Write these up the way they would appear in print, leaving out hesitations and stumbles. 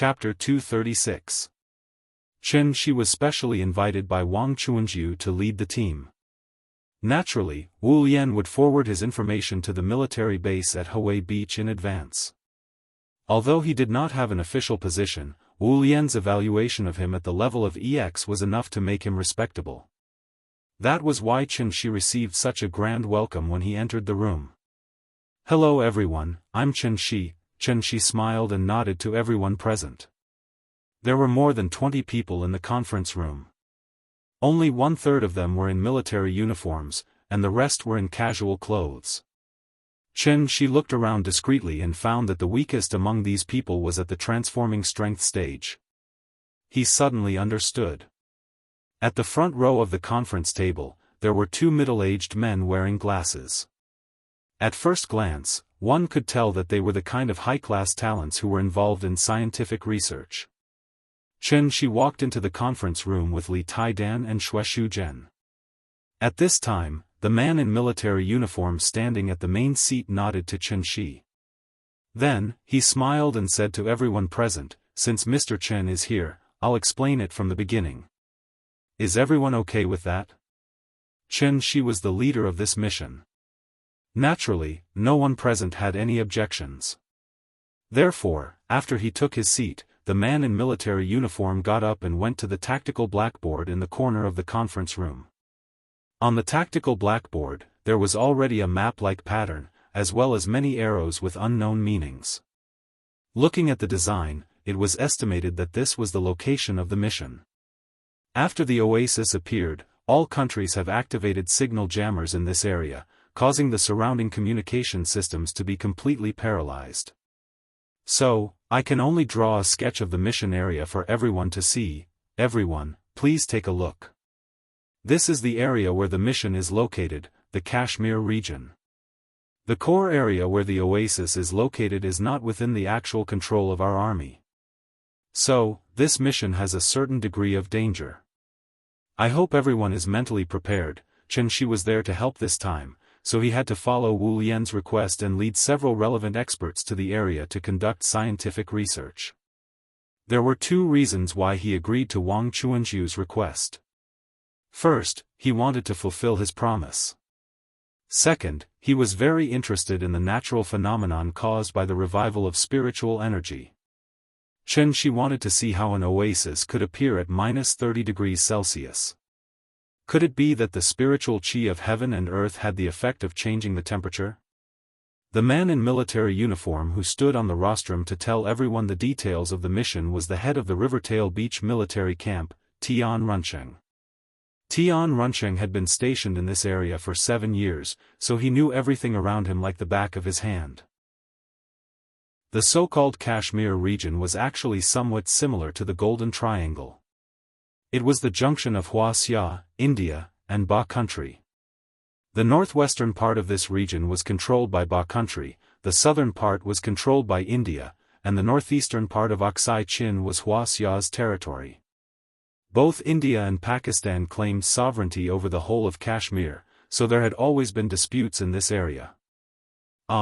Chapter 236. Chen Shi was specially invited by Wang Chuanjiu to lead the team. Naturally, Wu Lian would forward his information to the military base at Hue Beach in advance. Although he did not have an official position, Wu Lian's evaluation of him at the level of EX was enough to make him respectable. That was why Chen Shi received such a grand welcome when he entered the room. "Hello everyone, I'm Chen Shi." Chen Shi smiled and nodded to everyone present. There were more than 20 people in the conference room. Only 1/3 of them were in military uniforms, and the rest were in casual clothes. Chen Shi looked around discreetly and found that the weakest among these people was at the transforming strength stage. He suddenly understood. At the front row of the conference table, there were 2 middle-aged men wearing glasses. At first glance, one could tell that they were the kind of high-class talents who were involved in scientific research. Chen Shi walked into the conference room with Li Taidan and Xue Shuzhen. At this time, the man in military uniform standing at the main seat nodded to Chen Shi. Then, he smiled and said to everyone present, "Since Mr. Chen is here, I'll explain it from the beginning. Is everyone okay with that?" Chen Shi was the leader of this mission. Naturally, no one present had any objections. Therefore, after he took his seat, the man in military uniform got up and went to the tactical blackboard in the corner of the conference room. On the tactical blackboard, there was already a map-like pattern, as well as many arrows with unknown meanings. Looking at the design, it was estimated that this was the location of the mission. After the oasis appeared, all countries have activated signal jammers in this area, causing the surrounding communication systems to be completely paralyzed. So, I can only draw a sketch of the mission area for everyone to see. Everyone, please take a look. This is the area where the mission is located, the Kashmir region. The core area where the oasis is located is not within the actual control of our army. So, this mission has a certain degree of danger. I hope everyone is mentally prepared. Chen Shi was there to help this time, so he had to follow Wu Lian's request and lead several relevant experts to the area to conduct scientific research. There were 2 reasons why he agreed to Wang Chuanjiu's request. First, he wanted to fulfill his promise. Second, he was very interested in the natural phenomenon caused by the revival of spiritual energy. Chen Shi wanted to see how an oasis could appear at -30 degrees Celsius. Could it be that the spiritual qi of heaven and earth had the effect of changing the temperature? The man in military uniform who stood on the rostrum to tell everyone the details of the mission was the head of the Rivertail Beach military camp, Tian Runcheng. Tian Runcheng had been stationed in this area for 7 years, so he knew everything around him like the back of his hand. The so-called Kashmir region was actually somewhat similar to the Golden Triangle. It was the junction of Wuxia, India, and Ba country. The northwestern part of this region was controlled by Ba country, the southern part was controlled by India, and the northeastern part of Aksai Chin was Wuxia's territory. Both India and Pakistan claimed sovereignty over the whole of Kashmir, so there had always been disputes in this area.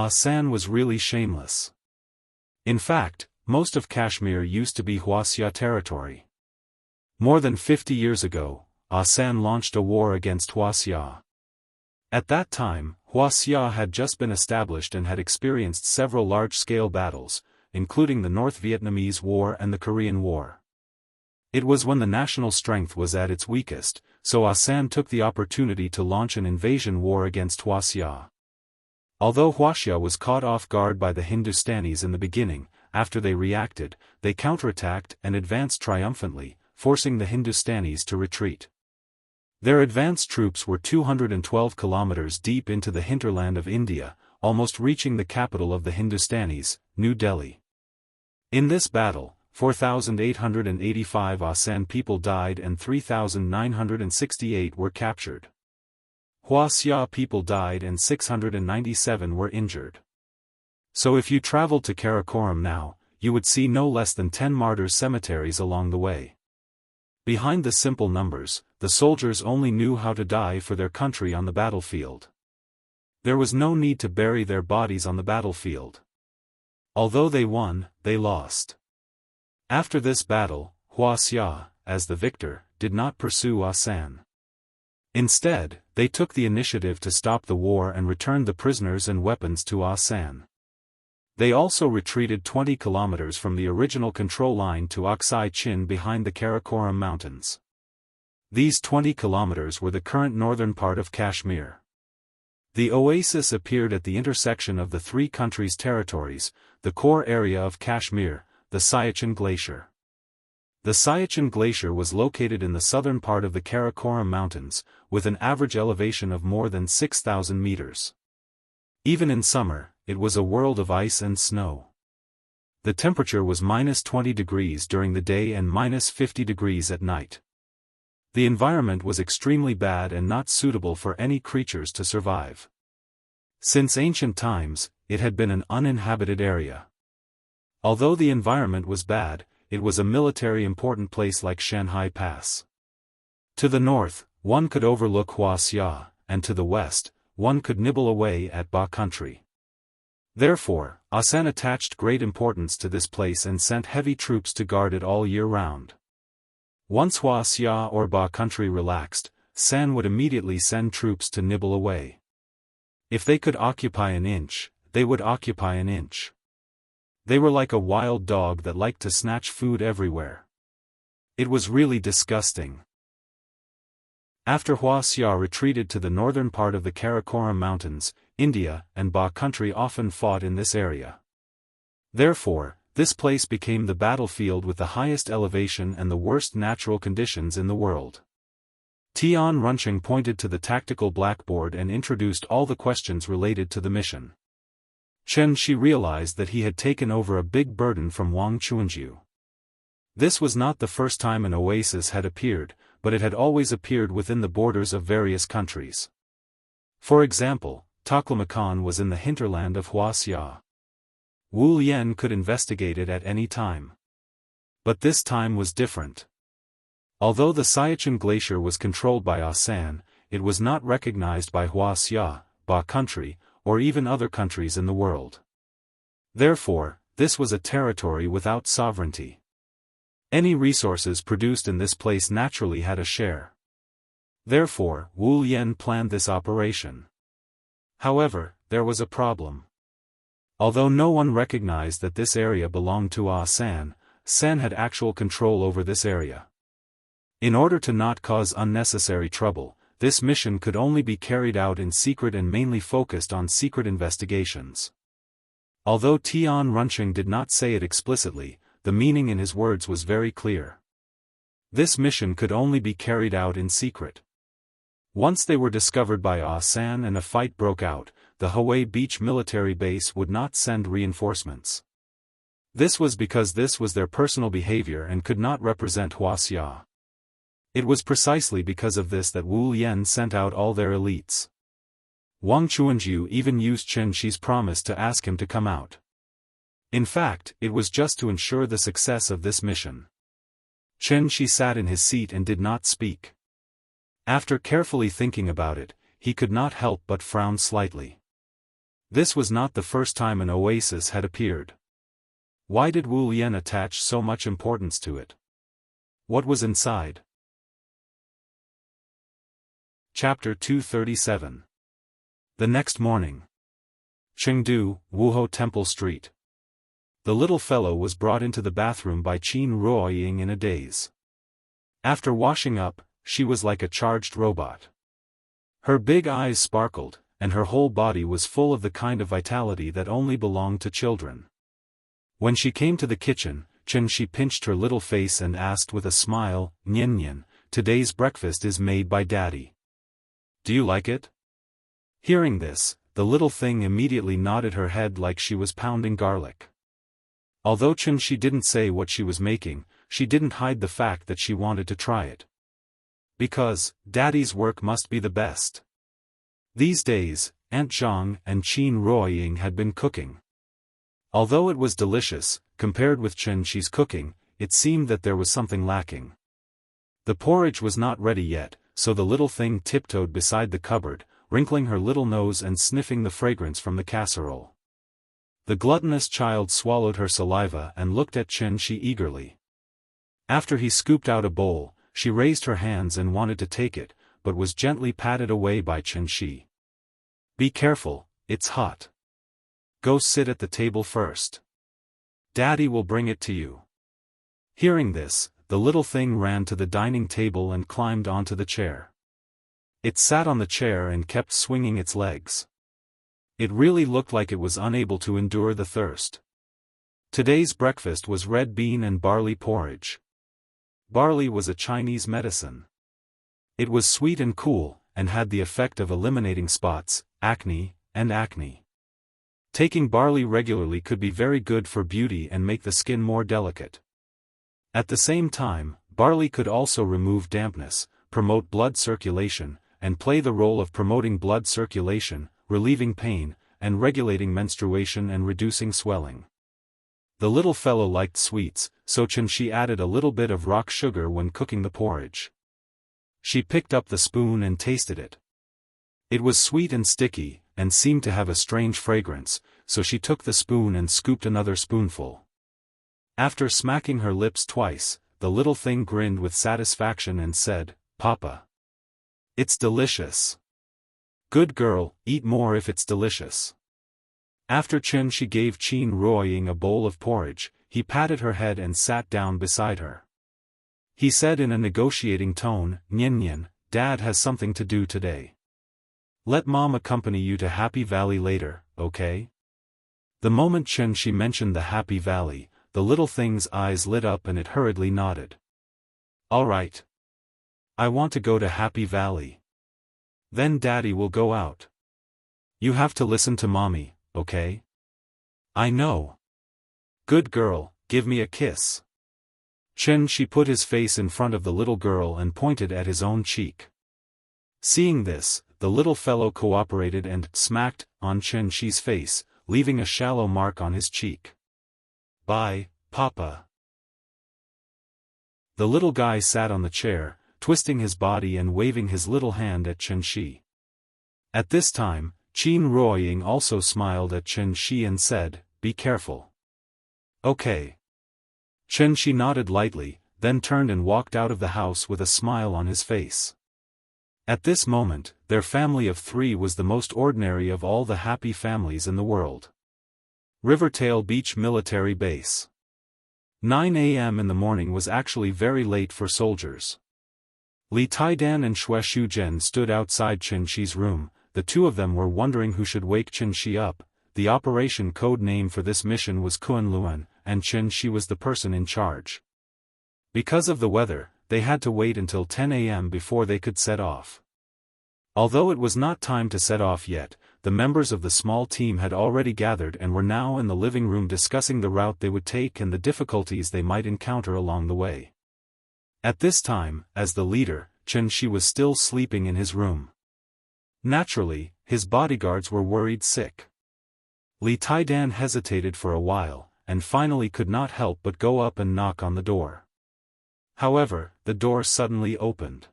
San was really shameless. In fact, most of Kashmir used to be Wuxia territory. More than 50 years ago, San launched a war against Wuxia. At that time, Wuxia had just been established and had experienced several large-scale battles, including the North Vietnamese War and the Korean War. It was when the national strength was at its weakest, so San took the opportunity to launch an invasion war against Wuxia. Although Wuxia was caught off guard by the Hindustanis in the beginning, after they reacted, they counterattacked and advanced triumphantly, forcing the Hindustanis to retreat. Their advanced troops were 212 kilometers deep into the hinterland of India, almost reaching the capital of the Hindustanis, New Delhi. In this battle, 4,885 San people died and 3,968 were captured. Wuxia people died and 697 were injured. So if you traveled to Karakoram now, you would see no less than 10 martyrs' cemeteries along the way. Behind the simple numbers, the soldiers only knew how to die for their country on the battlefield. There was no need to bury their bodies on the battlefield. Although they won, they lost. After this battle, Wuxia, as the victor, did not pursue San. Instead, they took the initiative to stop the war and returned the prisoners and weapons to San. They also retreated 20 kilometers from the original control line to Aksai Chin behind the Karakoram Mountains. These 20 kilometers were the current northern part of Kashmir. The oasis appeared at the intersection of the three countries' territories, the core area of Kashmir, the Siachen Glacier. The Siachen Glacier was located in the southern part of the Karakoram Mountains, with an average elevation of more than 6,000 meters. Even in summer, it was a world of ice and snow. The temperature was -20 degrees during the day and -50 degrees at night. The environment was extremely bad and not suitable for any creatures to survive. Since ancient times, it had been an uninhabited area. Although the environment was bad, it was a military important place like Shanhai Pass. To the north, one could overlook Wuxia, and to the west, one could nibble away at Ba country. Therefore, San attached great importance to this place and sent heavy troops to guard it all year round. Once Wuxia or Ba country relaxed, San would immediately send troops to nibble away. If they could occupy an inch, they would occupy an inch. They were like a wild dog that liked to snatch food everywhere. It was really disgusting. After Wuxia retreated to the northern part of the Karakoram Mountains, India and Ba country often fought in this area. Therefore, this place became the battlefield with the highest elevation and the worst natural conditions in the world. Tian Runching pointed to the tactical blackboard and introduced all the questions related to the mission. Chen Shi realized that he had taken over a big burden from Wang Chuanju. This was not the first time an oasis had appeared, but it had always appeared within the borders of various countries. For example, Taklamakan was in the hinterland of Wuxia. Wu Lian could investigate it at any time. But this time was different. Although the Siachen Glacier was controlled by San, it was not recognized by Wuxia, Ba country, or even other countries in the world. Therefore, this was a territory without sovereignty. Any resources produced in this place naturally had a share. Therefore, Wu Lian planned this operation. However, there was a problem. Although no one recognized that this area belonged to San, San had actual control over this area. In order to not cause unnecessary trouble, this mission could only be carried out in secret and mainly focused on secret investigations. Although Tian Runching did not say it explicitly, the meaning in his words was very clear. This mission could only be carried out in secret. Once they were discovered by San and a fight broke out, the Hawaii Beach military base would not send reinforcements. This was because this was their personal behavior and could not represent Wuxia. It was precisely because of this that Wu Lian sent out all their elites. Wang Chuanju even used Chen Shi's promise to ask him to come out. In fact, it was just to ensure the success of this mission. Chen Shi sat in his seat and did not speak. After carefully thinking about it, he could not help but frown slightly. This was not the first time an oasis had appeared. Why did Wu Lian attach so much importance to it? What was inside? Chapter 237. The next morning. Chengdu, Wuhou Temple Street. The little fellow was brought into the bathroom by Qin Ruoying in a daze. After washing up, she was like a charged robot. Her big eyes sparkled, and her whole body was full of the kind of vitality that only belonged to children. When she came to the kitchen, Chen Shi pinched her little face and asked with a smile, "Nian Nian, today's breakfast is made by Daddy. Do you like it?" Hearing this, the little thing immediately nodded her head like she was pounding garlic. Although Chen Shi didn't say what she was making, she didn't hide the fact that she wanted to try it. Because, Daddy's work must be the best. These days, Aunt Zhang and Qin Ruoying had been cooking. Although it was delicious, compared with Chen Shi's cooking, it seemed that there was something lacking. The porridge was not ready yet, so the little thing tiptoed beside the cupboard, wrinkling her little nose and sniffing the fragrance from the casserole. The gluttonous child swallowed her saliva and looked at Chen Shi eagerly. After he scooped out a bowl, she raised her hands and wanted to take it, but was gently patted away by Qianxi. Be careful, it's hot. Go sit at the table first. Daddy will bring it to you. Hearing this, the little thing ran to the dining table and climbed onto the chair. It sat on the chair and kept swinging its legs. It really looked like it was unable to endure the thirst. Today's breakfast was red bean and barley porridge. Barley was a Chinese medicine. It was sweet and cool, and had the effect of eliminating spots, acne, and acne. Taking barley regularly could be very good for beauty and make the skin more delicate. At the same time, barley could also remove dampness, promote blood circulation, and play the role of promoting blood circulation, relieving pain, and regulating menstruation and reducing swelling. The little fellow liked sweets, so Qianxi added a little bit of rock sugar when cooking the porridge. She picked up the spoon and tasted it. It was sweet and sticky, and seemed to have a strange fragrance, so she took the spoon and scooped another spoonful. After smacking her lips twice, the little thing grinned with satisfaction and said, "Papa. It's delicious. Good girl, eat more if it's delicious." After Qianxi gave Qin Ruoying a bowl of porridge, he patted her head and sat down beside her. He said in a negotiating tone, "Nian Nian, Dad has something to do today. Let Mom accompany you to Happy Valley later, okay?" The moment Qianxi mentioned the Happy Valley, the little thing's eyes lit up and it hurriedly nodded. "All right. I want to go to Happy Valley. Then Daddy will go out. You have to listen to Mommy, okay?" "I know. Good girl, give me a kiss." Qianxi put his face in front of the little girl and pointed at his own cheek. Seeing this, the little fellow cooperated and smacked on Qianxi's face, leaving a shallow mark on his cheek. "Bye, Papa." The little guy sat on the chair, twisting his body and waving his little hand at Qianxi. At this time, Qin Ruoying also smiled at Qianxi and said, "Be careful." "Okay." Qianxi nodded lightly, then turned and walked out of the house with a smile on his face. At this moment, their family of 3 was the most ordinary of all the happy families in the world. Rivertail Beach Military Base. 9 a.m. in the morning was actually very late for soldiers. Li Taidan and Xue Shuzhen stood outside Qianxi's room. The two of them were wondering who should wake Qianxi up. The operation code name for this mission was Kunluan, and Qianxi was the person in charge. Because of the weather, they had to wait until 10 a.m. before they could set off. Although it was not time to set off yet, the members of the small team had already gathered and were now in the living room discussing the route they would take and the difficulties they might encounter along the way. At this time, as the leader, Qianxi was still sleeping in his room. Naturally, his bodyguards were worried sick. Li Taidan hesitated for a while, and finally could not help but go up and knock on the door. However, the door suddenly opened.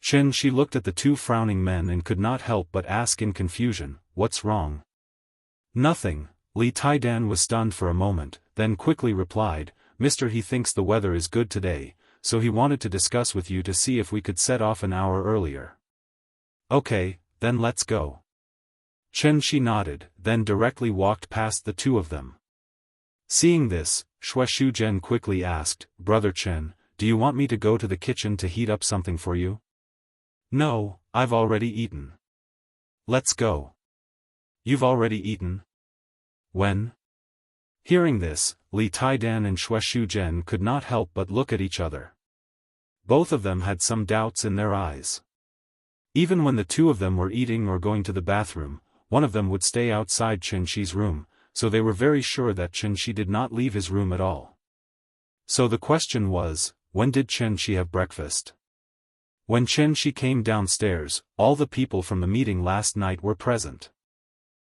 Qianxi looked at the 2 frowning men and could not help but ask in confusion, "What's wrong?" "Nothing." Li Taidan was stunned for a moment, then quickly replied, "Mister, he thinks the weather is good today, so he wanted to discuss with you to see if we could set off an hour earlier." "Okay, then let's go." Qianxi nodded, then directly walked past the 2 of them. Seeing this, Xue Shuzhen quickly asked, "Brother Chen, do you want me to go to the kitchen to heat up something for you?" "No, I've already eaten." "Let's go." "You've already eaten? When?" Hearing this, Li Taidan and Xue Shuzhen could not help but look at each other. Both of them had some doubts in their eyes. Even when the 2 of them were eating or going to the bathroom, one of them would stay outside Qianxi's room, so they were very sure that Qianxi did not leave his room at all. So the question was, when did Qianxi have breakfast? When Qianxi came downstairs, all the people from the meeting last night were present.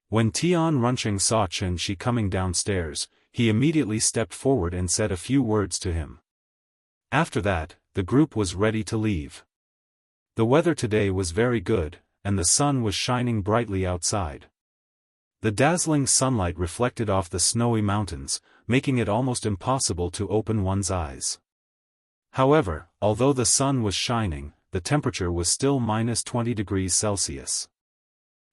When Tian Runcheng saw Qianxi coming downstairs, he immediately stepped forward and said a few words to him. After that, the group was ready to leave. The weather today was very good, and the sun was shining brightly outside. The dazzling sunlight reflected off the snowy mountains, making it almost impossible to open one's eyes. However, although the sun was shining, the temperature was still -20 degrees Celsius.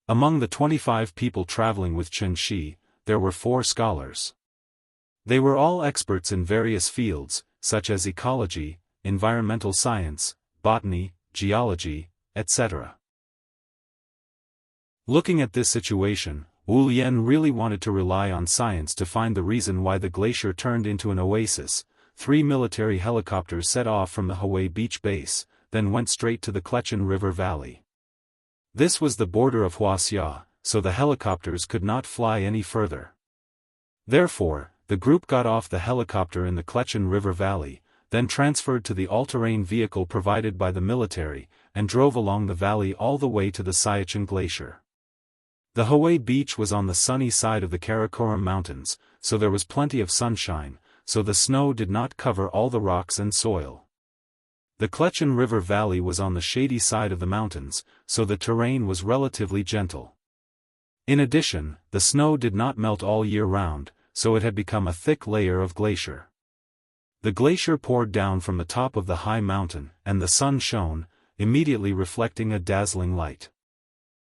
Among the 25 people traveling with Chen Shi, there were 4 scholars. They were all experts in various fields, such as ecology, environmental science, botany, geology, etc. Looking at this situation, Wu Yan really wanted to rely on science to find the reason why the glacier turned into an oasis. 3 military helicopters set off from the Hawaii Beach base, then went straight to the Clechin River Valley. This was the border of Wuxia, so the helicopters could not fly any further. Therefore, the group got off the helicopter in the Clechin River Valley, then transferred to the all-terrain vehicle provided by the military, and drove along the valley all the way to the Siachen Glacier. The Hawaii Beach was on the sunny side of the Karakoram Mountains, so there was plenty of sunshine, so the snow did not cover all the rocks and soil. The Clechin River Valley was on the shady side of the mountains, so the terrain was relatively gentle. In addition, the snow did not melt all year round, so it had become a thick layer of glacier. The glacier poured down from the top of the high mountain, and the sun shone, immediately reflecting a dazzling light.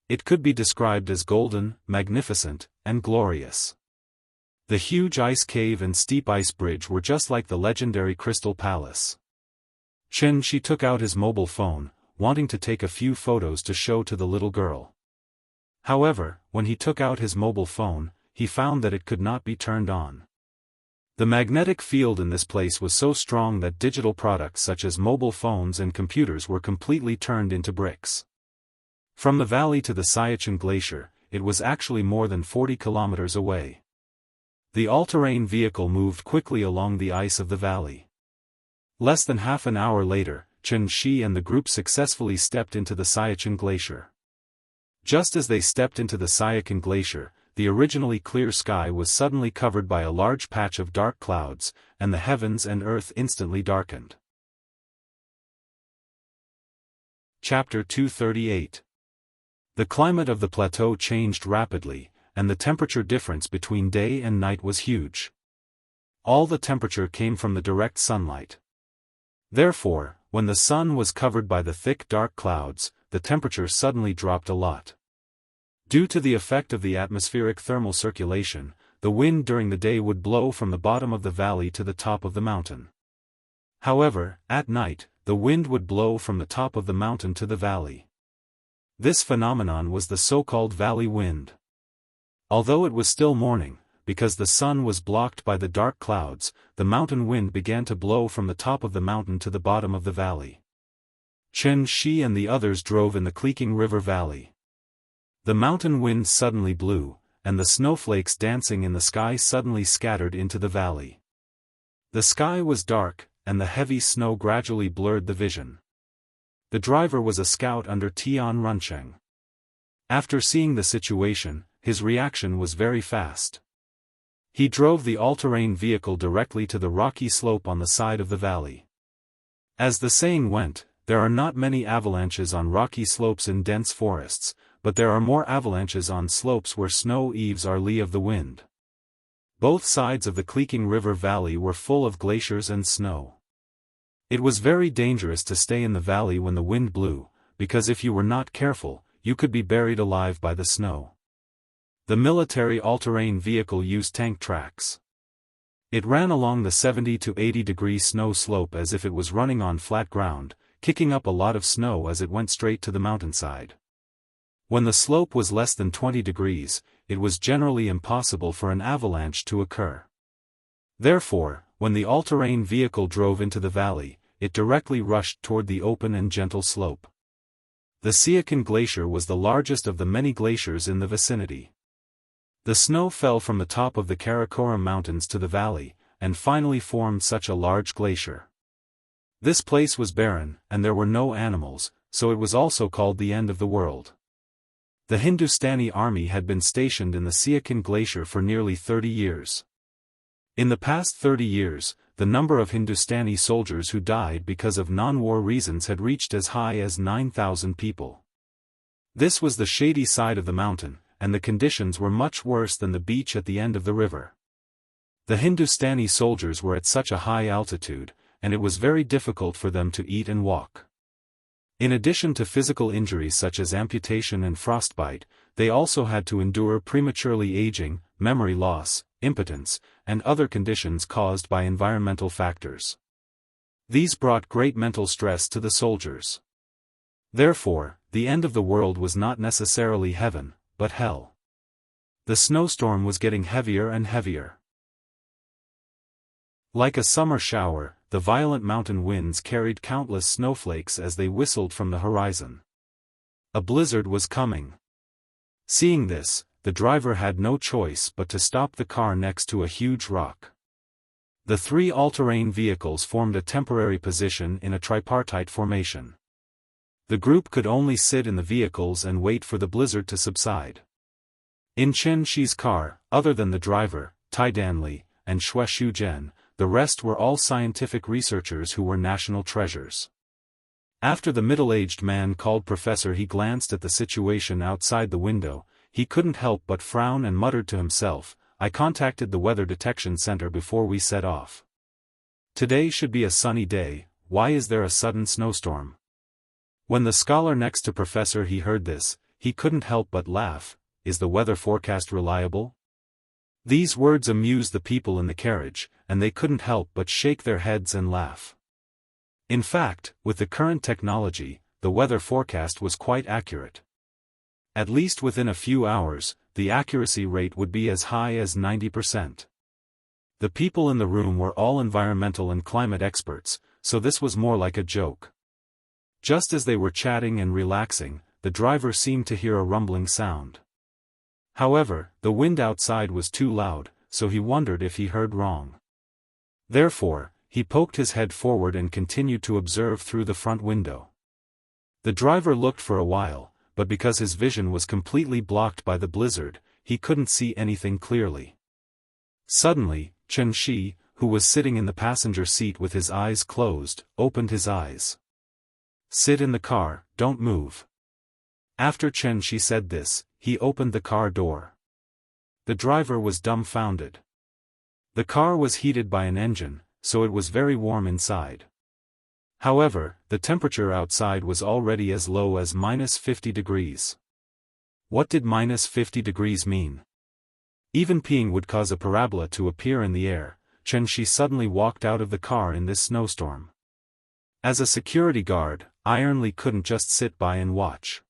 It could be described as golden, magnificent, and glorious. The huge ice cave and steep ice bridge were just like the legendary Crystal Palace. Chen Shi took out his mobile phone, wanting to take a few photos to show to the little girl. However, when he took out his mobile phone, he found that it could not be turned on. The magnetic field in this place was so strong that digital products such as mobile phones and computers were completely turned into bricks. From the valley to the Siachen Glacier, it was actually more than 40 kilometers away. The all-terrain vehicle moved quickly along the ice of the valley. Less than half an hour later, Chen Shi and the group successfully stepped into the Siachen Glacier. Just as they stepped into the Siachen Glacier, the originally clear sky was suddenly covered by a large patch of dark clouds, and the heavens and earth instantly darkened. Chapter 238. The climate of the plateau changed rapidly, and the temperature difference between day and night was huge. All the temperature came from the direct sunlight. Therefore, when the sun was covered by the thick dark clouds, the temperature suddenly dropped a lot. Due to the effect of the atmospheric thermal circulation, the wind during the day would blow from the bottom of the valley to the top of the mountain. However, at night, the wind would blow from the top of the mountain to the valley. This phenomenon was the so-called valley wind. Although it was still morning, because the sun was blocked by the dark clouds, the mountain wind began to blow from the top of the mountain to the bottom of the valley. Chen Shi and the others drove in the Clechin River Valley. The mountain wind suddenly blew, and the snowflakes dancing in the sky suddenly scattered into the valley. The sky was dark, and the heavy snow gradually blurred the vision. The driver was a scout under Tian Runcheng. After seeing the situation, his reaction was very fast. He drove the all-terrain vehicle directly to the rocky slope on the side of the valley. As the saying went, there are not many avalanches on rocky slopes in dense forests, but there are more avalanches on slopes where snow eaves are lee of the wind. Both sides of the Clechin River Valley were full of glaciers and snow. It was very dangerous to stay in the valley when the wind blew, because if you were not careful, you could be buried alive by the snow. The military all-terrain vehicle used tank tracks. It ran along the 70 to 80 degree snow slope as if it was running on flat ground, kicking up a lot of snow as it went straight to the mountainside. When the slope was less than 20 degrees, it was generally impossible for an avalanche to occur. Therefore, when the all-terrain vehicle drove into the valley, it directly rushed toward the open and gentle slope. The Siachen Glacier was the largest of the many glaciers in the vicinity. The snow fell from the top of the Karakoram Mountains to the valley, and finally formed such a large glacier. This place was barren, and there were no animals, so it was also called the end of the world. The Hindustani army had been stationed in the Siachen Glacier for nearly 30 years. In the past 30 years, the number of Hindustani soldiers who died because of non-war reasons had reached as high as 9,000 people. This was the shady side of the mountain, and the conditions were much worse than the beach at the end of the river. The Hindustani soldiers were at such a high altitude, and it was very difficult for them to eat and walk. In addition to physical injuries such as amputation and frostbite, they also had to endure prematurely aging, memory loss, impotence, and other conditions caused by environmental factors. These brought great mental stress to the soldiers. Therefore, the end of the world was not necessarily heaven, but hell. The snowstorm was getting heavier and heavier. Like a summer shower, the violent mountain winds carried countless snowflakes as they whistled from the horizon. A blizzard was coming. Seeing this, the driver had no choice but to stop the car next to a huge rock. The three all-terrain vehicles formed a temporary position in a tripartite formation. The group could only sit in the vehicles and wait for the blizzard to subside. In Chen Shi's car, other than the driver, Tai Danli, and Xue Shuzhen, the rest were all scientific researchers who were national treasures. After the middle-aged man called Professor he glanced at the situation outside the window. He couldn't help but frown and muttered to himself, "I contacted the weather detection center before we set off. Today should be a sunny day, why is there a sudden snowstorm?" When the scholar next to Professor he heard this, he couldn't help but laugh. Is the weather forecast reliable? These words amused the people in the carriage, and they couldn't help but shake their heads and laugh. In fact, with the current technology, the weather forecast was quite accurate. At least within a few hours, the accuracy rate would be as high as 90%. The people in the room were all environmental and climate experts, so this was more like a joke. Just as they were chatting and relaxing, the driver seemed to hear a rumbling sound. However, the wind outside was too loud, so he wondered if he heard wrong. Therefore, he poked his head forward and continued to observe through the front window. The driver looked for a while, but because his vision was completely blocked by the blizzard, he couldn't see anything clearly. Suddenly, Chen Shi, who was sitting in the passenger seat with his eyes closed, opened his eyes. "Sit in the car, don't move." After Chen Shi said this, he opened the car door. The driver was dumbfounded. The car was heated by an engine, so it was very warm inside. However, the temperature outside was already as low as -50 degrees. What did -50 degrees mean? Even peeing would cause a parabola to appear in the air. Chen Shi suddenly walked out of the car in this snowstorm. As a security guard, Ironly couldn't just sit by and watch.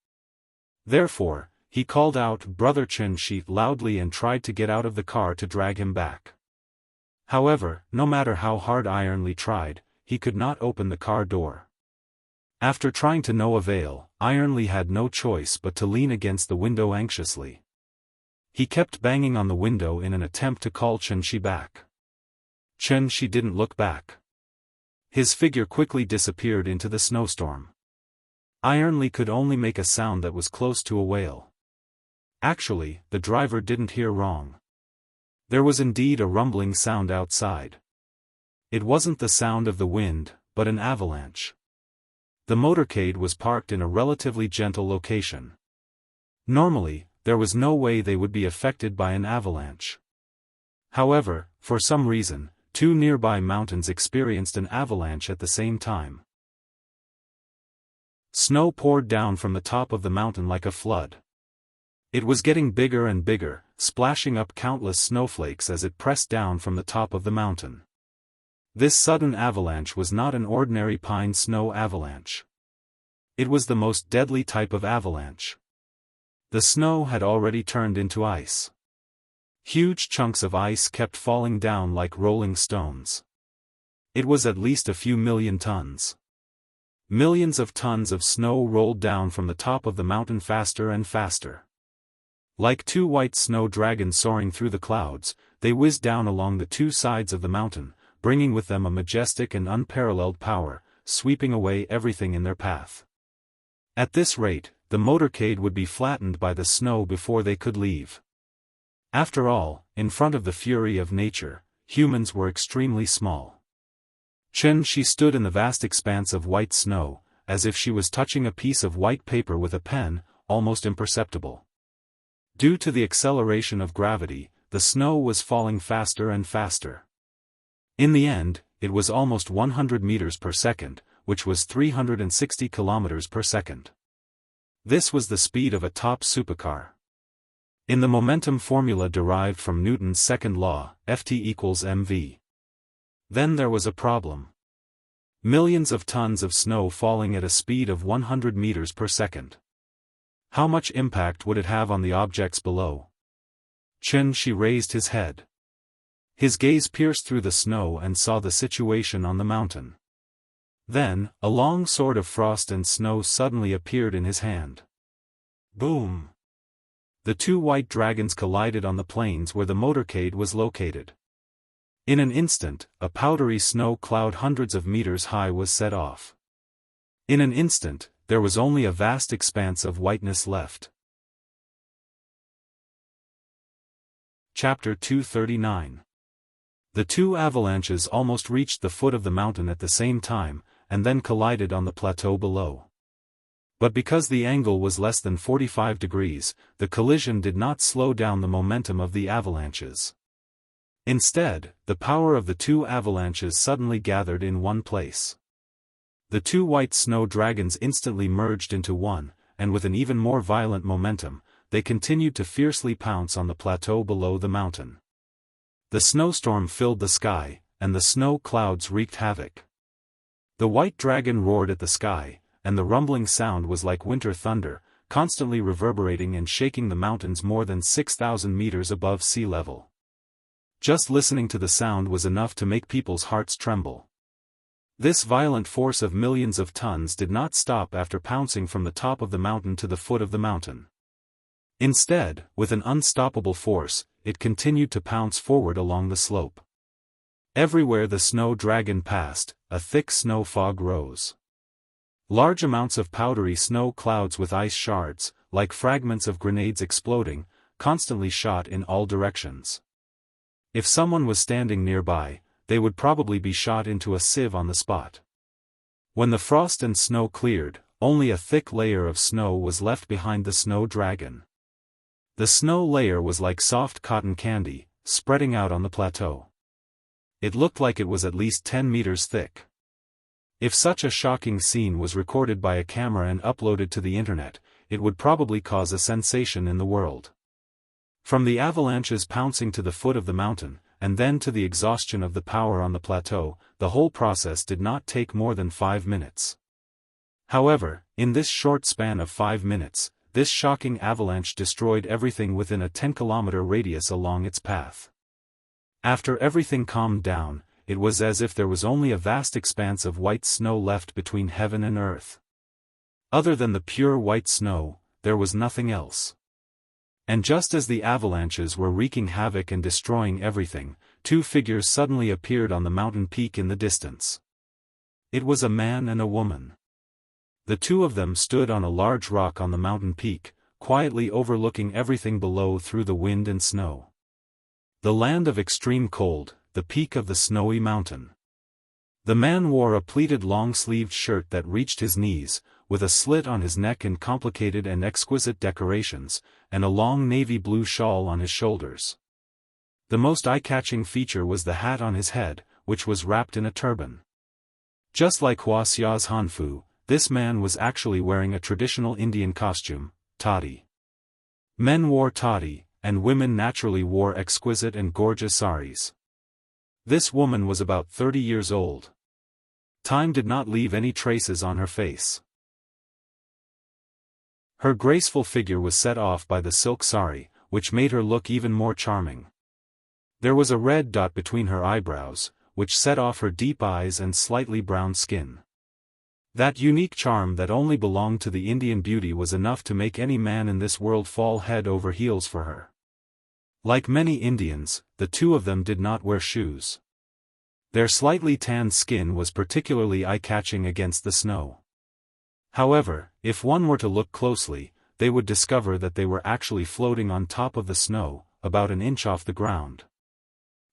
Therefore, he called out "Brother Chen Shi" loudly and tried to get out of the car to drag him back. However, no matter how hard Ironly tried, he could not open the car door. After trying to no avail, Ironly had no choice but to lean against the window anxiously. He kept banging on the window in an attempt to call Chen Shi back. Chen Shi didn't look back. His figure quickly disappeared into the snowstorm. Ironly could only make a sound that was close to a wail. Actually, the driver didn't hear wrong. There was indeed a rumbling sound outside. It wasn't the sound of the wind, but an avalanche. The motorcade was parked in a relatively gentle location. Normally, there was no way they would be affected by an avalanche. However, for some reason, two nearby mountains experienced an avalanche at the same time. Snow poured down from the top of the mountain like a flood. It was getting bigger and bigger, splashing up countless snowflakes as it pressed down from the top of the mountain. This sudden avalanche was not an ordinary pine snow avalanche. It was the most deadly type of avalanche. The snow had already turned into ice. Huge chunks of ice kept falling down like rolling stones. It was at least a few million tons. Millions of tons of snow rolled down from the top of the mountain faster and faster. Like two white snow dragons soaring through the clouds, they whizzed down along the two sides of the mountain, bringing with them a majestic and unparalleled power, sweeping away everything in their path. At this rate, the motorcade would be flattened by the snow before they could leave. After all, in front of the fury of nature, humans were extremely small. Chen Shi stood in the vast expanse of white snow, as if she was touching a piece of white paper with a pen, almost imperceptible. Due to the acceleration of gravity, the snow was falling faster and faster. In the end, it was almost 100 meters per second, which was 360 kilometers per second. This was the speed of a top supercar. In the momentum formula derived from Newton's second law, Ft equals mv. Then there was a problem. Millions of tons of snow falling at a speed of 100 meters per second. How much impact would it have on the objects below? Qianxia raised his head. His gaze pierced through the snow and saw the situation on the mountain. Then, a long sword of frost and snow suddenly appeared in his hand. Boom! The two white dragons collided on the plains where the motorcade was located. In an instant, a powdery snow cloud hundreds of meters high was set off. In an instant, there was only a vast expanse of whiteness left. Chapter 239. The two avalanches almost reached the foot of the mountain at the same time, and then collided on the plateau below. But because the angle was less than 45 degrees, the collision did not slow down the momentum of the avalanches. Instead, the power of the two avalanches suddenly gathered in one place. The two white snow dragons instantly merged into one, and with an even more violent momentum, they continued to fiercely pounce on the plateau below the mountain. The snowstorm filled the sky, and the snow clouds wreaked havoc. The white dragon roared at the sky, and the rumbling sound was like winter thunder, constantly reverberating and shaking the mountains more than 6,000 meters above sea level. Just listening to the sound was enough to make people's hearts tremble. This violent force of millions of tons did not stop after pouncing from the top of the mountain to the foot of the mountain. Instead, with an unstoppable force, it continued to pounce forward along the slope. Everywhere the snow dragon passed, a thick snow fog rose. Large amounts of powdery snow clouds with ice shards, like fragments of grenades exploding, constantly shot in all directions. If someone was standing nearby, they would probably be shot into a sieve on the spot. When the frost and snow cleared, only a thick layer of snow was left behind the snow dragon. The snow layer was like soft cotton candy, spreading out on the plateau. It looked like it was at least 10 meters thick. If such a shocking scene was recorded by a camera and uploaded to the internet, it would probably cause a sensation in the world. From the avalanches pouncing to the foot of the mountain, and then to the exhaustion of the power on the plateau, the whole process did not take more than 5 minutes. However, in this short span of 5 minutes, this shocking avalanche destroyed everything within a 10-kilometer radius along its path. After everything calmed down, it was as if there was only a vast expanse of white snow left between heaven and earth. Other than the pure white snow, there was nothing else. And just as the avalanches were wreaking havoc and destroying everything, two figures suddenly appeared on the mountain peak in the distance. It was a man and a woman. The two of them stood on a large rock on the mountain peak, quietly overlooking everything below through the wind and snow. The land of extreme cold, the peak of the snowy mountain. The man wore a pleated long-sleeved shirt that reached his knees, with a slit on his neck and complicated and exquisite decorations, and a long navy blue shawl on his shoulders. The most eye-catching feature was the hat on his head, which was wrapped in a turban. Just like Wuxia's Hanfu, this man was actually wearing a traditional Indian costume, toddy. Men wore toddy, and women naturally wore exquisite and gorgeous saris. This woman was about 30 years old. Time did not leave any traces on her face. Her graceful figure was set off by the silk sari, which made her look even more charming. There was a red dot between her eyebrows, which set off her deep eyes and slightly brown skin. That unique charm that only belonged to the Indian beauty was enough to make any man in this world fall head over heels for her. Like many Indians, the two of them did not wear shoes. Their slightly tanned skin was particularly eye-catching against the snow. However, if one were to look closely, they would discover that they were actually floating on top of the snow, about an inch off the ground.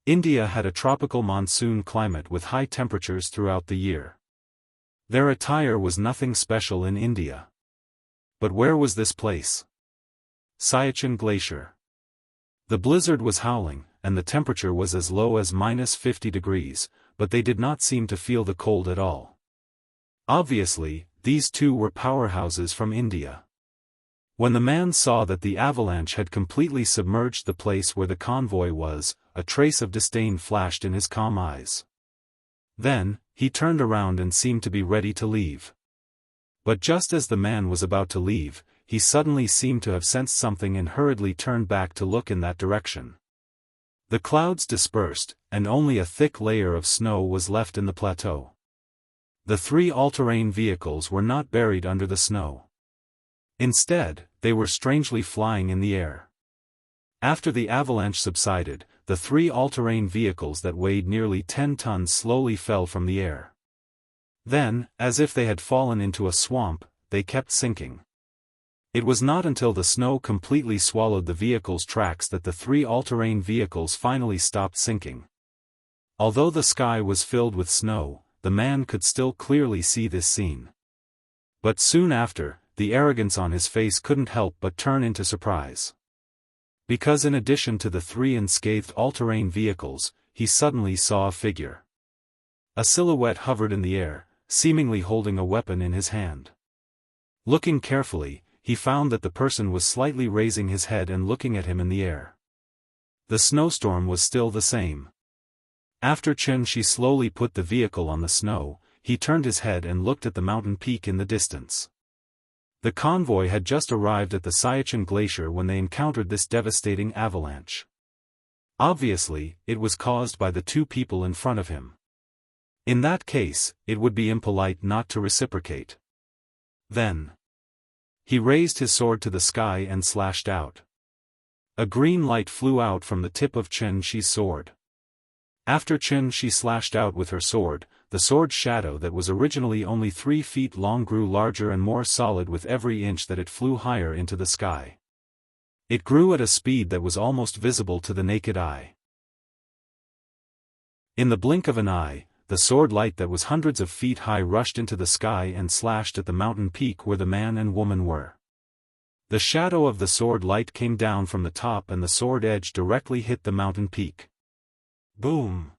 India had a tropical monsoon climate with high temperatures throughout the year. Their attire was nothing special in India. But where was this place? Siachen Glacier. The blizzard was howling, and the temperature was as low as -50 degrees, but they did not seem to feel the cold at all. Obviously, these two were powerhouses from India. When the man saw that the avalanche had completely submerged the place where the convoy was, a trace of disdain flashed in his calm eyes. Then, he turned around and seemed to be ready to leave. But just as the man was about to leave, he suddenly seemed to have sensed something and hurriedly turned back to look in that direction. The clouds dispersed, and only a thick layer of snow was left in the plateau. The three all-terrain vehicles were not buried under the snow. Instead, they were strangely flying in the air. After the avalanche subsided, the three all-terrain vehicles that weighed nearly 10 tons slowly fell from the air. Then, as if they had fallen into a swamp, they kept sinking. It was not until the snow completely swallowed the vehicle's tracks that the three all-terrain vehicles finally stopped sinking. Although the sky was filled with snow, the man could still clearly see this scene. But soon after, the arrogance on his face couldn't help but turn into surprise. Because in addition to the three unscathed all-terrain vehicles, he suddenly saw a figure. A silhouette hovered in the air, seemingly holding a weapon in his hand. Looking carefully, he found that the person was slightly raising his head and looking at him in the air. The snowstorm was still the same. After Xianxia slowly put the vehicle on the snow, he turned his head and looked at the mountain peak in the distance. The convoy had just arrived at the Siachen Glacier when they encountered this devastating avalanche. Obviously, it was caused by the two people in front of him. In that case, it would be impolite not to reciprocate. Then, he raised his sword to the sky and slashed out. A green light flew out from the tip of Xianxia's sword. After Xianxia slashed out with her sword, the sword's shadow that was originally only 3 feet long grew larger and more solid with every inch that it flew higher into the sky. It grew at a speed that was almost visible to the naked eye. In the blink of an eye, the sword light that was hundreds of feet high rushed into the sky and slashed at the mountain peak where the man and woman were. The shadow of the sword light came down from the top and the sword edge directly hit the mountain peak. Boom!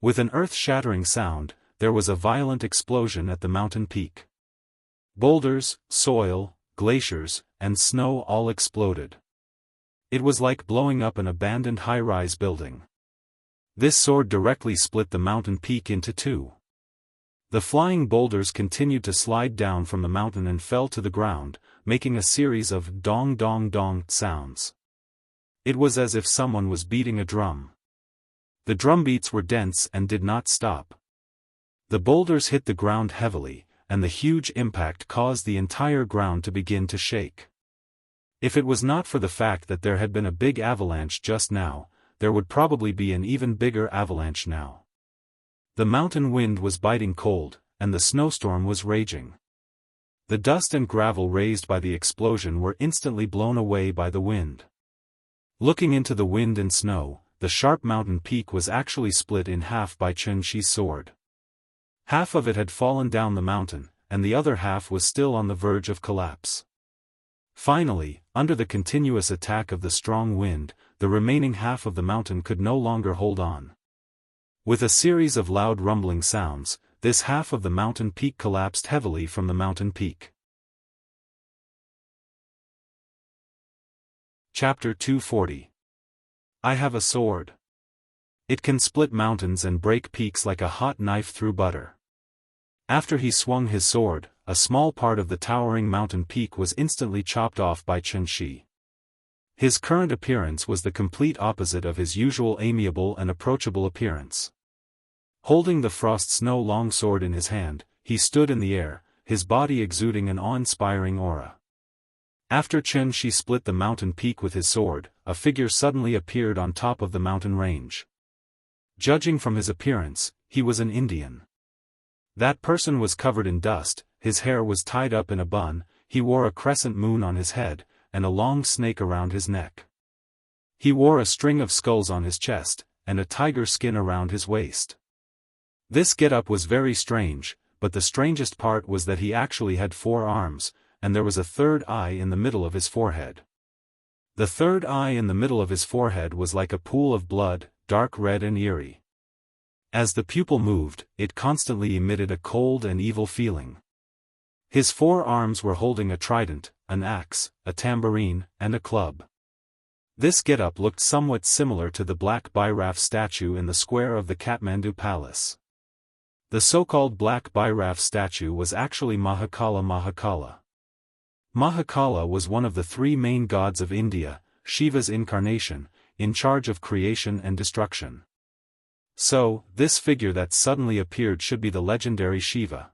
With an earth-shattering sound, there was a violent explosion at the mountain peak. Boulders, soil, glaciers, and snow all exploded. It was like blowing up an abandoned high-rise building. This sword directly split the mountain peak into two. The flying boulders continued to slide down from the mountain and fell to the ground, making a series of dong-dong-dong sounds. It was as if someone was beating a drum. The drumbeats were dense and did not stop. The boulders hit the ground heavily, and the huge impact caused the entire ground to begin to shake. If it was not for the fact that there had been a big avalanche just now, there would probably be an even bigger avalanche now. The mountain wind was biting cold, and the snowstorm was raging. The dust and gravel raised by the explosion were instantly blown away by the wind. Looking into the wind and snow, the sharp mountain peak was actually split in half by Xianxia's sword. Half of it had fallen down the mountain, and the other half was still on the verge of collapse. Finally, under the continuous attack of the strong wind, the remaining half of the mountain could no longer hold on. With a series of loud rumbling sounds, this half of the mountain peak collapsed heavily from the mountain peak. Chapter 240. I have a sword. It can split mountains and break peaks like a hot knife through butter. After he swung his sword, a small part of the towering mountain peak was instantly chopped off by Xianxia. His current appearance was the complete opposite of his usual amiable and approachable appearance. Holding the frost snow longsword in his hand, he stood in the air, his body exuding an awe-inspiring aura. After Xianxia split the mountain peak with his sword, a figure suddenly appeared on top of the mountain range. Judging from his appearance, he was an Indian. That person was covered in dust, his hair was tied up in a bun, he wore a crescent moon on his head, and a long snake around his neck. He wore a string of skulls on his chest, and a tiger skin around his waist. This get-up was very strange, but the strangest part was that he actually had 4 arms, and there was a third eye in the middle of his forehead. The third eye in the middle of his forehead was like a pool of blood, dark red and eerie. As the pupil moved, it constantly emitted a cold and evil feeling. His 4 arms were holding a trident, an axe, a tambourine, and a club. This get-up looked somewhat similar to the Black Bhairaf statue in the square of the Kathmandu Palace. The so-called Black Bhairaf statue was actually Mahakala. Mahakala was one of the 3 main gods of India, Shiva's incarnation, in charge of creation and destruction. So, this figure that suddenly appeared should be the legendary Shiva.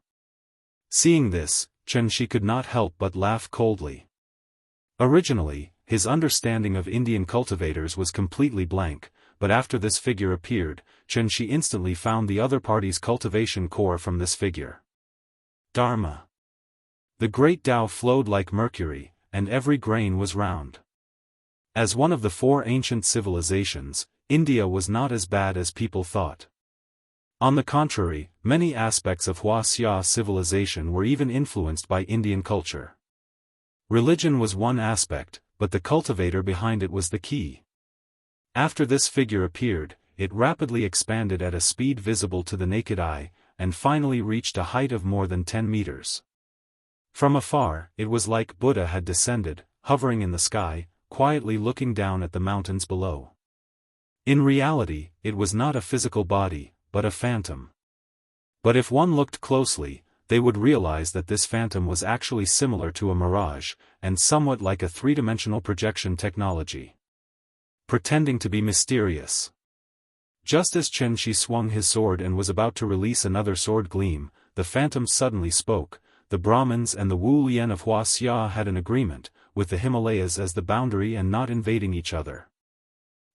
Seeing this, Xianxia could not help but laugh coldly. Originally, his understanding of Indian cultivators was completely blank, but after this figure appeared, Xianxia instantly found the other party's cultivation core from this figure. Dharma. The great Tao flowed like mercury, and every grain was round. As one of the 4 ancient civilizations, India was not as bad as people thought. On the contrary, many aspects of Wuxia civilization were even influenced by Indian culture. Religion was one aspect, but the cultivator behind it was the key. After this figure appeared, it rapidly expanded at a speed visible to the naked eye, and finally reached a height of more than 10 meters. From afar, it was like Buddha had descended, hovering in the sky, quietly looking down at the mountains below. In reality, it was not a physical body, but a phantom. But if one looked closely, they would realize that this phantom was actually similar to a mirage, and somewhat like a 3-dimensional projection technology. Pretending to be mysterious. Just as Xianxia swung his sword and was about to release another sword gleam, the phantom suddenly spoke. The Brahmins and the Wu Lian of Wuxia had an agreement, with the Himalayas as the boundary and not invading each other.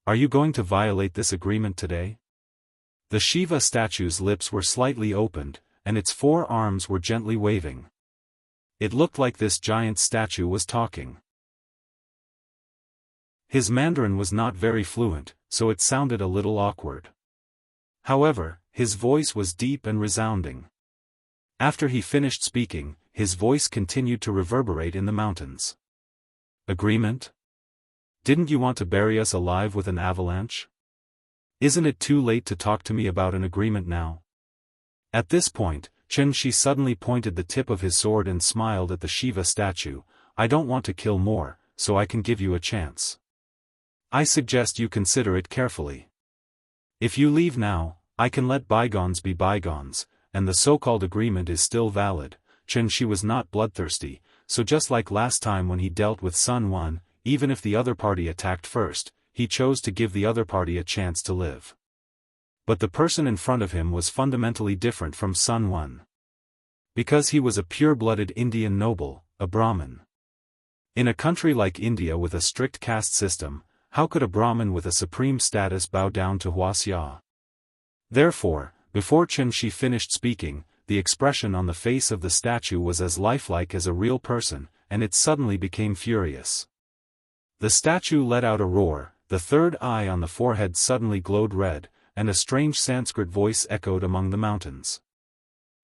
Are you going to violate this agreement today? The Shiva statue's lips were slightly opened, and its 4 arms were gently waving. It looked like this giant statue was talking. His Mandarin was not very fluent, so it sounded a little awkward. However, his voice was deep and resounding. After he finished speaking, his voice continued to reverberate in the mountains. Agreement? Didn't you want to bury us alive with an avalanche? Isn't it too late to talk to me about an agreement now? At this point, Xianxia suddenly pointed the tip of his sword and smiled at the Shiva statue. I don't want to kill more, so I can give you a chance. I suggest you consider it carefully. If you leave now, I can let bygones be bygones, and the so-called agreement is still valid. Xianxia was not bloodthirsty, so just like last time when he dealt with Sun Wan, even if the other party attacked first, he chose to give the other party a chance to live. But the person in front of him was fundamentally different from Sun Wan. Because he was a pure-blooded Indian noble, a Brahmin. In a country like India with a strict caste system, how could a Brahmin with a supreme status bow down to Wuxia? Therefore, before Xianxia finished speaking, the expression on the face of the statue was as lifelike as a real person, and it suddenly became furious. The statue let out a roar, the 3rd eye on the forehead suddenly glowed red, and a strange Sanskrit voice echoed among the mountains.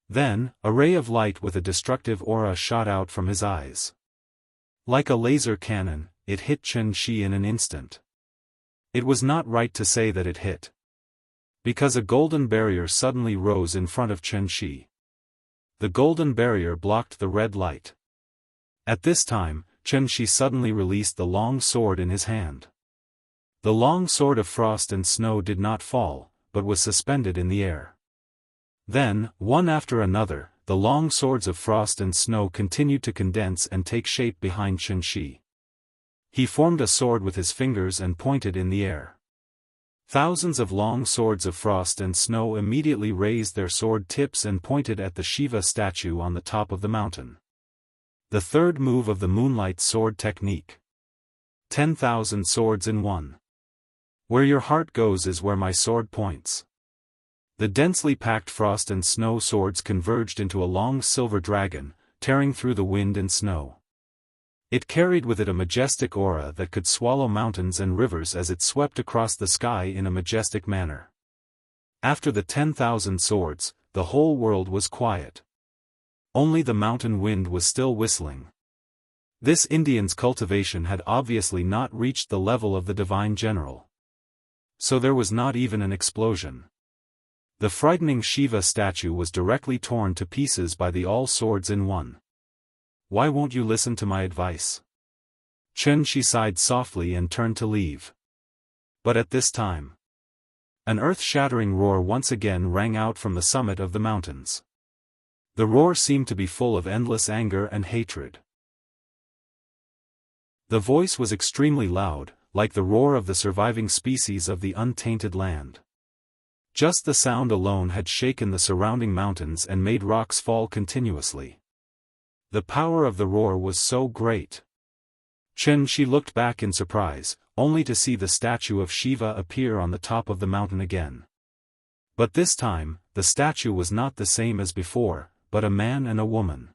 Then, a ray of light with a destructive aura shot out from his eyes. Like a laser cannon, it hit Xianxia in an instant. It was not right to say that it hit. Because a golden barrier suddenly rose in front of Xianxia. The golden barrier blocked the red light. At this time, Xianxia suddenly released the long sword in his hand. The long sword of frost and snow did not fall, but was suspended in the air. Then, one after another, the long swords of frost and snow continued to condense and take shape behind Xianxia. He formed a sword with his fingers and pointed in the air. Thousands of long swords of frost and snow immediately raised their sword tips and pointed at the Shiva statue on the top of the mountain. The 3rd move of the moonlight sword technique. 10,000 swords in one. Where your heart goes is where my sword points. The densely packed frost and snow swords converged into a long silver dragon, tearing through the wind and snow. It carried with it a majestic aura that could swallow mountains and rivers as it swept across the sky in a majestic manner. After the 10,000 swords, the whole world was quiet. Only the mountain wind was still whistling. This Indian's cultivation had obviously not reached the level of the divine general. So there was not even an explosion. The frightening Shiva statue was directly torn to pieces by the all swords in one. "Why won't you listen to my advice?" Xianxia sighed softly and turned to leave. But at this time, an earth-shattering roar once again rang out from the summit of the mountains. The roar seemed to be full of endless anger and hatred. The voice was extremely loud, like the roar of the surviving species of the untainted land. Just the sound alone had shaken the surrounding mountains and made rocks fall continuously. The power of the roar was so great. Xianxia looked back in surprise, only to see the statue of Shiva appear on the top of the mountain again. But this time, the statue was not the same as before, but a man and a woman.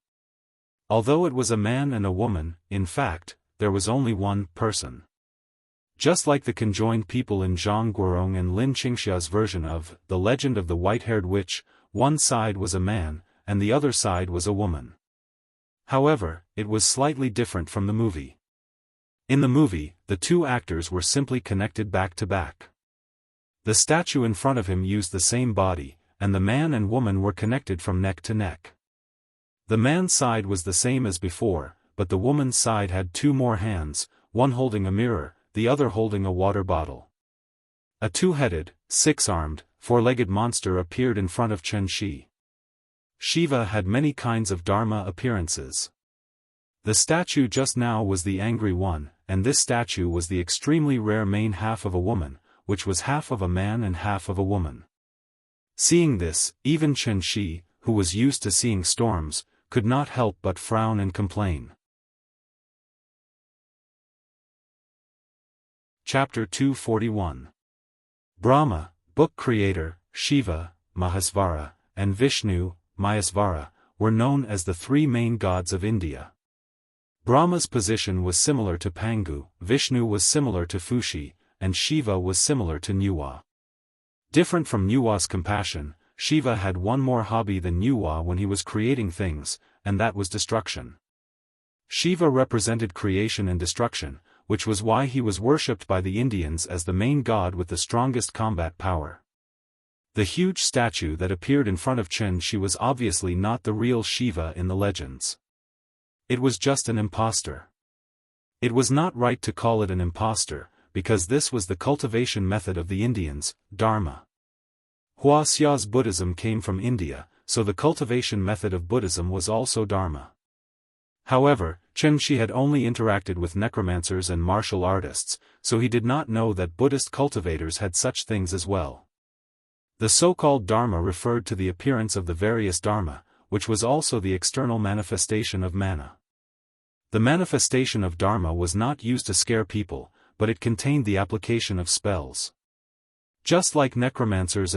Although it was a man and a woman, in fact, there was only one person. Just like the conjoined people in Zhang Guorong and Lin Qingxia's version of The Legend of the White-Haired Witch, one side was a man, and the other side was a woman. However, it was slightly different from the movie. In the movie, the two actors were simply connected back to back. The statue in front of him used the same body, and the man and woman were connected from neck to neck. The man's side was the same as before, but the woman's side had two more hands, one holding a mirror, the other holding a water bottle. A two-headed, six-armed, four-legged monster appeared in front of Xianxia. Shiva had many kinds of dharma appearances. The statue just now was the angry one, and this statue was the extremely rare main half of a woman, which was half of a man and half of a woman. Seeing this, even Xianxia, who was used to seeing storms, could not help but frown and complain. Chapter 241. Brahma, book creator, Shiva, Mahesvara, and Vishnu, Mayasvara, were known as the three main gods of India. Brahma's position was similar to Pangu, Vishnu was similar to Fushi, and Shiva was similar to Nuwa. Different from Nuwa's compassion, Shiva had one more hobby than Nuwa when he was creating things, and that was destruction. Shiva represented creation and destruction, which was why he was worshipped by the Indians as the main god with the strongest combat power. The huge statue that appeared in front of Xianxia was obviously not the real Shiva in the legends. It was just an impostor. It was not right to call it an impostor, because this was the cultivation method of the Indians, Dharma. Huaxia's Buddhism came from India, so the cultivation method of Buddhism was also Dharma. However, Xianxia had only interacted with necromancers and martial artists, so he did not know that Buddhist cultivators had such things as well. The so-called Dharma referred to the appearance of the various Dharma, which was also the external manifestation of mana. The manifestation of Dharma was not used to scare people, but it contained the application of spells. Just like necromancers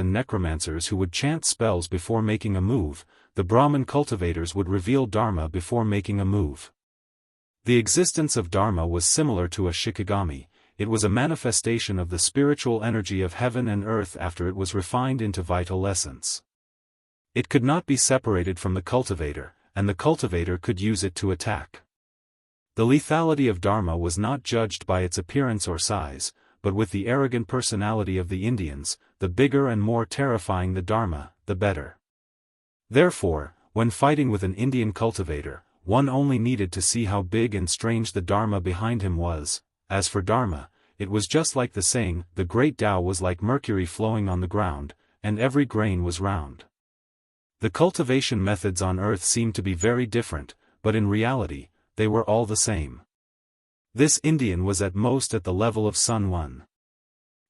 who would chant spells before making a move, the Brahmin cultivators would reveal Dharma before making a move. The existence of Dharma was similar to a shikigami. It was a manifestation of the spiritual energy of heaven and earth after it was refined into vital essence. It could not be separated from the cultivator, and the cultivator could use it to attack. The lethality of Dharma was not judged by its appearance or size, but with the arrogant personality of the Indians, the bigger and more terrifying the Dharma, the better. Therefore, when fighting with an Indian cultivator, one only needed to see how big and strange the Dharma behind him was. As for Dharma, it was just like the saying, the great Tao was like mercury flowing on the ground, and every grain was round. The cultivation methods on earth seemed to be very different, but in reality, they were all the same. This Indian was at most at the level of Sun One.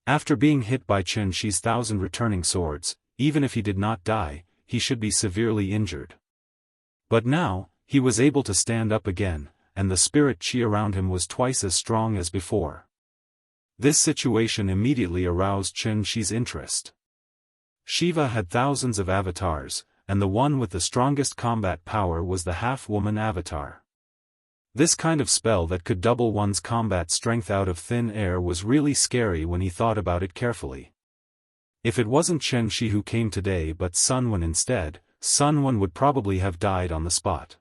After being hit by Xianxia's 1,000 returning swords, even if he did not die, he should be severely injured. But now, he was able to stand up again, and the spirit qi around him was twice as strong as before. This situation immediately aroused Xianxia's interest. Shiva had thousands of avatars, and the one with the strongest combat power was the half-woman avatar. This kind of spell that could double one's combat strength out of thin air was really scary when he thought about it carefully. If it wasn't Xianxia who came today but Sunwen instead, Sunwen would probably have died on the spot.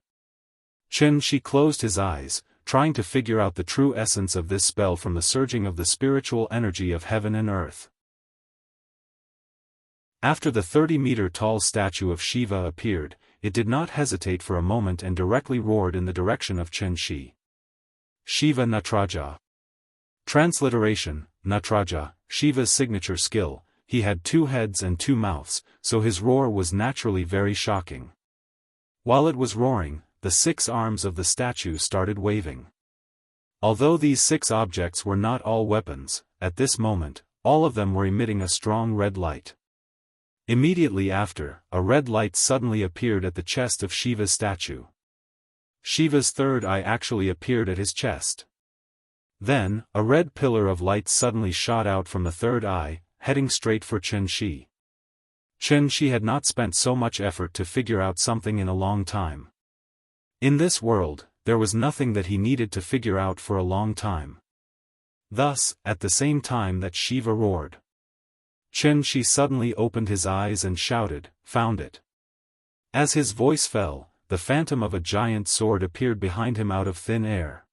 Xianxia closed his eyes, trying to figure out the true essence of this spell from the surging of the spiritual energy of heaven and earth. After the 30-meter-tall statue of Shiva appeared, it did not hesitate for a moment and directly roared in the direction of Chen Shi. Shiva Natraja. Transliteration: Natraja, Shiva's signature skill. He had 2 heads and 2 mouths, so his roar was naturally very shocking. While it was roaring, the 6 arms of the statue started waving. Although these 6 objects were not all weapons, at this moment, all of them were emitting a strong red light. Immediately after, a red light suddenly appeared at the chest of Shiva's statue. Shiva's third eye actually appeared at his chest. Then, a red pillar of light suddenly shot out from the third eye, heading straight for Chen Shi. Chen Shi had not spent so much effort to figure out something in a long time. In this world, there was nothing that he needed to figure out for a long time. Thus, at the same time that Shiva roared, Chen Shi suddenly opened his eyes and shouted, "Found it." As his voice fell, the phantom of a giant sword appeared behind him out of thin air.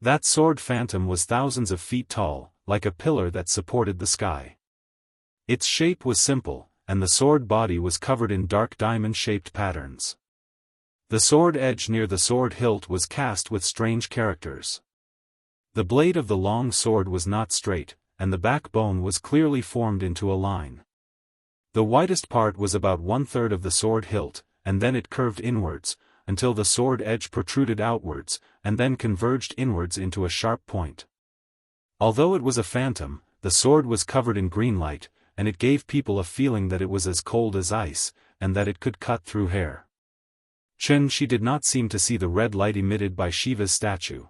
That sword phantom was thousands of feet tall, like a pillar that supported the sky. Its shape was simple, and the sword body was covered in dark diamond-shaped patterns. The sword edge near the sword hilt was cast with strange characters. The blade of the long sword was not straight, and the backbone was clearly formed into a line. The widest part was about 1/3 of the sword hilt, and then it curved inwards, until the sword edge protruded outwards, and then converged inwards into a sharp point. Although it was a phantom, the sword was covered in green light, and it gave people a feeling that it was as cold as ice, and that it could cut through hair. Chen Shi did not seem to see the red light emitted by Shiva's statue.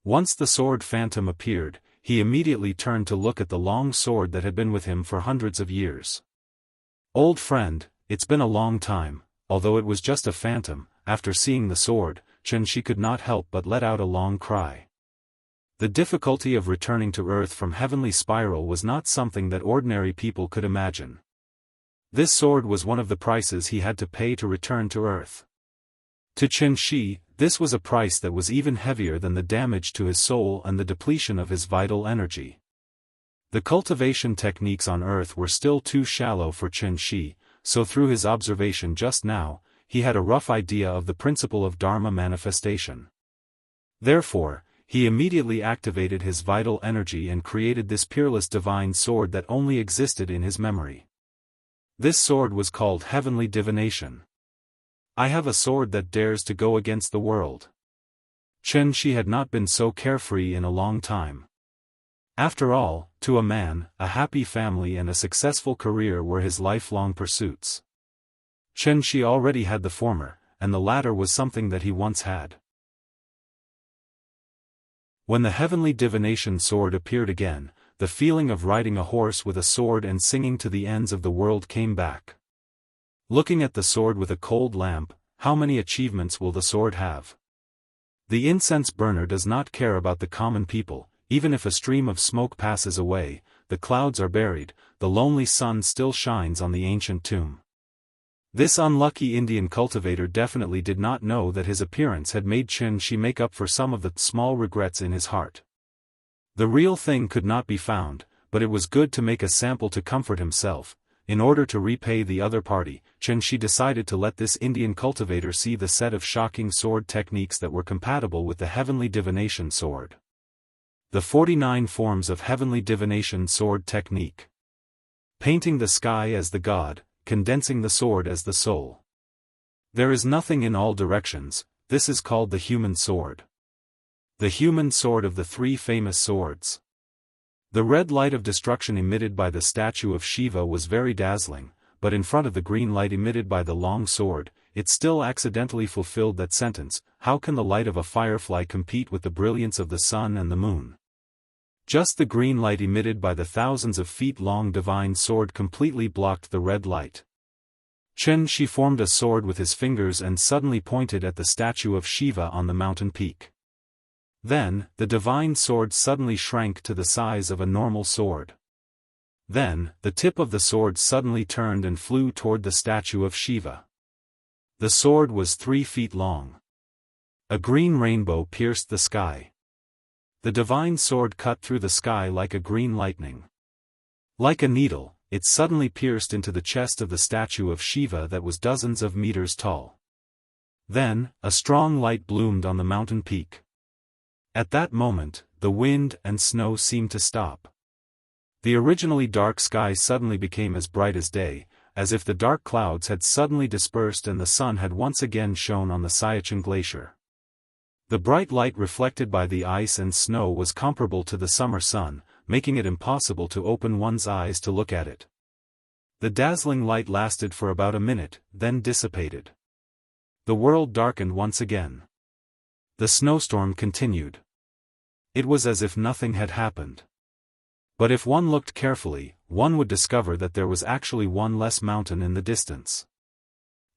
Once the sword phantom appeared, he immediately turned to look at the long sword that had been with him for hundreds of years. "Old friend, it's been a long time." Although it was just a phantom, after seeing the sword, Chen Shi could not help but let out a long cry. The difficulty of returning to Earth from Heavenly Spiral was not something that ordinary people could imagine. This sword was one of the prices he had to pay to return to Earth. To Chen Shi, this was a price that was even heavier than the damage to his soul and the depletion of his vital energy. The cultivation techniques on Earth were still too shallow for Chen Shi, so through his observation just now, he had a rough idea of the principle of Dharma manifestation. Therefore, he immediately activated his vital energy and created this peerless divine sword that only existed in his memory. This sword was called Heavenly Divination. "I have a sword that dares to go against the world." Chen Shi had not been so carefree in a long time. After all, to a man, a happy family and a successful career were his lifelong pursuits. Chen Shi already had the former, and the latter was something that he once had. When the Heavenly Divination sword appeared again, the feeling of riding a horse with a sword and singing to the ends of the world came back. Looking at the sword with a cold lamp, how many achievements will the sword have? The incense burner does not care about the common people. Even if a stream of smoke passes away, the clouds are buried, the lonely sun still shines on the ancient tomb. This unlucky Indian cultivator definitely did not know that his appearance had made Chen Shi make up for some of the small regrets in his heart. The real thing could not be found, but it was good to make a sample to comfort himself. In order to repay the other party, Chen Shi decided to let this Indian cultivator see the set of shocking sword techniques that were compatible with the Heavenly Divination sword. The 49 forms of Heavenly Divination sword technique. Painting the sky as the god, condensing the sword as the soul. There is nothing in all directions, this is called the human sword. The human sword of the 3 famous swords. The red light of destruction emitted by the statue of Shiva was very dazzling, but in front of the green light emitted by the long sword, it still accidentally fulfilled that sentence, "How can the light of a firefly compete with the brilliance of the sun and the moon?" Just the green light emitted by the thousands of feet long divine sword completely blocked the red light. Chen Shi formed a sword with his fingers and suddenly pointed at the statue of Shiva on the mountain peak. Then, the divine sword suddenly shrank to the size of a normal sword. Then, the tip of the sword suddenly turned and flew toward the statue of Shiva. The sword was 3 feet long. A green rainbow pierced the sky. The divine sword cut through the sky like a green lightning. Like a needle, it suddenly pierced into the chest of the statue of Shiva that was dozens of meters tall. Then, a strong light bloomed on the mountain peak. At that moment, the wind and snow seemed to stop. The originally dark sky suddenly became as bright as day, as if the dark clouds had suddenly dispersed and the sun had once again shone on the Siachen glacier. The bright light reflected by the ice and snow was comparable to the summer sun, making it impossible to open one's eyes to look at it. The dazzling light lasted for about a minute, then dissipated. The world darkened once again. The snowstorm continued. It was as if nothing had happened. But if one looked carefully, one would discover that there was actually one less mountain in the distance.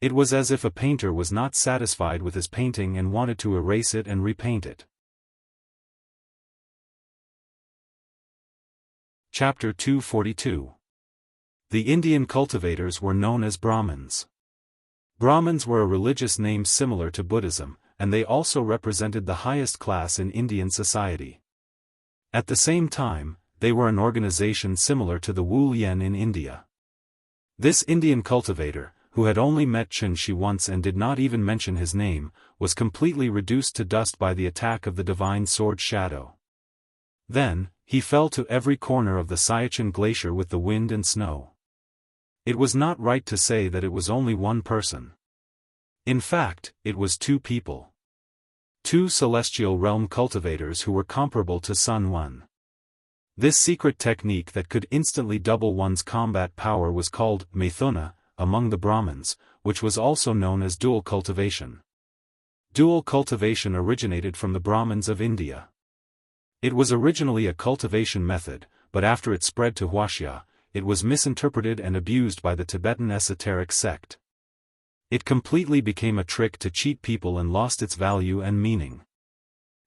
It was as if a painter was not satisfied with his painting and wanted to erase it and repaint it. Chapter 242. The Indian cultivators were known as Brahmins. Brahmins were a religious name similar to Buddhism, and they also represented the highest class in Indian society. At the same time, they were an organization similar to the Wulian in India. This Indian cultivator, who had only met Xianxia once and did not even mention his name, was completely reduced to dust by the attack of the divine sword shadow. Then, he fell to every corner of the Siachen glacier with the wind and snow. It was not right to say that it was only one person. In fact, it was two people. Two celestial realm cultivators who were comparable to Sun One. This secret technique that could instantly double one's combat power was called Mithuna among the Brahmins, which was also known as dual cultivation. Dual cultivation originated from the Brahmins of India. It was originally a cultivation method, but after it spread to Wuxia, it was misinterpreted and abused by the Tibetan esoteric sect. It completely became a trick to cheat people and lost its value and meaning.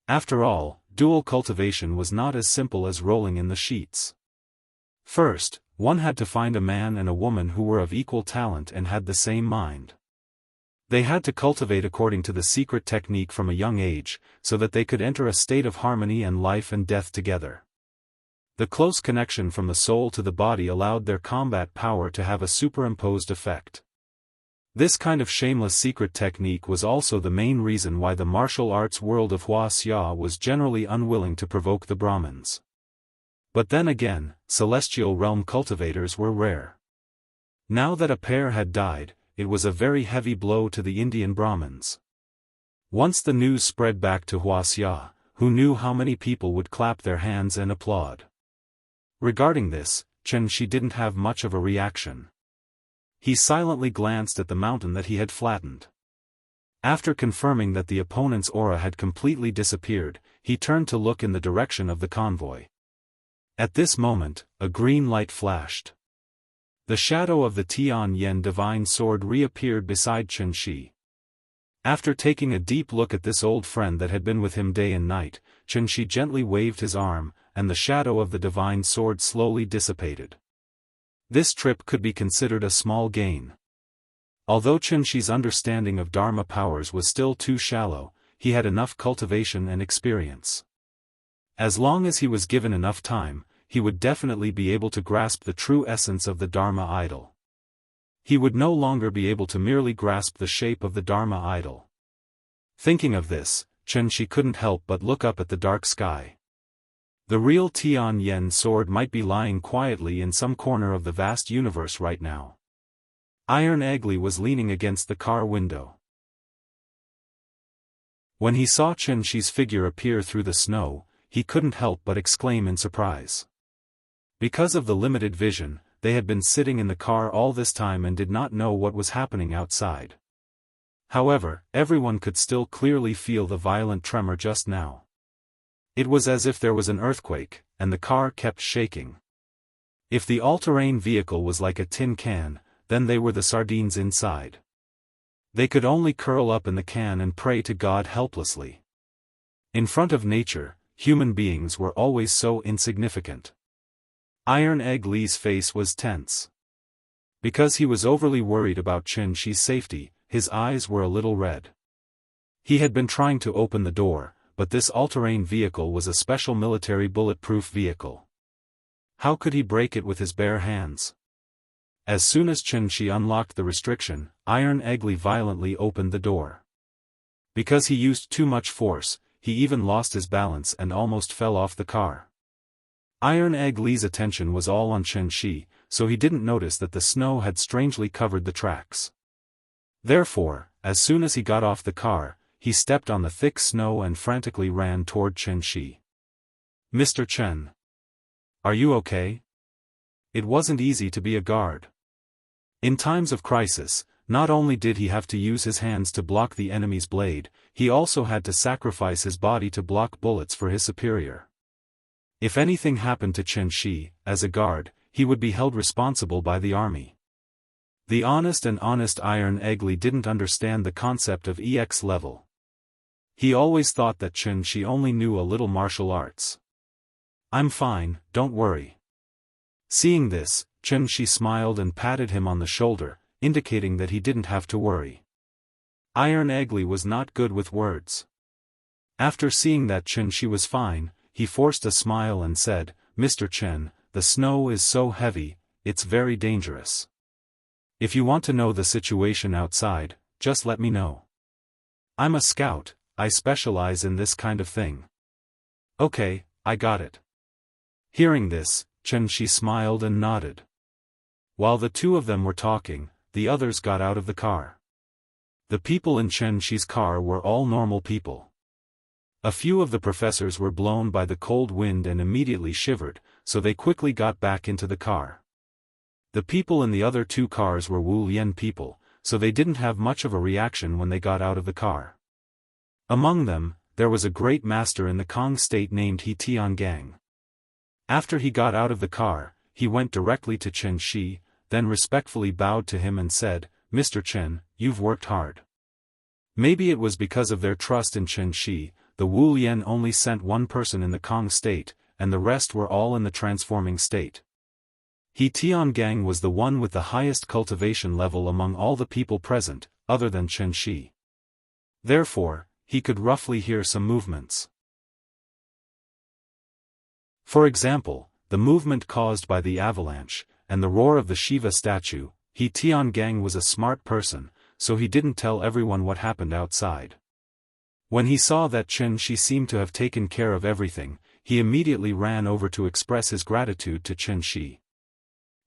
After all, dual cultivation was not as simple as rolling in the sheets. First, one had to find a man and a woman who were of equal talent and had the same mind. They had to cultivate according to the secret technique from a young age, so that they could enter a state of harmony and life and death together. The close connection from the soul to the body allowed their combat power to have a superimposed effect. This kind of shameless secret technique was also the main reason why the martial arts world of Wuxia was generally unwilling to provoke the Brahmins. But then again, celestial realm cultivators were rare. Now that a pair had died, it was a very heavy blow to the Indian Brahmins. Once the news spread back to Wuxia, who knew how many people would clap their hands and applaud. Regarding this, Xianxia didn't have much of a reaction. He silently glanced at the mountain that he had flattened. After confirming that the opponent's aura had completely disappeared, he turned to look in the direction of the convoy. At this moment, a green light flashed. The shadow of the Tian Yen divine sword reappeared beside Xianxia. After taking a deep look at this old friend that had been with him day and night, Xianxia gently waved his arm, and the shadow of the divine sword slowly dissipated. This trip could be considered a small gain. Although Xianxia's understanding of Dharma powers was still too shallow, he had enough cultivation and experience. As long as he was given enough time, he would definitely be able to grasp the true essence of the Dharma idol. He would no longer be able to merely grasp the shape of the Dharma idol. Thinking of this, Xianxia couldn't help but look up at the dark sky. The real Tian Yen sword might be lying quietly in some corner of the vast universe right now. Iron Egli was leaning against the car window. When he saw Xianxia's figure appear through the snow, he couldn't help but exclaim in surprise. Because of the limited vision, they had been sitting in the car all this time and did not know what was happening outside. However, everyone could still clearly feel the violent tremor just now. It was as if there was an earthquake, and the car kept shaking. If the all-terrain vehicle was like a tin can, then they were the sardines inside. They could only curl up in the can and pray to God helplessly. In front of nature, human beings were always so insignificant. Iron Egg Lee's face was tense. Because he was overly worried about Xianxia's safety, his eyes were a little red. He had been trying to open the door, but this all-terrain vehicle was a special military bulletproof vehicle. How could he break it with his bare hands? As soon as Qianxi unlocked the restriction, Iron Egli violently opened the door. Because he used too much force, he even lost his balance and almost fell off the car. Iron Egli's attention was all on Qianxi, so he didn't notice that the snow had strangely covered the tracks. Therefore, as soon as he got off the car, he stepped on the thick snow and frantically ran toward Qianxi. "Mr. Chen. Are you okay?" It wasn't easy to be a guard. In times of crisis, not only did he have to use his hands to block the enemy's blade, he also had to sacrifice his body to block bullets for his superior. If anything happened to Qianxi, as a guard, he would be held responsible by the army. The honest Iron Egli didn't understand the concept of EX level. He always thought that Qianxi only knew a little martial arts. "I'm fine, don't worry." Seeing this, Qianxi smiled and patted him on the shoulder, indicating that he didn't have to worry. Iron Egli was not good with words. After seeing that Qianxi was fine, he forced a smile and said, "Mr. Chen, the snow is so heavy, it's very dangerous. If you want to know the situation outside, just let me know. I'm a scout, I specialize in this kind of thing." "Okay, I got it." Hearing this, Qianxi smiled and nodded. While the two of them were talking, the others got out of the car. The people in Qianxi's car were all normal people. A few of the professors were blown by the cold wind and immediately shivered, so they quickly got back into the car. The people in the other two cars were Wu Lian people, so they didn't have much of a reaction when they got out of the car. Among them, there was a great master in the Kong state named He Tiangang. After he got out of the car, he went directly to Qianxi, then respectfully bowed to him and said, "Mr. Chen, you've worked hard." Maybe it was because of their trust in Qianxi, the Wu Lian only sent one person in the Kong state, and the rest were all in the transforming state. He Tiangang was the one with the highest cultivation level among all the people present, other than Qianxi. Therefore, he could roughly hear some movements. For example, the movement caused by the avalanche, and the roar of the Shiva statue. He Tiangang was a smart person, so he didn't tell everyone what happened outside. When he saw that Qianxi seemed to have taken care of everything, he immediately ran over to express his gratitude to Qianxi.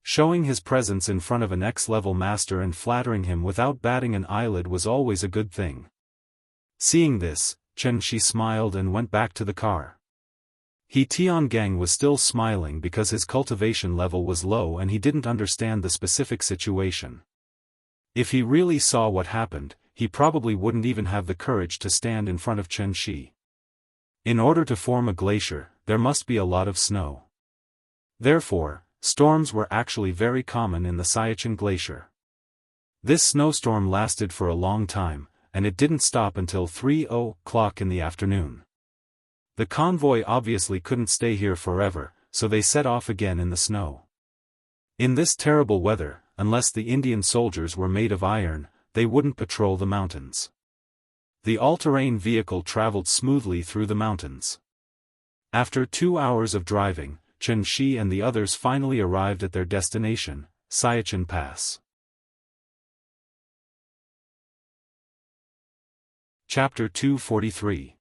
Showing his presence in front of an X-level master and flattering him without batting an eyelid was always a good thing. Seeing this, Qianxi smiled and went back to the car. He Tiangang was still smiling because his cultivation level was low and he didn't understand the specific situation. If he really saw what happened, he probably wouldn't even have the courage to stand in front of Qianxi. In order to form a glacier, there must be a lot of snow. Therefore, storms were actually very common in the Siachen Glacier. This snowstorm lasted for a long time, and it didn't stop until 3:00 in the afternoon. The convoy obviously couldn't stay here forever, so they set off again in the snow. In this terrible weather, unless the Indian soldiers were made of iron, they wouldn't patrol the mountains. The all-terrain vehicle traveled smoothly through the mountains. After 2 hours of driving, Qianxi and the others finally arrived at their destination, Siachen Pass. Chapter 243.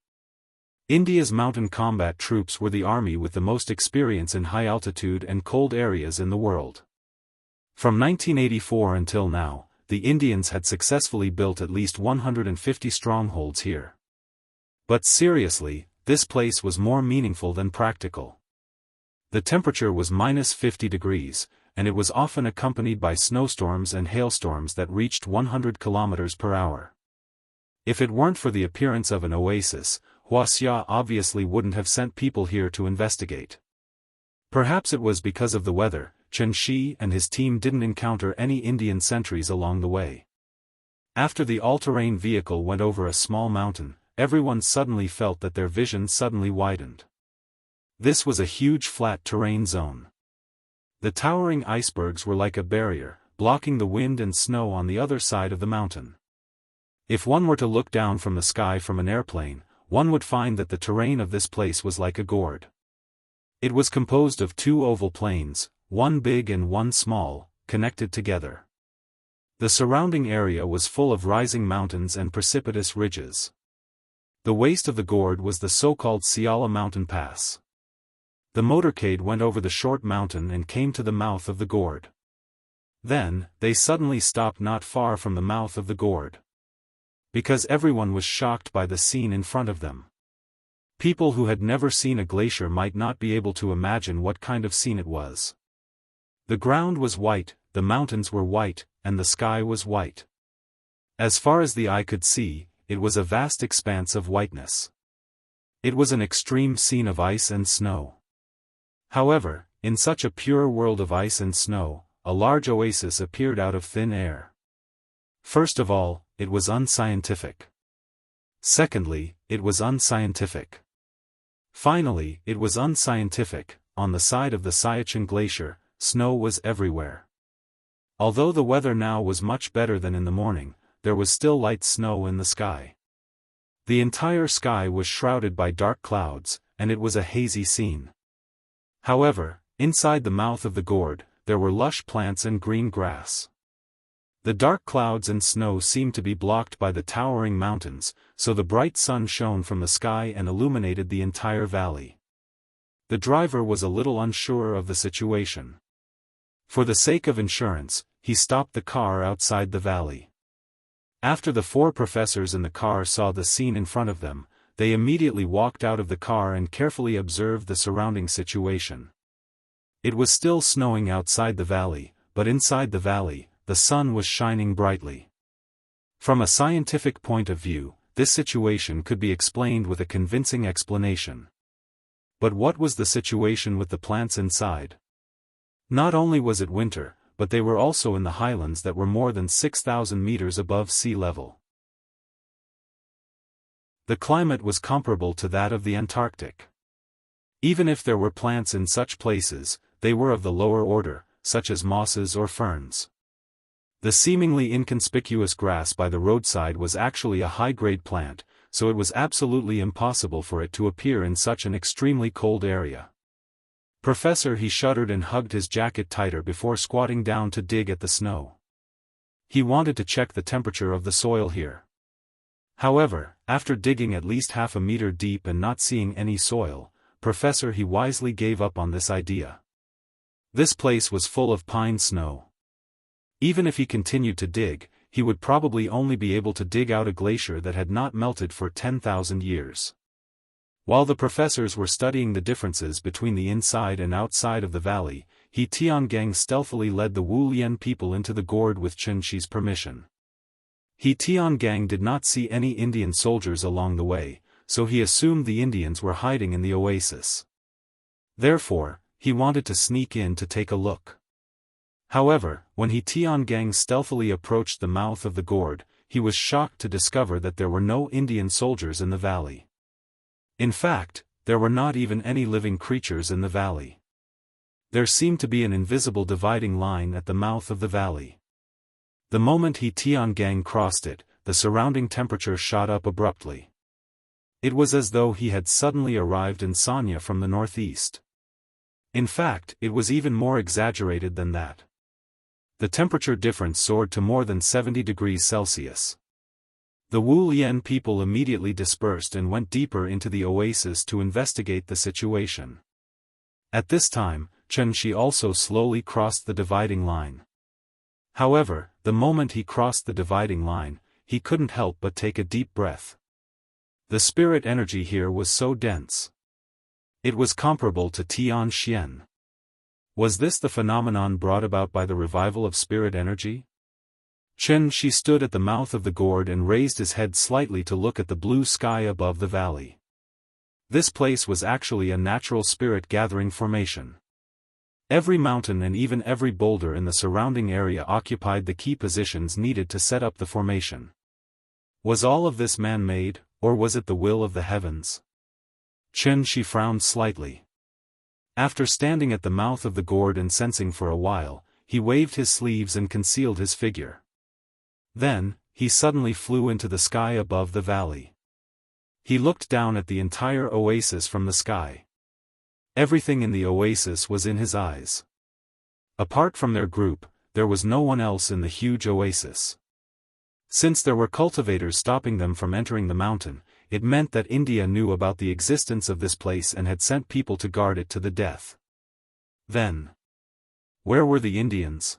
India's mountain combat troops were the army with the most experience in high altitude and cold areas in the world. From 1984 until now, the Indians had successfully built at least 150 strongholds here. But seriously, this place was more meaningful than practical. The temperature was -50 degrees, and it was often accompanied by snowstorms and hailstorms that reached 100 kilometers per hour. If it weren't for the appearance of an oasis, Wuxia obviously wouldn't have sent people here to investigate. Perhaps it was because of the weather, Qianxi and his team didn't encounter any Indian sentries along the way. After the all-terrain vehicle went over a small mountain, everyone suddenly felt that their vision suddenly widened. This was a huge flat terrain zone. The towering icebergs were like a barrier, blocking the wind and snow on the other side of the mountain. If one were to look down from the sky from an airplane, one would find that the terrain of this place was like a gourd. It was composed of 2 oval plains, one big and one small, connected together. The surrounding area was full of rising mountains and precipitous ridges. The waist of the gorge was the so-called Siala mountain pass. The motorcade went over the short mountain and came to the mouth of the gorge. Then, they suddenly stopped not far from the mouth of the gorge. Because everyone was shocked by the scene in front of them. People who had never seen a glacier might not be able to imagine what kind of scene it was. The ground was white, the mountains were white, and the sky was white. As far as the eye could see, it was a vast expanse of whiteness. It was an extreme scene of ice and snow. However, in such a pure world of ice and snow, a large oasis appeared out of thin air. First of all, it was unscientific. Secondly, it was unscientific. Finally, it was unscientific. On the side of the Siachen Glacier, snow was everywhere. Although the weather now was much better than in the morning, there was still light snow in the sky. The entire sky was shrouded by dark clouds, and it was a hazy scene. However, inside the mouth of the gorge, there were lush plants and green grass. The dark clouds and snow seemed to be blocked by the towering mountains, so the bright sun shone from the sky and illuminated the entire valley. The driver was a little unsure of the situation. For the sake of insurance, he stopped the car outside the valley. After the four professors in the car saw the scene in front of them, they immediately walked out of the car and carefully observed the surrounding situation. It was still snowing outside the valley, but inside the valley, the sun was shining brightly. From a scientific point of view, this situation could be explained with a convincing explanation. But what was the situation with the plants inside? Not only was it winter, but they were also in the highlands that were more than 6,000 meters above sea level. The climate was comparable to that of the Antarctic. Even if there were plants in such places, they were of the lower order, such as mosses or ferns. The seemingly inconspicuous grass by the roadside was actually a high-grade plant, so it was absolutely impossible for it to appear in such an extremely cold area. Professor he shuddered and hugged his jacket tighter before squatting down to dig at the snow. He wanted to check the temperature of the soil here. However, after digging at least half a meter deep and not seeing any soil, Professor he wisely gave up on this idea. This place was full of pine snow. Even if he continued to dig, he would probably only be able to dig out a glacier that had not melted for 10,000 years. While the professors were studying the differences between the inside and outside of the valley, He Tiangang stealthily led the Wu Lian people into the gorge with Chen Shi's permission. He Tiangang did not see any Indian soldiers along the way, so he assumed the Indians were hiding in the oasis. Therefore, he wanted to sneak in to take a look. However, when He Tiangang stealthily approached the mouth of the gorge, he was shocked to discover that there were no Indian soldiers in the valley. In fact, there were not even any living creatures in the valley. There seemed to be an invisible dividing line at the mouth of the valley. The moment He Tiangang crossed it, the surrounding temperature shot up abruptly. It was as though he had suddenly arrived in Sanya from the northeast. In fact, it was even more exaggerated than that. The temperature difference soared to more than 70 degrees Celsius. The Wu Lian people immediately dispersed and went deeper into the oasis to investigate the situation. At this time, Chen Shi also slowly crossed the dividing line. However, the moment he crossed the dividing line, he couldn't help but take a deep breath. The spirit energy here was so dense. It was comparable to Tian Xian. Was this the phenomenon brought about by the revival of spirit energy? Chen Shi stood at the mouth of the gorge and raised his head slightly to look at the blue sky above the valley. This place was actually a natural spirit gathering formation. Every mountain and even every boulder in the surrounding area occupied the key positions needed to set up the formation. Was all of this man-made, or was it the will of the heavens? Chen Shi frowned slightly. After standing at the mouth of the gorge and sensing for a while, he waved his sleeves and concealed his figure. Then, he suddenly flew into the sky above the valley. He looked down at the entire oasis from the sky. Everything in the oasis was in his eyes. Apart from their group, there was no one else in the huge oasis. Since there were cultivators stopping them from entering the mountain, it meant that India knew about the existence of this place and had sent people to guard it to the death. Then, where were the Indians?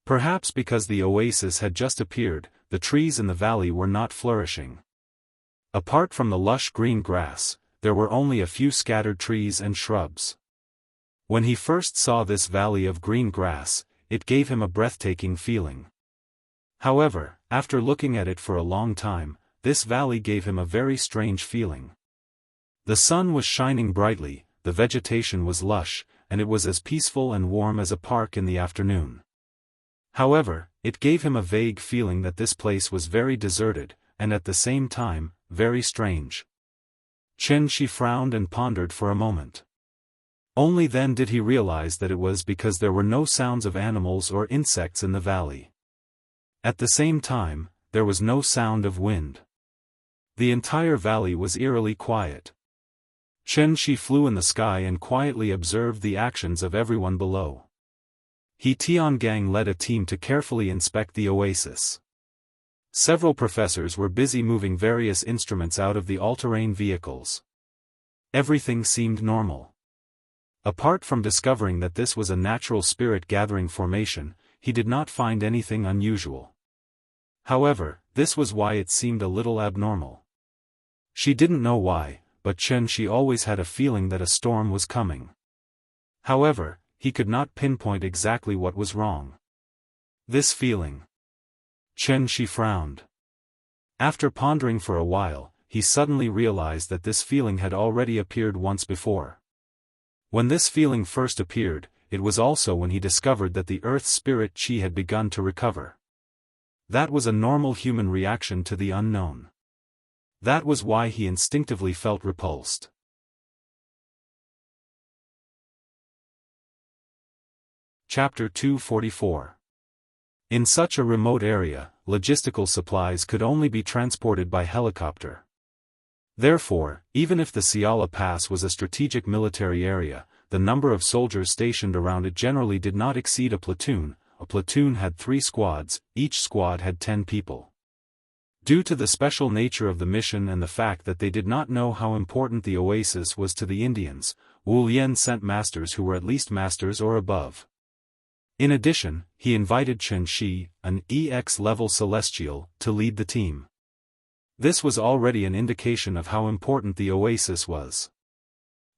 Perhaps because the oasis had just appeared, the trees in the valley were not flourishing. Apart from the lush green grass, there were only a few scattered trees and shrubs. When he first saw this valley of green grass, it gave him a breathtaking feeling. However, after looking at it for a long time, this valley gave him a very strange feeling. The sun was shining brightly, the vegetation was lush, and it was as peaceful and warm as a park in the afternoon. However, it gave him a vague feeling that this place was very deserted, and at the same time, very strange. Xianxia frowned and pondered for a moment. Only then did he realize that it was because there were no sounds of animals or insects in the valley. At the same time, there was no sound of wind. The entire valley was eerily quiet. Xianxia flew in the sky and quietly observed the actions of everyone below. He Tiangang led a team to carefully inspect the oasis. Several professors were busy moving various instruments out of the all-terrain vehicles. Everything seemed normal. Apart from discovering that this was a natural spirit-gathering formation, he did not find anything unusual. However, this was why it seemed a little abnormal. She didn't know why, but Xianxia always had a feeling that a storm was coming. However, he could not pinpoint exactly what was wrong. This feeling. Xianxia frowned. After pondering for a while, he suddenly realized that this feeling had already appeared once before. When this feeling first appeared, it was also when he discovered that the earth's spirit chi had begun to recover. That was a normal human reaction to the unknown. That was why he instinctively felt repulsed. Chapter 244. In such a remote area, logistical supplies could only be transported by helicopter. Therefore, even if the Siala Pass was a strategic military area, the number of soldiers stationed around it generally did not exceed a platoon. A platoon had 3 squads, each squad had 10 people. Due to the special nature of the mission and the fact that they did not know how important the oasis was to the Indians, Wu Lian sent masters who were at least masters or above. In addition, he invited Xianxia, an EX-level celestial, to lead the team. This was already an indication of how important the oasis was.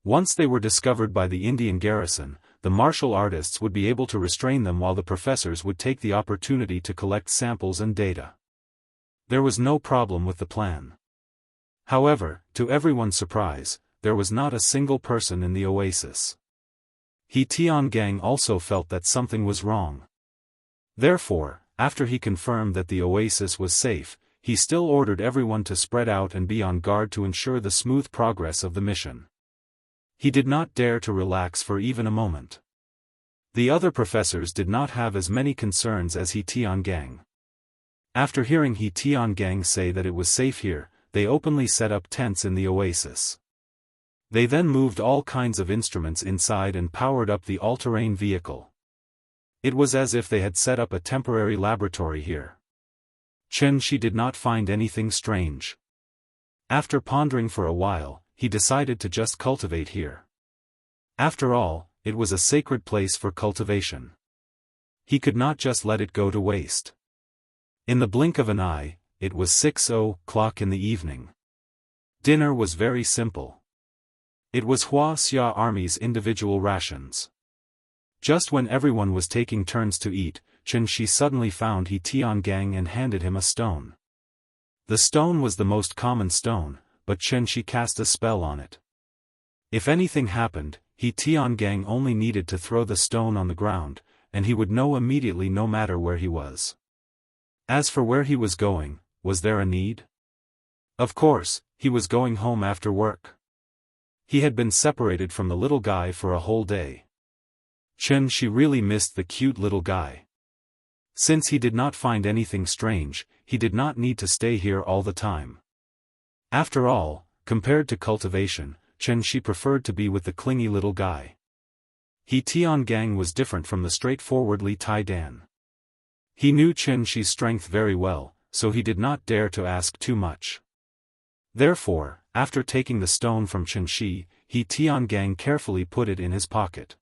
Once they were discovered by the Indian garrison, the martial artists would be able to restrain them while the professors would take the opportunity to collect samples and data. There was no problem with the plan. However, to everyone's surprise, there was not a single person in the oasis. He Tiangang also felt that something was wrong. Therefore, after he confirmed that the oasis was safe, he still ordered everyone to spread out and be on guard to ensure the smooth progress of the mission. He did not dare to relax for even a moment. The other professors did not have as many concerns as He Tiangang. After hearing He Tiangang say that it was safe here, they openly set up tents in the oasis. They then moved all kinds of instruments inside and powered up the all-terrain vehicle. It was as if they had set up a temporary laboratory here. Xianxia did not find anything strange. After pondering for a while, he decided to just cultivate here. After all, it was a sacred place for cultivation. He could not just let it go to waste. In the blink of an eye, it was 6:00 in the evening. Dinner was very simple. It was Wuxia Army's individual rations. Just when everyone was taking turns to eat, Xianxia suddenly found He Tiangang and handed him a stone. The stone was the most common stone, but Xianxia cast a spell on it. If anything happened, He Tiangang only needed to throw the stone on the ground, and he would know immediately no matter where he was. As for where he was going, was there a need? Of course, he was going home after work. He had been separated from the little guy for a whole day. Xianxia really missed the cute little guy. Since he did not find anything strange, he did not need to stay here all the time. After all, compared to cultivation, Xianxia preferred to be with the clingy little guy. He Tiangang was different from the straightforward Li Tai-dan. He knew Qin Shi's strength very well, so he did not dare to ask too much. Therefore, after taking the stone from Qin Shi, He Tiangang carefully put it in his pocket.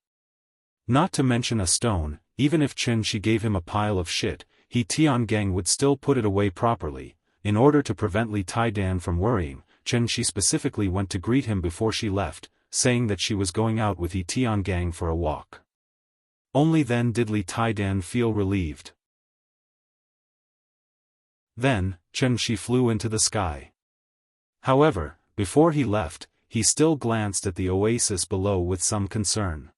Not to mention a stone, even if Qin Shi gave him a pile of shit, He Tiangang would still put it away properly. In order to prevent Li Tai-dan from worrying, Qin Shi specifically went to greet him before she left, saying that she was going out with He Tiangang for a walk. Only then did Li Tai-dan feel relieved. Then, Qin Shi flew into the sky. However, before he left, he still glanced at the oasis below with some concern.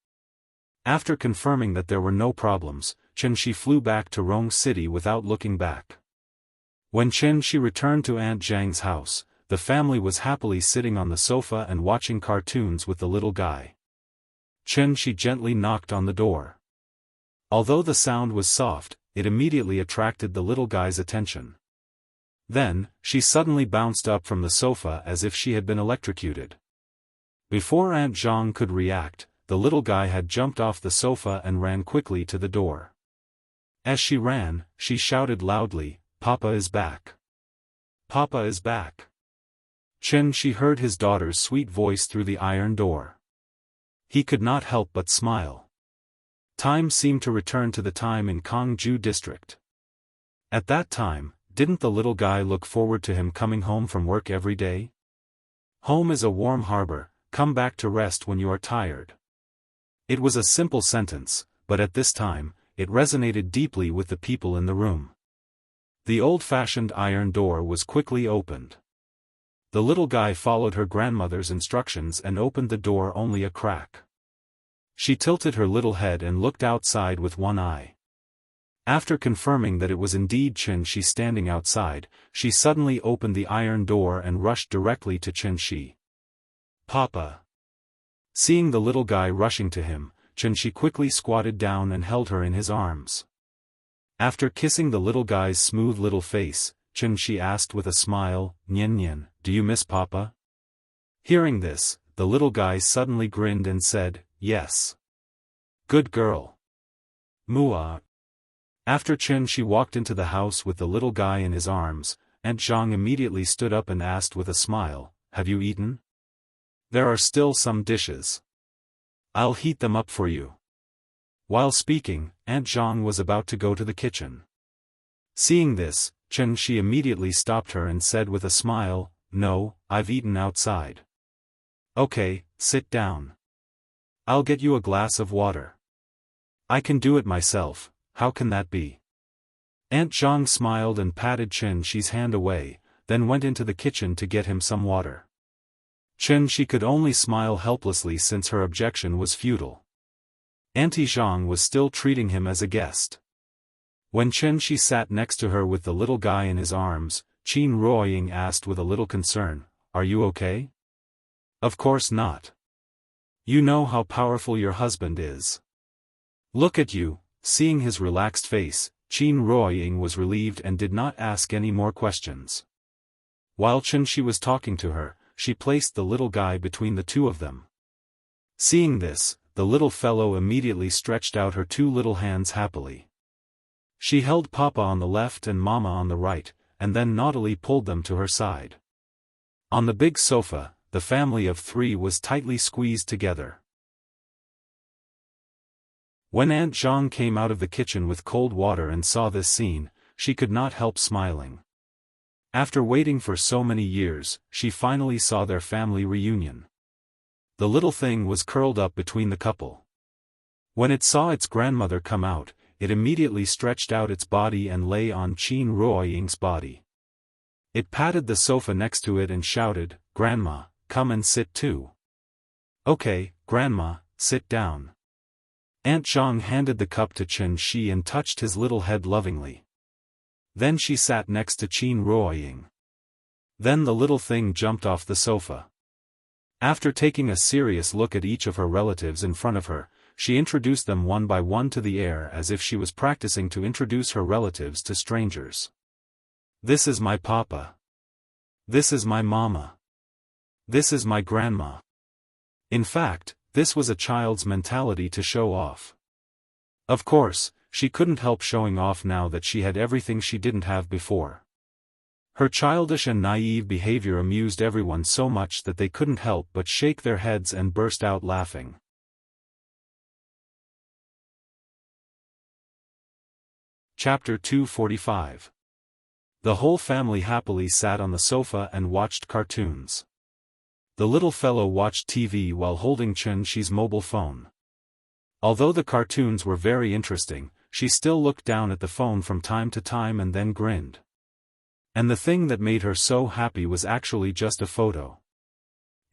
After confirming that there were no problems, Qin Shi flew back to Rong City without looking back. When Qin Shi returned to Aunt Zhang's house, the family was happily sitting on the sofa and watching cartoons with the little guy. Qin Shi gently knocked on the door. Although the sound was soft, it immediately attracted the little guy's attention. Then, she suddenly bounced up from the sofa as if she had been electrocuted. Before Aunt Zhang could react, the little guy had jumped off the sofa and ran quickly to the door. As she ran, she shouted loudly, "Papa is back! Papa is back!" Qin Shi heard his daughter's sweet voice through the iron door. He could not help but smile. Time seemed to return to the time in Kangju district. At that time, didn't the little guy look forward to him coming home from work every day? Home is a warm harbor, come back to rest when you are tired. It was a simple sentence, but at this time, it resonated deeply with the people in the room. The old-fashioned iron door was quickly opened. The little guy followed her grandmother's instructions and opened the door only a crack. She tilted her little head and looked outside with one eye. After confirming that it was indeed Qin Shi standing outside, she suddenly opened the iron door and rushed directly to Qin Shi. "Papa!" Seeing the little guy rushing to him, Qin Shi quickly squatted down and held her in his arms. After kissing the little guy's smooth little face, Qin Shi asked with a smile, "Nian Nian, do you miss Papa?" Hearing this, the little guy suddenly grinned and said, "Yes. Good girl. Mua." After Qin Shi walked into the house with the little guy in his arms, Aunt Zhang immediately stood up and asked with a smile, "Have you eaten? There are still some dishes. I'll heat them up for you." While speaking, Aunt Zhang was about to go to the kitchen. Seeing this, Qin Shi immediately stopped her and said with a smile, "No, I've eaten outside." "Okay, sit down. I'll get you a glass of water." "I can do it myself. How can that be?" Aunt Zhang smiled and patted Qin Shi's hand away, then went into the kitchen to get him some water. Qin Shi could only smile helplessly since her objection was futile. Auntie Zhang was still treating him as a guest. When Qin Shi sat next to her with the little guy in his arms, Qin Ruoying asked with a little concern, "Are you okay?" "Of course not. You know how powerful your husband is. Look at you." Seeing his relaxed face, Qin Ruoying was relieved and did not ask any more questions. While Qin Shi was talking to her, she placed the little guy between the two of them. Seeing this, the little fellow immediately stretched out her two little hands happily. She held Papa on the left and Mama on the right, and then naughtily pulled them to her side. On the big sofa, the family of three was tightly squeezed together. When Aunt Zhang came out of the kitchen with cold water and saw this scene, she could not help smiling. After waiting for so many years, she finally saw their family reunion. The little thing was curled up between the couple. When it saw its grandmother come out, it immediately stretched out its body and lay on Qin Ruoying's body. It patted the sofa next to it and shouted, "Grandma, come and sit too." "Okay, Grandma, sit down." Aunt Zhang handed the cup to Qin Shi and touched his little head lovingly. Then she sat next to Qin Ruoying. Then the little thing jumped off the sofa. After taking a serious look at each of her relatives in front of her, she introduced them one by one to the air as if she was practicing to introduce her relatives to strangers. "This is my papa. This is my mama. This is my grandma." In fact, This was a child's mentality to show off. Of course, she couldn't help showing off now that she had everything she didn't have before. Her childish and naive behavior amused everyone so much that they couldn't help but shake their heads and burst out laughing. Chapter 245. The whole family happily sat on the sofa and watched cartoons. The little fellow watched TV while holding Xianxi's mobile phone. Although the cartoons were very interesting, she still looked down at the phone from time to time and then grinned. And the thing that made her so happy was actually just a photo.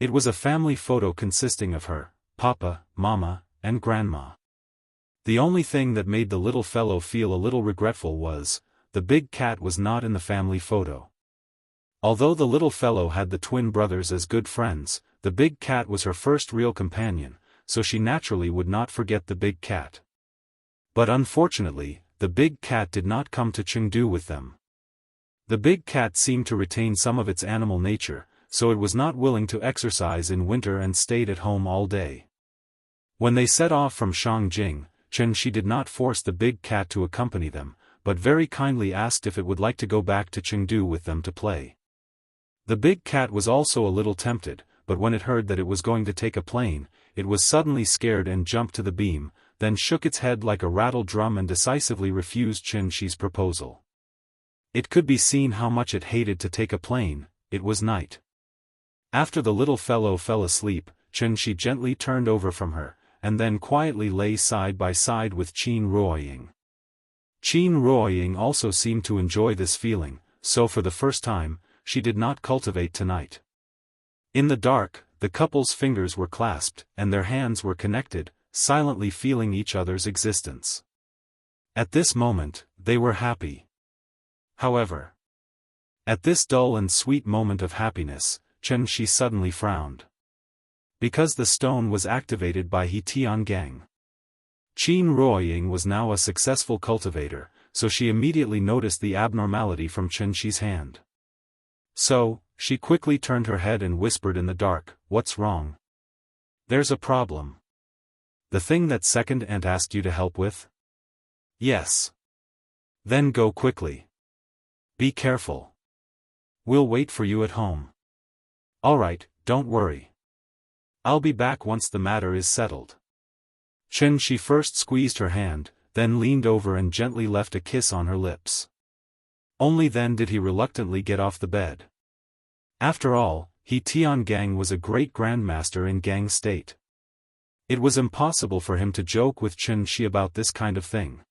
It was a family photo consisting of her, Papa, Mama, and Grandma. The only thing that made the little fellow feel a little regretful was, the big cat was not in the family photo. Although the little fellow had the twin brothers as good friends, the big cat was her first real companion, so she naturally would not forget the big cat. But unfortunately, the big cat did not come to Jianghu with them. The big cat seemed to retain some of its animal nature, so it was not willing to exercise in winter and stayed at home all day. When they set off from Shangjing, Xianxia did not force the big cat to accompany them, but very kindly asked if it would like to go back to Jianghu with them to play. The big cat was also a little tempted, but when it heard that it was going to take a plane, it was suddenly scared and jumped to the beam, then shook its head like a rattle drum and decisively refused Xianxi's proposal. It could be seen how much it hated to take a plane. It was night. After the little fellow fell asleep, Xianxia gently turned over from her, and then quietly lay side by side with Qin Ruoying. Qin Ruoying also seemed to enjoy this feeling, so for the first time, she did not cultivate tonight. In the dark, the couple's fingers were clasped, and their hands were connected, silently feeling each other's existence. At this moment, they were happy. However, at this dull and sweet moment of happiness, Xianxia suddenly frowned. Because the stone was activated by He Tiangang. Qin Ruoying was now a successful cultivator, so she immediately noticed the abnormality from Xianxi's hand. So, she quickly turned her head and whispered in the dark, "What's wrong?" "There's a problem." "The thing that second aunt asked you to help with?" "Yes." "Then go quickly. Be careful. We'll wait for you at home." "Alright, don't worry. I'll be back once the matter is settled." Xianxia first squeezed her hand, then leaned over and gently left a kiss on her lips. Only then did he reluctantly get off the bed. After all, He Tiangang was a great grandmaster in Gang State. It was impossible for him to joke with Xianxia about this kind of thing.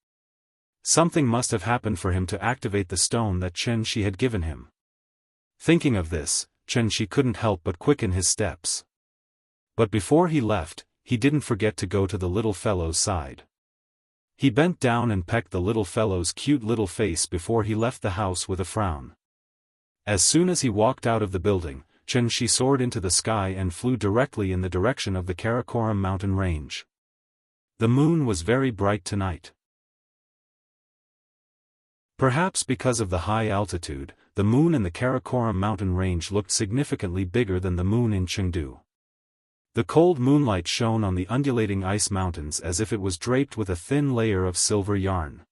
Something must have happened for him to activate the stone that Xianxia had given him. Thinking of this, Xianxia couldn't help but quicken his steps. But before he left, he didn't forget to go to the little fellow's side. He bent down and pecked the little fellow's cute little face before he left the house with a frown. As soon as he walked out of the building, Xianxia soared into the sky and flew directly in the direction of the Karakoram mountain range. The moon was very bright tonight. Perhaps because of the high altitude, the moon in the Karakoram mountain range looked significantly bigger than the moon in Jianghu. The cold moonlight shone on the undulating ice mountains as if it was draped with a thin layer of silver yarn.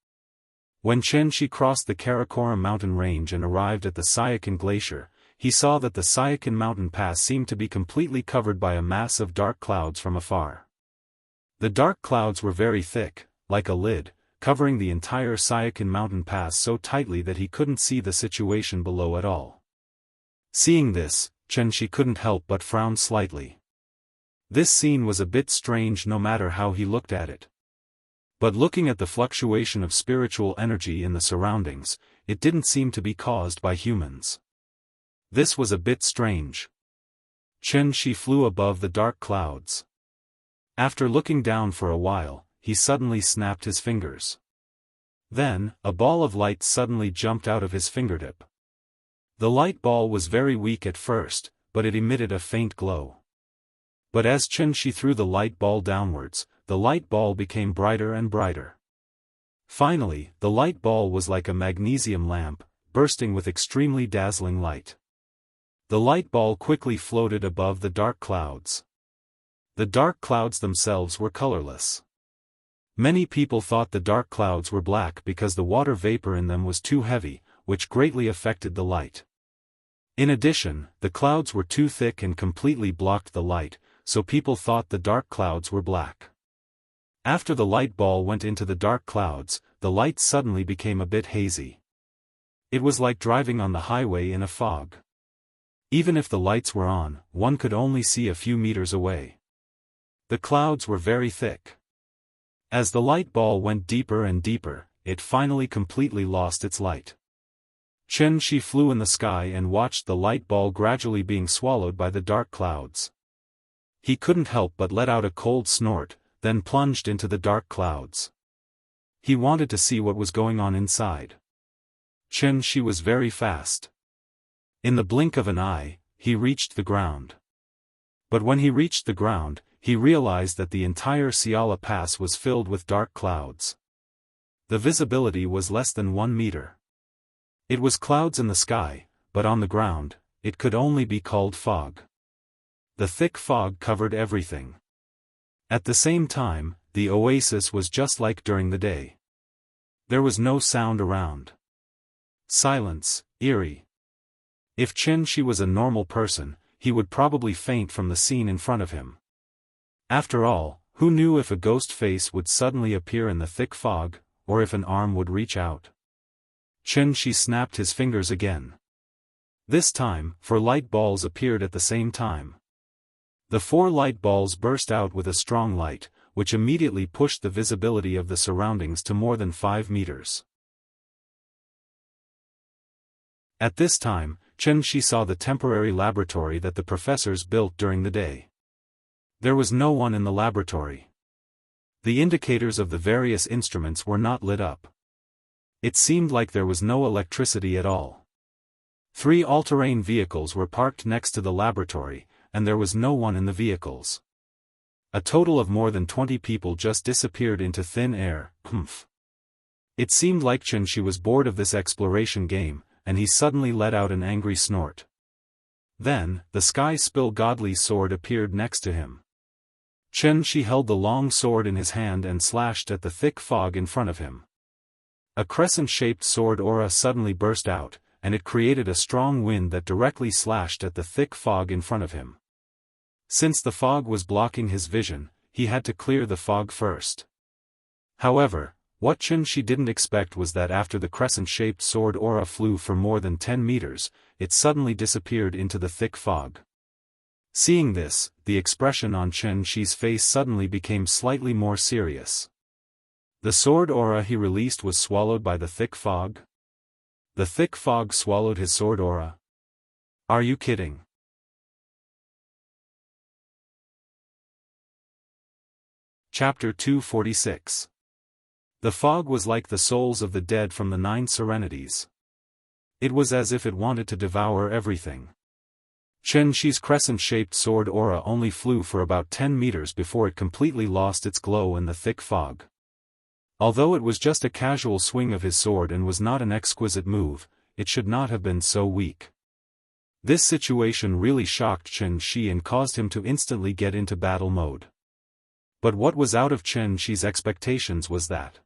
When Xianxia crossed the Karakoram mountain range and arrived at the Sayakan glacier, he saw that the Sayakan mountain pass seemed to be completely covered by a mass of dark clouds from afar. The dark clouds were very thick, like a lid, covering the entire Sayakan mountain pass so tightly that he couldn't see the situation below at all. Seeing this, Xianxia couldn't help but frown slightly. This scene was a bit strange no matter how he looked at it. But looking at the fluctuation of spiritual energy in the surroundings, it didn't seem to be caused by humans. This was a bit strange. Xianxia flew above the dark clouds. After looking down for a while, he suddenly snapped his fingers. Then, a ball of light suddenly jumped out of his fingertip. The light ball was very weak at first, but it emitted a faint glow. But as Xianxia threw the light ball downwards, the light ball became brighter and brighter. Finally, the light ball was like a magnesium lamp, bursting with extremely dazzling light. The light ball quickly floated above the dark clouds. The dark clouds themselves were colorless. Many people thought the dark clouds were black because the water vapor in them was too heavy, which greatly affected the light. In addition, the clouds were too thick and completely blocked the light, so people thought the dark clouds were black. After the light ball went into the dark clouds, the light suddenly became a bit hazy. It was like driving on the highway in a fog. Even if the lights were on, one could only see a few meters away. The clouds were very thick. As the light ball went deeper and deeper, it finally completely lost its light. Xianxia flew in the sky and watched the light ball gradually being swallowed by the dark clouds. He couldn't help but let out a cold snort, then plunged into the dark clouds. He wanted to see what was going on inside. Xianxia was very fast. In the blink of an eye, he reached the ground. But when he reached the ground, he realized that the entire Xiala Pass was filled with dark clouds. The visibility was less than 1 meter. It was clouds in the sky, but on the ground, it could only be called fog. The thick fog covered everything. At the same time, the oasis was just like during the day. There was no sound around. Silence, eerie. If Xianxia was a normal person, he would probably faint from the scene in front of him. After all, who knew if a ghost face would suddenly appear in the thick fog, or if an arm would reach out? Xianxia snapped his fingers again. This time, 4 light balls appeared at the same time. The 4 light balls burst out with a strong light, which immediately pushed the visibility of the surroundings to more than 5 meters. At this time, Xianxia saw the temporary laboratory that the professors built during the day. There was no one in the laboratory. The indicators of the various instruments were not lit up. It seemed like there was no electricity at all. 3 all-terrain vehicles were parked next to the laboratory, and there was no one in the vehicles. A total of more than 20 people just disappeared into thin air. Humph. It seemed like Xianxia was bored of this exploration game, and he suddenly let out an angry snort. Then, the Sky Spill Godly sword appeared next to him. Xianxia held the long sword in his hand and slashed at the thick fog in front of him. A crescent-shaped sword aura suddenly burst out, and it created a strong wind that directly slashed at the thick fog in front of him. Since the fog was blocking his vision, he had to clear the fog first. However, what Xianxia didn't expect was that after the crescent-shaped sword aura flew for more than 10 meters, it suddenly disappeared into the thick fog. Seeing this, the expression on Xianxia's face suddenly became slightly more serious. The sword aura he released was swallowed by the thick fog? The thick fog swallowed his sword aura? Are you kidding? Chapter 246. The fog was like the souls of the dead from the 9 serenities. It was as if it wanted to devour everything. Xianxia's crescent-shaped sword aura only flew for about 10 meters before it completely lost its glow in the thick fog. Although it was just a casual swing of his sword and was not an exquisite move, it should not have been so weak. This situation really shocked Xianxia and caused him to instantly get into battle mode. But what was out of Xianxia's expectations was that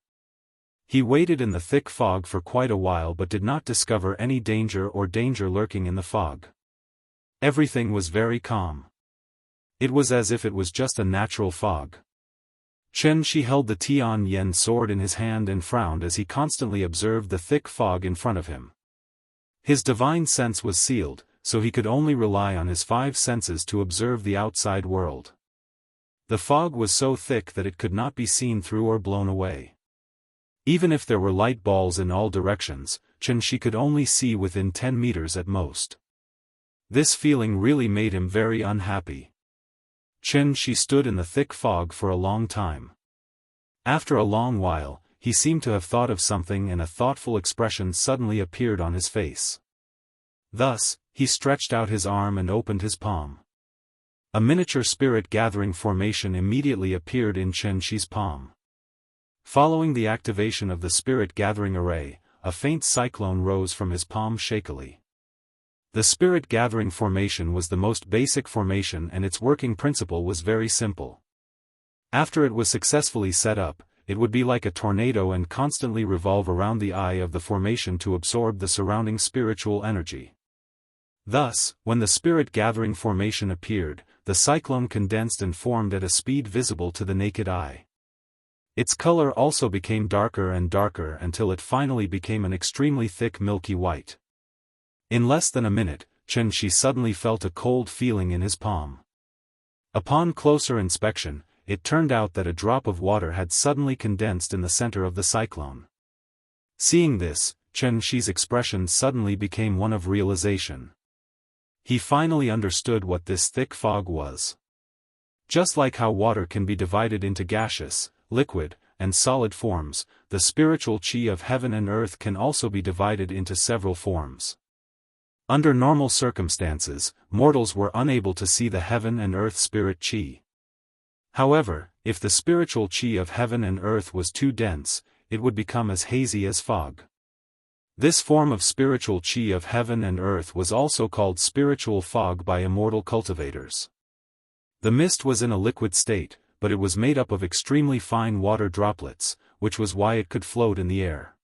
he waited in the thick fog for quite a while but did not discover any danger lurking in the fog. Everything was very calm. It was as if it was just a natural fog. Xianxia held the Tian Yen sword in his hand and frowned as he constantly observed the thick fog in front of him. His divine sense was sealed, so he could only rely on his 5 senses to observe the outside world. The fog was so thick that it could not be seen through or blown away. Even if there were light balls in all directions, Xianxia could only see within 10 meters at most. This feeling really made him very unhappy. Xianxia stood in the thick fog for a long time. After a long while, he seemed to have thought of something and a thoughtful expression suddenly appeared on his face. Thus, he stretched out his arm and opened his palm. A miniature spirit-gathering formation immediately appeared in Xianxia's palm. Following the activation of the spirit-gathering array, a faint cyclone rose from his palm shakily. The spirit-gathering formation was the most basic formation and its working principle was very simple. After it was successfully set up, it would be like a tornado and constantly revolve around the eye of the formation to absorb the surrounding spiritual energy. Thus, when the spirit-gathering formation appeared, the cyclone condensed and formed at a speed visible to the naked eye. Its color also became darker and darker until it finally became an extremely thick milky white. In less than a minute, Qianxi suddenly felt a cold feeling in his palm. Upon closer inspection, it turned out that a drop of water had suddenly condensed in the center of the cyclone. Seeing this, Qianxi's expression suddenly became one of realization. He finally understood what this thick fog was. Just like how water can be divided into gaseous, liquid, and solid forms, the spiritual qi of heaven and earth can also be divided into several forms. Under normal circumstances, mortals were unable to see the heaven and earth spirit qi. However, if the spiritual qi of heaven and earth was too dense, it would become as hazy as fog. This form of spiritual qi of heaven and earth was also called spiritual fog by immortal cultivators. The mist was in a liquid state, but it was made up of extremely fine water droplets, which was why it could float in the air.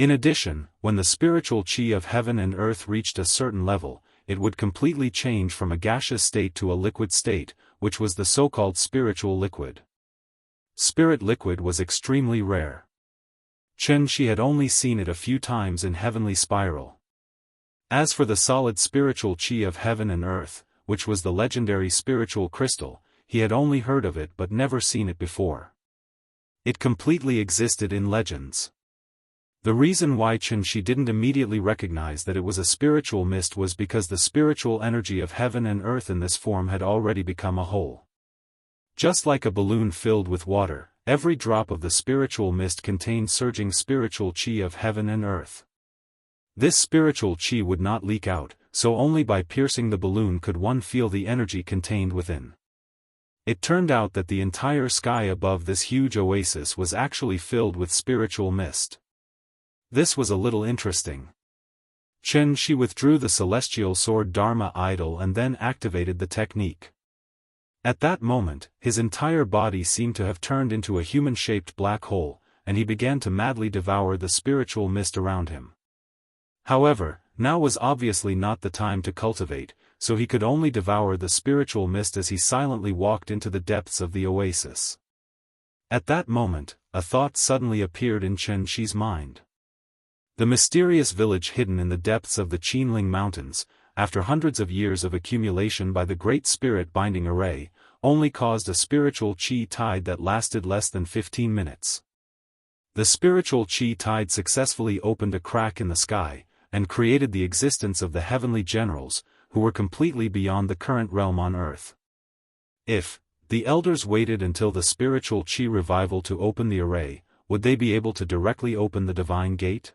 In addition, when the spiritual qi of heaven and earth reached a certain level, it would completely change from a gaseous state to a liquid state, which was the so-called spiritual liquid. Spirit liquid was extremely rare. Qianxi had only seen it a few times in heavenly spiral. As for the solid spiritual qi of heaven and earth, which was the legendary spiritual crystal, he had only heard of it but never seen it before. It completely existed in legends. The reason why Qianxi didn't immediately recognize that it was a spiritual mist was because the spiritual energy of heaven and earth in this form had already become a whole. Just like a balloon filled with water, every drop of the spiritual mist contained surging spiritual qi of heaven and earth. This spiritual qi would not leak out, so only by piercing the balloon could one feel the energy contained within. It turned out that the entire sky above this huge oasis was actually filled with spiritual mist. This was a little interesting. Qianxi withdrew the celestial sword Dharma idol and then activated the technique. At that moment, his entire body seemed to have turned into a human-shaped black hole, and he began to madly devour the spiritual mist around him. However, now was obviously not the time to cultivate, so he could only devour the spiritual mist as he silently walked into the depths of the oasis. At that moment, a thought suddenly appeared in Qianxi's mind. The mysterious village hidden in the depths of the Qinling Mountains, after hundreds of years of accumulation by the Great Spirit Binding Array, only caused a spiritual qi tide that lasted less than 15 minutes. The spiritual qi tide successfully opened a crack in the sky, and created the existence of the heavenly generals, who were completely beyond the current realm on earth. If the elders waited until the spiritual qi revival to open the array, would they be able to directly open the divine gate?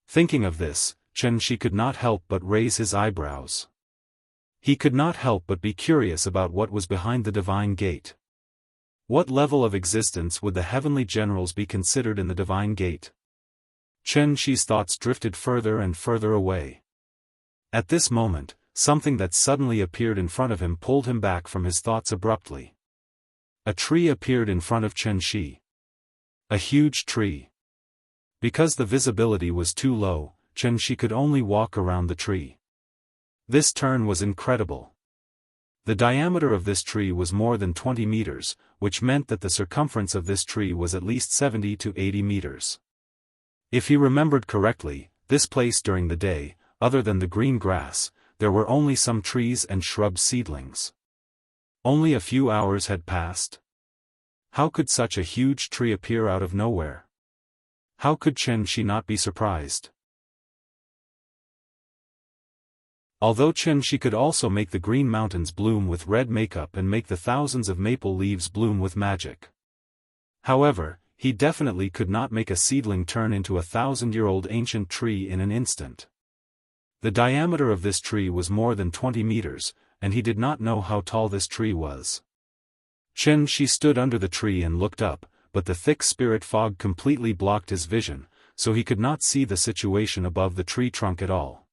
Thinking of this, Qianxi could not help but raise his eyebrows. He could not help but be curious about what was behind the divine gate. What level of existence would the heavenly generals be considered in the divine gate? Qianxi's thoughts drifted further and further away. At this moment, something that suddenly appeared in front of him pulled him back from his thoughts abruptly. A tree appeared in front of Qianxi. A huge tree. Because the visibility was too low, Qianxi could only walk around the tree. This turn was incredible. The diameter of this tree was more than 20 meters, which meant that the circumference of this tree was at least 70 to 80 meters. If he remembered correctly, this place during the day, other than the green grass, there were only some trees and shrub seedlings. Only a few hours had passed. How could such a huge tree appear out of nowhere? How could Qianxi not be surprised? Although Qianxi could also make the green mountains bloom with red makeup and make the thousands of maple leaves bloom with magic. However, he definitely could not make a seedling turn into a 1,000-year-old ancient tree in an instant. The diameter of this tree was more than 20 meters, and he did not know how tall this tree was. Qianxi stood under the tree and looked up, but the thick spirit fog completely blocked his vision, so he could not see the situation above the tree trunk at all.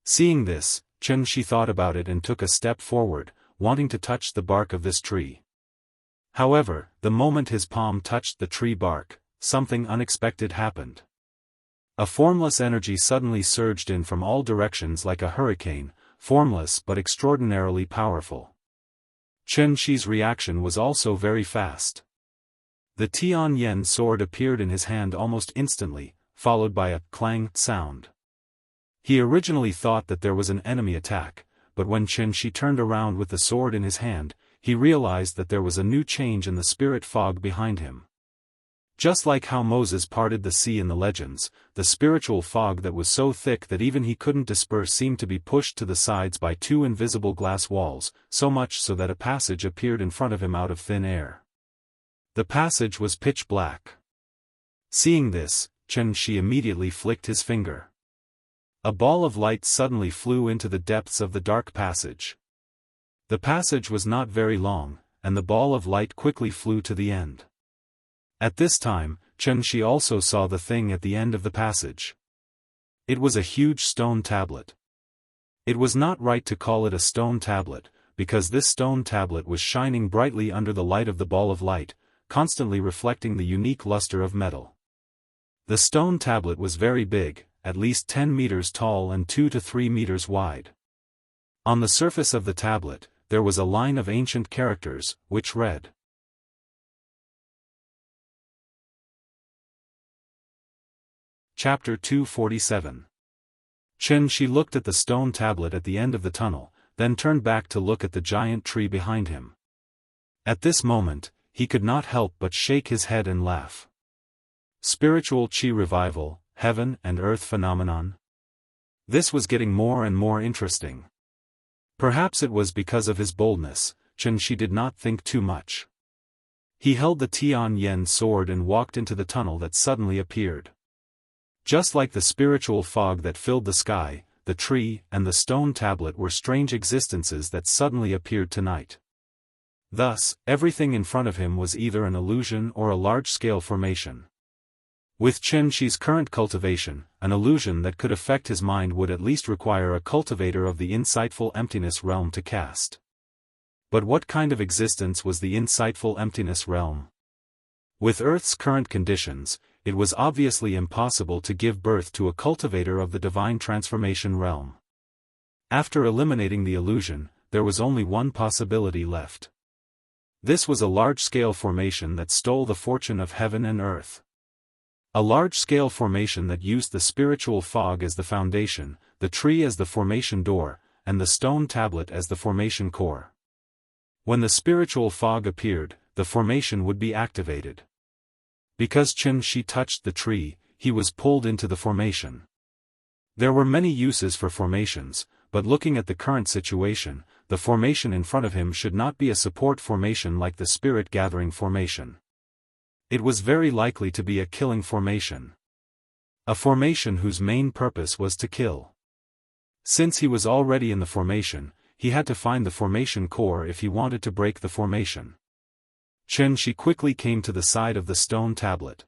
Seeing this, Xianxia thought about it and took a step forward, wanting to touch the bark of this tree. However, the moment his palm touched the tree bark, something unexpected happened. A formless energy suddenly surged in from all directions like a hurricane, formless but extraordinarily powerful. Xianxia's reaction was also very fast. The Tianyan sword appeared in his hand almost instantly, followed by a clang sound. He originally thought that there was an enemy attack, but when Xianxia turned around with the sword in his hand, he realized that there was a new change in the spirit fog behind him. Just like how Moses parted the sea in the legends, the spiritual fog that was so thick that even he couldn't disperse seemed to be pushed to the sides by two invisible glass walls, so much so that a passage appeared in front of him out of thin air. The passage was pitch black. Seeing this, Xianxia immediately flicked his finger. A ball of light suddenly flew into the depths of the dark passage. The passage was not very long, and the ball of light quickly flew to the end. At this time, Xianxia also saw the thing at the end of the passage. It was a huge stone tablet. It was not right to call it a stone tablet, because this stone tablet was shining brightly under the light of the ball of light, constantly reflecting the unique luster of metal. The stone tablet was very big, at least 10 meters tall and 2 to 3 meters wide. On the surface of the tablet, there was a line of ancient characters, which read, Chapter 247. Xianxia looked at the stone tablet at the end of the tunnel, then turned back to look at the giant tree behind him. At this moment, he could not help but shake his head and laugh. Spiritual qi revival, heaven and earth phenomenon? This was getting more and more interesting. Perhaps it was because of his boldness, Xianxia did not think too much. He held the Tianyan sword and walked into the tunnel that suddenly appeared. Just like the spiritual fog that filled the sky, the tree and the stone tablet were strange existences that suddenly appeared tonight. Thus, everything in front of him was either an illusion or a large-scale formation. With Xianxia's current cultivation, an illusion that could affect his mind would at least require a cultivator of the insightful emptiness realm to cast. But what kind of existence was the insightful emptiness realm? With Earth's current conditions, it was obviously impossible to give birth to a cultivator of the divine transformation realm. After eliminating the illusion, there was only one possibility left. This was a large-scale formation that stole the fortune of heaven and earth. A large-scale formation that used the spiritual fog as the foundation, the tree as the formation door, and the stone tablet as the formation core. When the spiritual fog appeared, the formation would be activated. Because Xianxia touched the tree, he was pulled into the formation. There were many uses for formations, but looking at the current situation, the formation in front of him should not be a support formation like the spirit-gathering formation. It was very likely to be a killing formation. A formation whose main purpose was to kill. Since he was already in the formation, he had to find the formation core if he wanted to break the formation. Xianxia quickly came to the side of the stone tablet.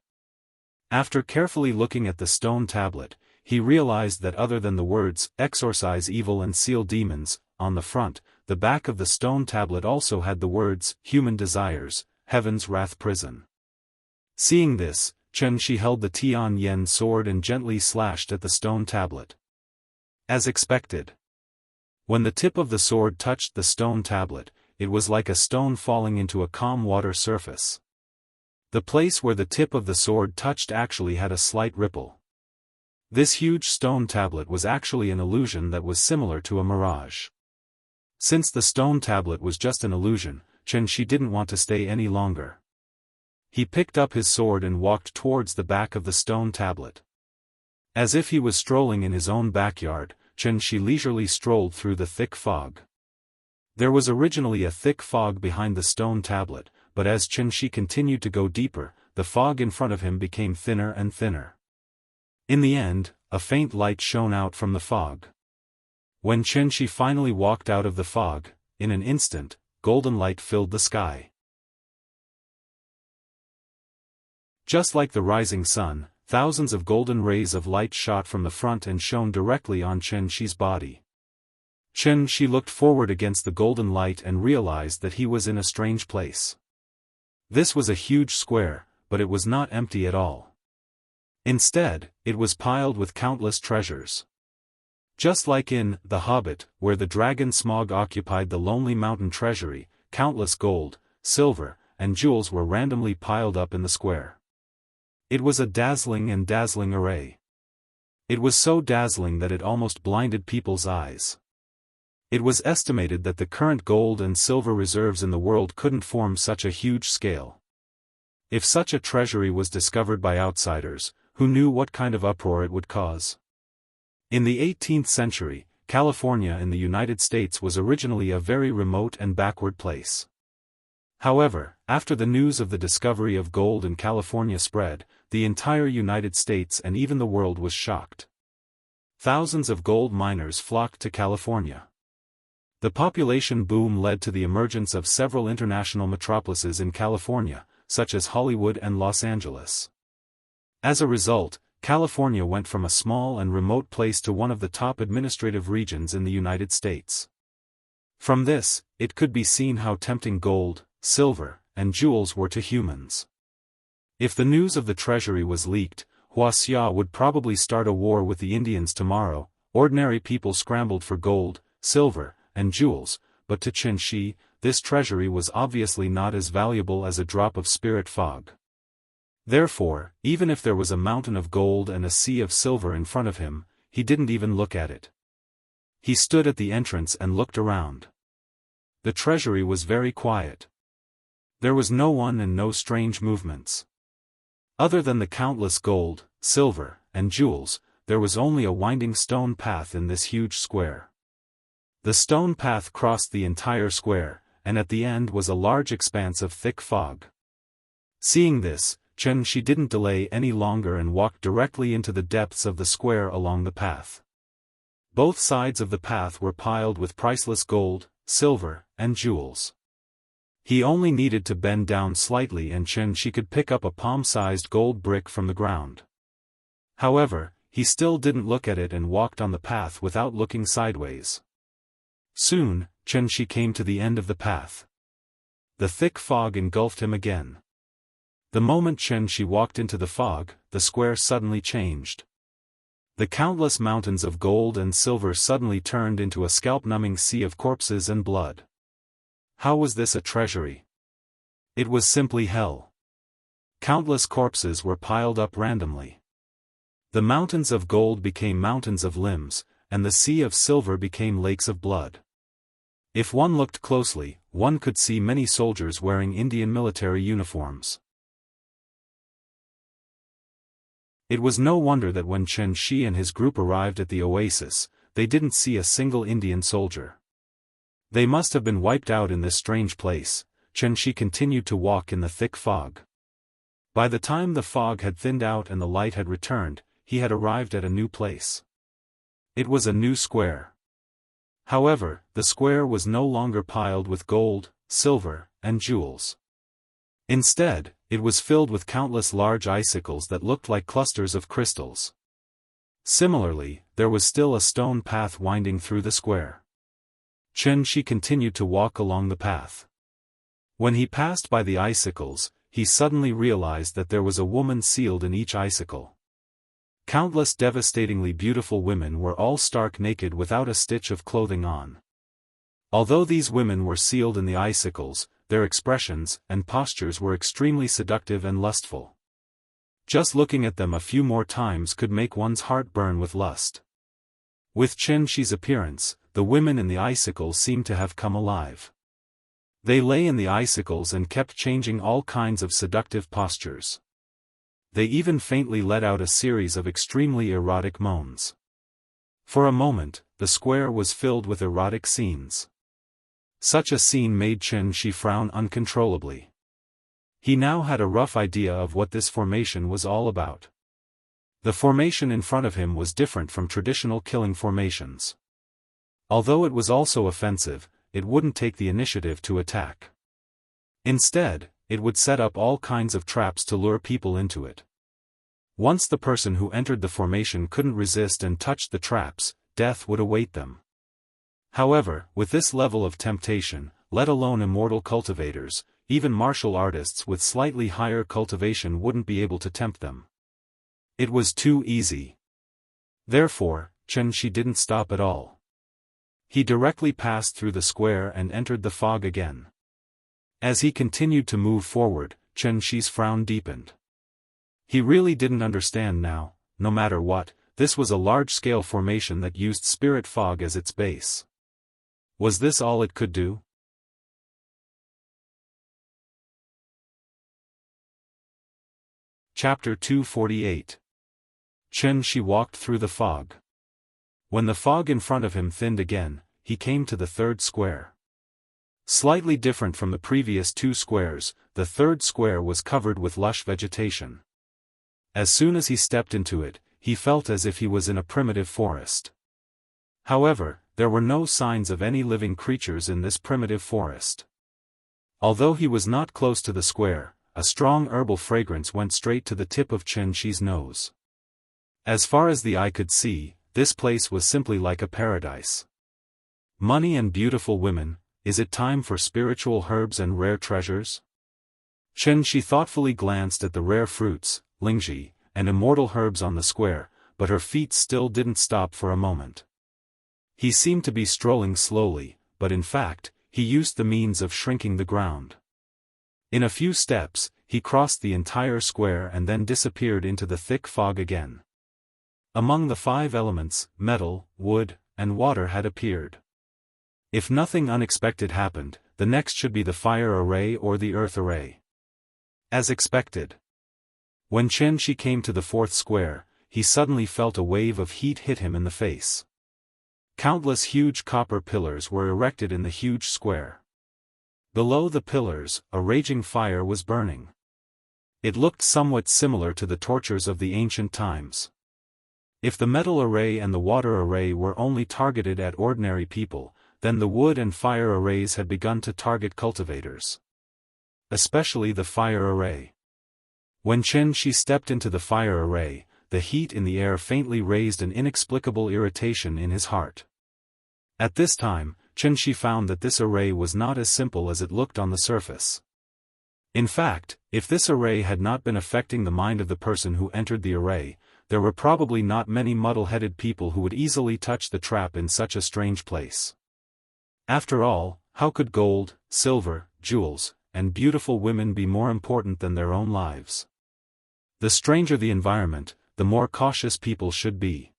After carefully looking at the stone tablet, he realized that other than the words, "Exorcise evil and seal demons," on the front, the back of the stone tablet also had the words, "Human desires, heaven's wrath prison." Seeing this, Xianxia held the Tianyan sword and gently slashed at the stone tablet. As expected. When the tip of the sword touched the stone tablet, it was like a stone falling into a calm water surface. The place where the tip of the sword touched actually had a slight ripple. This huge stone tablet was actually an illusion that was similar to a mirage. Since the stone tablet was just an illusion, Xianxia didn't want to stay any longer. He picked up his sword and walked towards the back of the stone tablet. As if he was strolling in his own backyard, Xianxia leisurely strolled through the thick fog. There was originally a thick fog behind the stone tablet, but as Xianxia continued to go deeper, the fog in front of him became thinner and thinner. In the end, a faint light shone out from the fog. When Xianxia finally walked out of the fog, in an instant, golden light filled the sky. Just like the rising sun, thousands of golden rays of light shot from the front and shone directly on Chen Shi's body. Chen Shi looked forward against the golden light and realized that he was in a strange place. This was a huge square, but it was not empty at all. Instead, it was piled with countless treasures. Just like in The Hobbit, where the dragon Smaug occupied the lonely mountain treasury, countless gold, silver, and jewels were randomly piled up in the square. It was a dazzling array. It was so dazzling that it almost blinded people's eyes. It was estimated that the current gold and silver reserves in the world couldn't form such a huge scale. If such a treasury was discovered by outsiders, who knew what kind of uproar it would cause? In the 18th century, California in the United States was originally a very remote and backward place. However, after the news of the discovery of gold in California spread, the entire United States and even the world was shocked. Thousands of gold miners flocked to California. The population boom led to the emergence of several international metropolises in California, such as Hollywood and Los Angeles. As a result, California went from a small and remote place to one of the top administrative regions in the United States. From this, it could be seen how tempting gold, silver, and jewels were to humans. If the news of the treasury was leaked, Wuxia would probably start a war with the Indians tomorrow. Ordinary people scrambled for gold, silver, and jewels, but to Chen Shi, this treasury was obviously not as valuable as a drop of spirit fog. Therefore, even if there was a mountain of gold and a sea of silver in front of him, he didn't even look at it. He stood at the entrance and looked around. The treasury was very quiet. There was no one and no strange movements. Other than the countless gold, silver, and jewels, there was only a winding stone path in this huge square. The stone path crossed the entire square, and at the end was a large expanse of thick fog. Seeing this, Chen Shi didn't delay any longer and walked directly into the depths of the square along the path. Both sides of the path were piled with priceless gold, silver, and jewels. He only needed to bend down slightly and Chen Shi could pick up a palm-sized gold brick from the ground. However, he still didn't look at it and walked on the path without looking sideways. Soon, Chen Shi came to the end of the path. The thick fog engulfed him again. The moment Chen Shi walked into the fog, the square suddenly changed. The countless mountains of gold and silver suddenly turned into a scalp-numbing sea of corpses and blood. How was this a treasury? It was simply hell. Countless corpses were piled up randomly. The mountains of gold became mountains of limbs, and the sea of silver became lakes of blood. If one looked closely, one could see many soldiers wearing Indian military uniforms. It was no wonder that when Chen Shi and his group arrived at the oasis, they didn't see a single Indian soldier. They must have been wiped out in this strange place. Chen Shi continued to walk in the thick fog. By the time the fog had thinned out and the light had returned, he had arrived at a new place. It was a new square. However, the square was no longer piled with gold, silver, and jewels. Instead, it was filled with countless large icicles that looked like clusters of crystals. Similarly, there was still a stone path winding through the square. Chen Shi continued to walk along the path. When he passed by the icicles, he suddenly realized that there was a woman sealed in each icicle. Countless devastatingly beautiful women were all stark naked without a stitch of clothing on. Although these women were sealed in the icicles, their expressions and postures were extremely seductive and lustful. Just looking at them a few more times could make one's heart burn with lust. With Chen Shi's appearance, the women in the icicles seemed to have come alive. They lay in the icicles and kept changing all kinds of seductive postures. They even faintly let out a series of extremely erotic moans. For a moment, the square was filled with erotic scenes. Such a scene made Chen Shi frown uncontrollably. He now had a rough idea of what this formation was all about. The formation in front of him was different from traditional killing formations. Although it was also offensive, it wouldn't take the initiative to attack. Instead, it would set up all kinds of traps to lure people into it. Once the person who entered the formation couldn't resist and touched the traps, death would await them. However, with this level of temptation, let alone immortal cultivators, even martial artists with slightly higher cultivation wouldn't be able to tempt them. It was too easy. Therefore, Xianxia didn't stop at all. He directly passed through the square and entered the fog again. As he continued to move forward, Xianxia's frown deepened. He really didn't understand now, no matter what, this was a large-scale formation that used spirit fog as its base. Was this all it could do? Chapter 248. Xianxia walked through the fog. When the fog in front of him thinned again, he came to the third square. Slightly different from the previous two squares, the third square was covered with lush vegetation. As soon as he stepped into it, he felt as if he was in a primitive forest. However, there were no signs of any living creatures in this primitive forest. Although he was not close to the square, a strong herbal fragrance went straight to the tip of Xianxia's nose. As far as the eye could see, this place was simply like a paradise. Money and beautiful women, is it time for spiritual herbs and rare treasures? Xianxia thoughtfully glanced at the rare fruits, lingji, and immortal herbs on the square, but her feet still didn't stop for a moment. He seemed to be strolling slowly, but in fact, he used the means of shrinking the ground. In a few steps, he crossed the entire square and then disappeared into the thick fog again. Among the 5 elements, metal, wood, and water had appeared. If nothing unexpected happened, the next should be the fire array or the earth array. As expected. When Xianxia came to the 4th square, he suddenly felt a wave of heat hit him in the face. Countless huge copper pillars were erected in the huge square. Below the pillars, a raging fire was burning. It looked somewhat similar to the tortures of the ancient times. If the metal array and the water array were only targeted at ordinary people, then the wood and fire arrays had begun to target cultivators. Especially the fire array. When Xianxia stepped into the fire array, the heat in the air faintly raised an inexplicable irritation in his heart. At this time, Xianxia found that this array was not as simple as it looked on the surface. In fact, if this array had not been affecting the mind of the person who entered the array, there were probably not many muddle-headed people who would easily touch the trap in such a strange place. After all, how could gold, silver, jewels, and beautiful women be more important than their own lives? The stranger the environment, the more cautious people should be.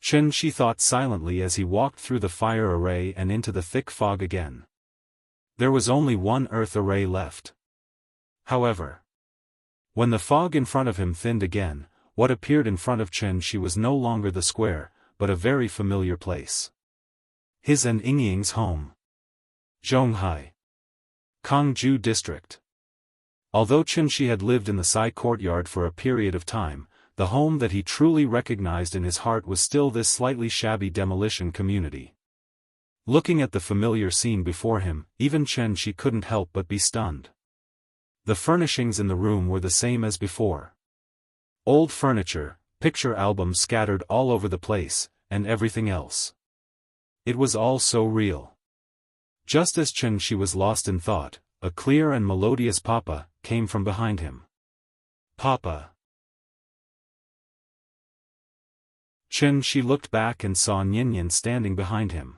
Xianxia thought silently as he walked through the fire array and into the thick fog again. There was only one earth array left. However, when the fog in front of him thinned again, what appeared in front of Xianxia was no longer the square, but a very familiar place. His and Yingying's home. Zhonghai. Kangju District. Although Xianxia had lived in the Sai courtyard for a period of time, the home that he truly recognized in his heart was still this slightly shabby demolition community. Looking at the familiar scene before him, even Xianxia couldn't help but be stunned. The furnishings in the room were the same as before. Old furniture, picture albums scattered all over the place, and everything else. It was all so real. Just as Xianxia was lost in thought, a clear and melodious papa came from behind him. Papa. Xianxia looked back and saw Nianyan standing behind him.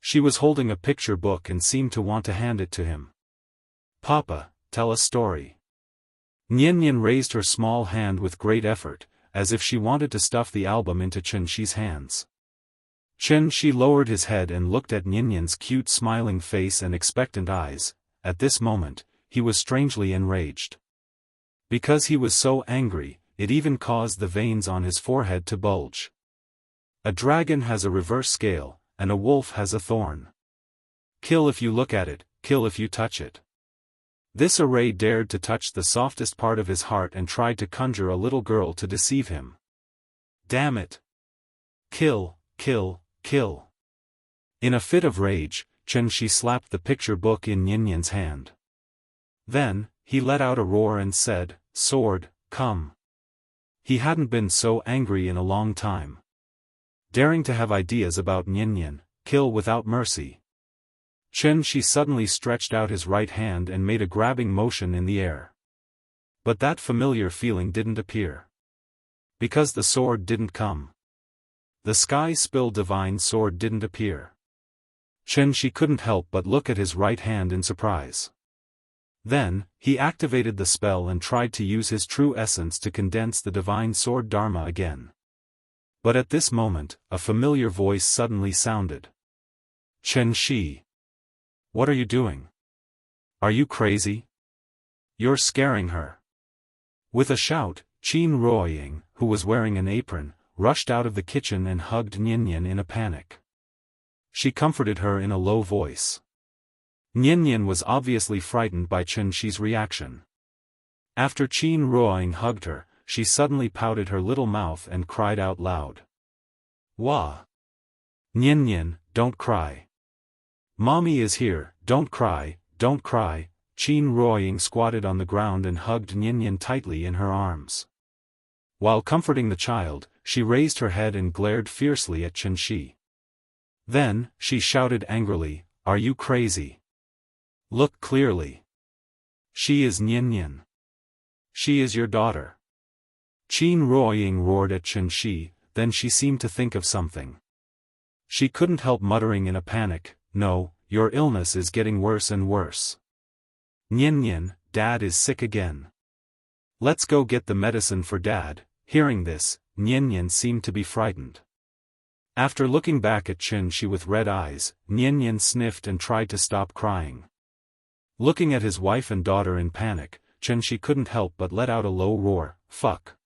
She was holding a picture book and seemed to want to hand it to him. Papa, tell a story. Nianyan raised her small hand with great effort, as if she wanted to stuff the album into Xianxia's hands. Xianxia lowered his head and looked at Nianyan's cute smiling face and expectant eyes. At this moment, he was strangely enraged. Because he was so angry, it even caused the veins on his forehead to bulge. A dragon has a reverse scale, and a wolf has a thorn. Kill if you look at it, kill if you touch it. This array dared to touch the softest part of his heart and tried to conjure a little girl to deceive him. Damn it! Kill, kill, kill. In a fit of rage, Xianxia slapped the picture book in Nianyan's hand. Then, he let out a roar and said, "Sword, come." He hadn't been so angry in a long time. Daring to have ideas about Niannian, kill without mercy. Qianxi suddenly stretched out his right hand and made a grabbing motion in the air. But that familiar feeling didn't appear. Because the sword didn't come. The sky-spilled divine sword didn't appear. Qianxi couldn't help but look at his right hand in surprise. Then, he activated the spell and tried to use his true essence to condense the divine sword Dharma again. But at this moment, a familiar voice suddenly sounded. Qianxi. What are you doing? Are you crazy? You're scaring her. With a shout, Qin Ruoying, who was wearing an apron, rushed out of the kitchen and hugged Niannian in a panic. She comforted her in a low voice. Niannian was obviously frightened by Qianxi's reaction. After Qin Ruoying hugged her, she suddenly pouted her little mouth and cried out loud. Wah! Niannian, don't cry. Mommy is here, don't cry, don't cry. Qin Ruoying squatted on the ground and hugged Niannian tightly in her arms. While comforting the child, she raised her head and glared fiercely at Qianxi. Then, she shouted angrily, Are you crazy? Look clearly. She is Niannian. She is your daughter. Qin Ruoying roared at Qianxi, then she seemed to think of something. She couldn't help muttering in a panic, No, your illness is getting worse and worse. Niannian, Dad is sick again. Let's go get the medicine for Dad. Hearing this, Niannian seemed to be frightened. After looking back at Qianxi with red eyes, Niannian sniffed and tried to stop crying. Looking at his wife and daughter in panic, Qianxi couldn't help but let out a low roar, Fuck.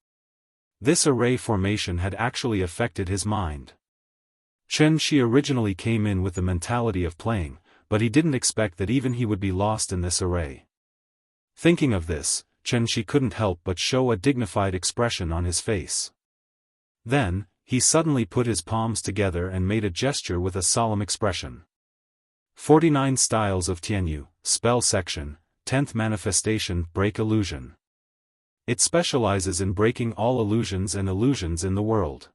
This array formation had actually affected his mind. Qianxi originally came in with the mentality of playing, but he didn't expect that even he would be lost in this array. Thinking of this, Qianxi couldn't help but show a dignified expression on his face. Then, he suddenly put his palms together and made a gesture with a solemn expression. 49 Styles of Tianyu, Spell Section, 10th Manifestation Break Illusion. It specializes in breaking all illusions and illusions in the world.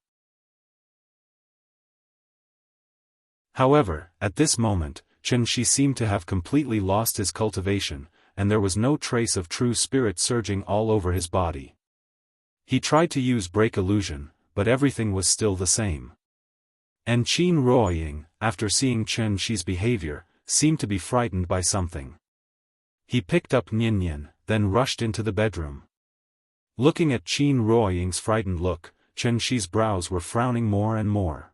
However, at this moment, Qianxi seemed to have completely lost his cultivation, and there was no trace of true spirit surging all over his body. He tried to use break illusion, but everything was still the same. And Qin Ruoying, after seeing Qianxi's behavior, seemed to be frightened by something. He picked up Niannian, then rushed into the bedroom. Looking at Qin Ruoying's frightened look, Qianxi's brows were frowning more and more.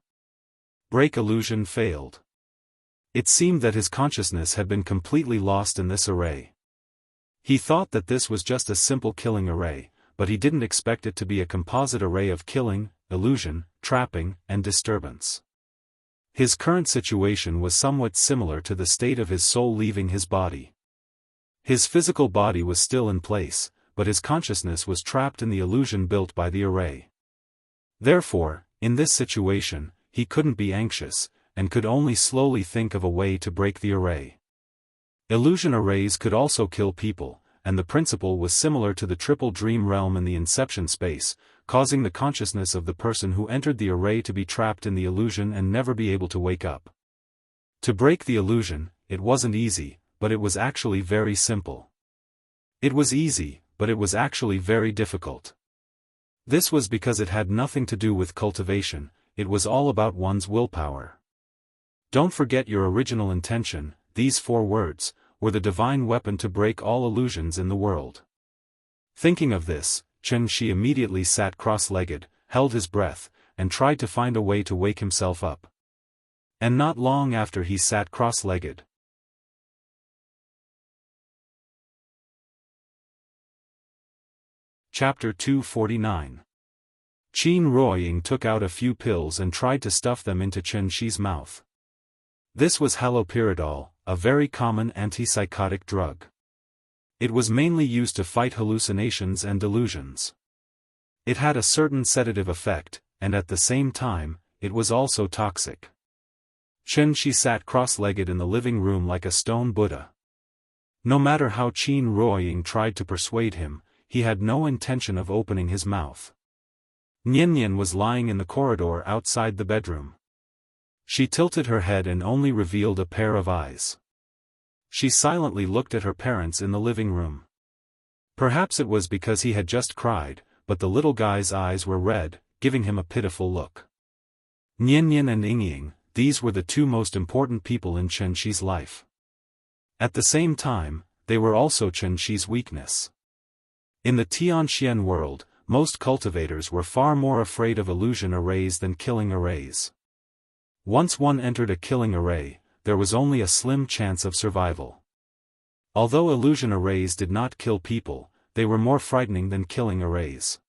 Break illusion failed. It seemed that his consciousness had been completely lost in this array. He thought that this was just a simple killing array, but he didn't expect it to be a composite array of killing, illusion, trapping, and disturbance. His current situation was somewhat similar to the state of his soul leaving his body. His physical body was still in place, but his consciousness was trapped in the illusion built by the array. Therefore, in this situation, he couldn't be anxious, and could only slowly think of a way to break the array. Illusion arrays could also kill people, and the principle was similar to the triple dream realm in the inception space, causing the consciousness of the person who entered the array to be trapped in the illusion and never be able to wake up. To break the illusion, it wasn't easy, but it was actually very simple. It was easy, but it was actually very difficult. This was because it had nothing to do with cultivation, it was all about one's willpower. Don't forget your original intention. These 4 words were the divine weapon to break all illusions in the world. Thinking of this, Qianxi immediately sat cross-legged, held his breath, and tried to find a way to wake himself up. And not long after he sat cross-legged. Chapter 249. Qin Ruoying took out a few pills and tried to stuff them into Qianxi's mouth. This was haloperidol, a very common antipsychotic drug. It was mainly used to fight hallucinations and delusions. It had a certain sedative effect, and at the same time, it was also toxic. Qianxi sat cross-legged in the living room like a stone Buddha. No matter how Qin Ruoying tried to persuade him, he had no intention of opening his mouth. Nian was lying in the corridor outside the bedroom. She tilted her head and only revealed a pair of eyes. She silently looked at her parents in the living room. Perhaps it was because he had just cried, but the little guy's eyes were red, giving him a pitiful look. Nian and Yingying, these were the two most important people in Chen Shi's life. At the same time, they were also Chen Shi's weakness. In the Tianxian world, most cultivators were far more afraid of illusion arrays than killing arrays. Once one entered a killing array, there was only a slim chance of survival. Although illusion arrays did not kill people, they were more frightening than killing arrays.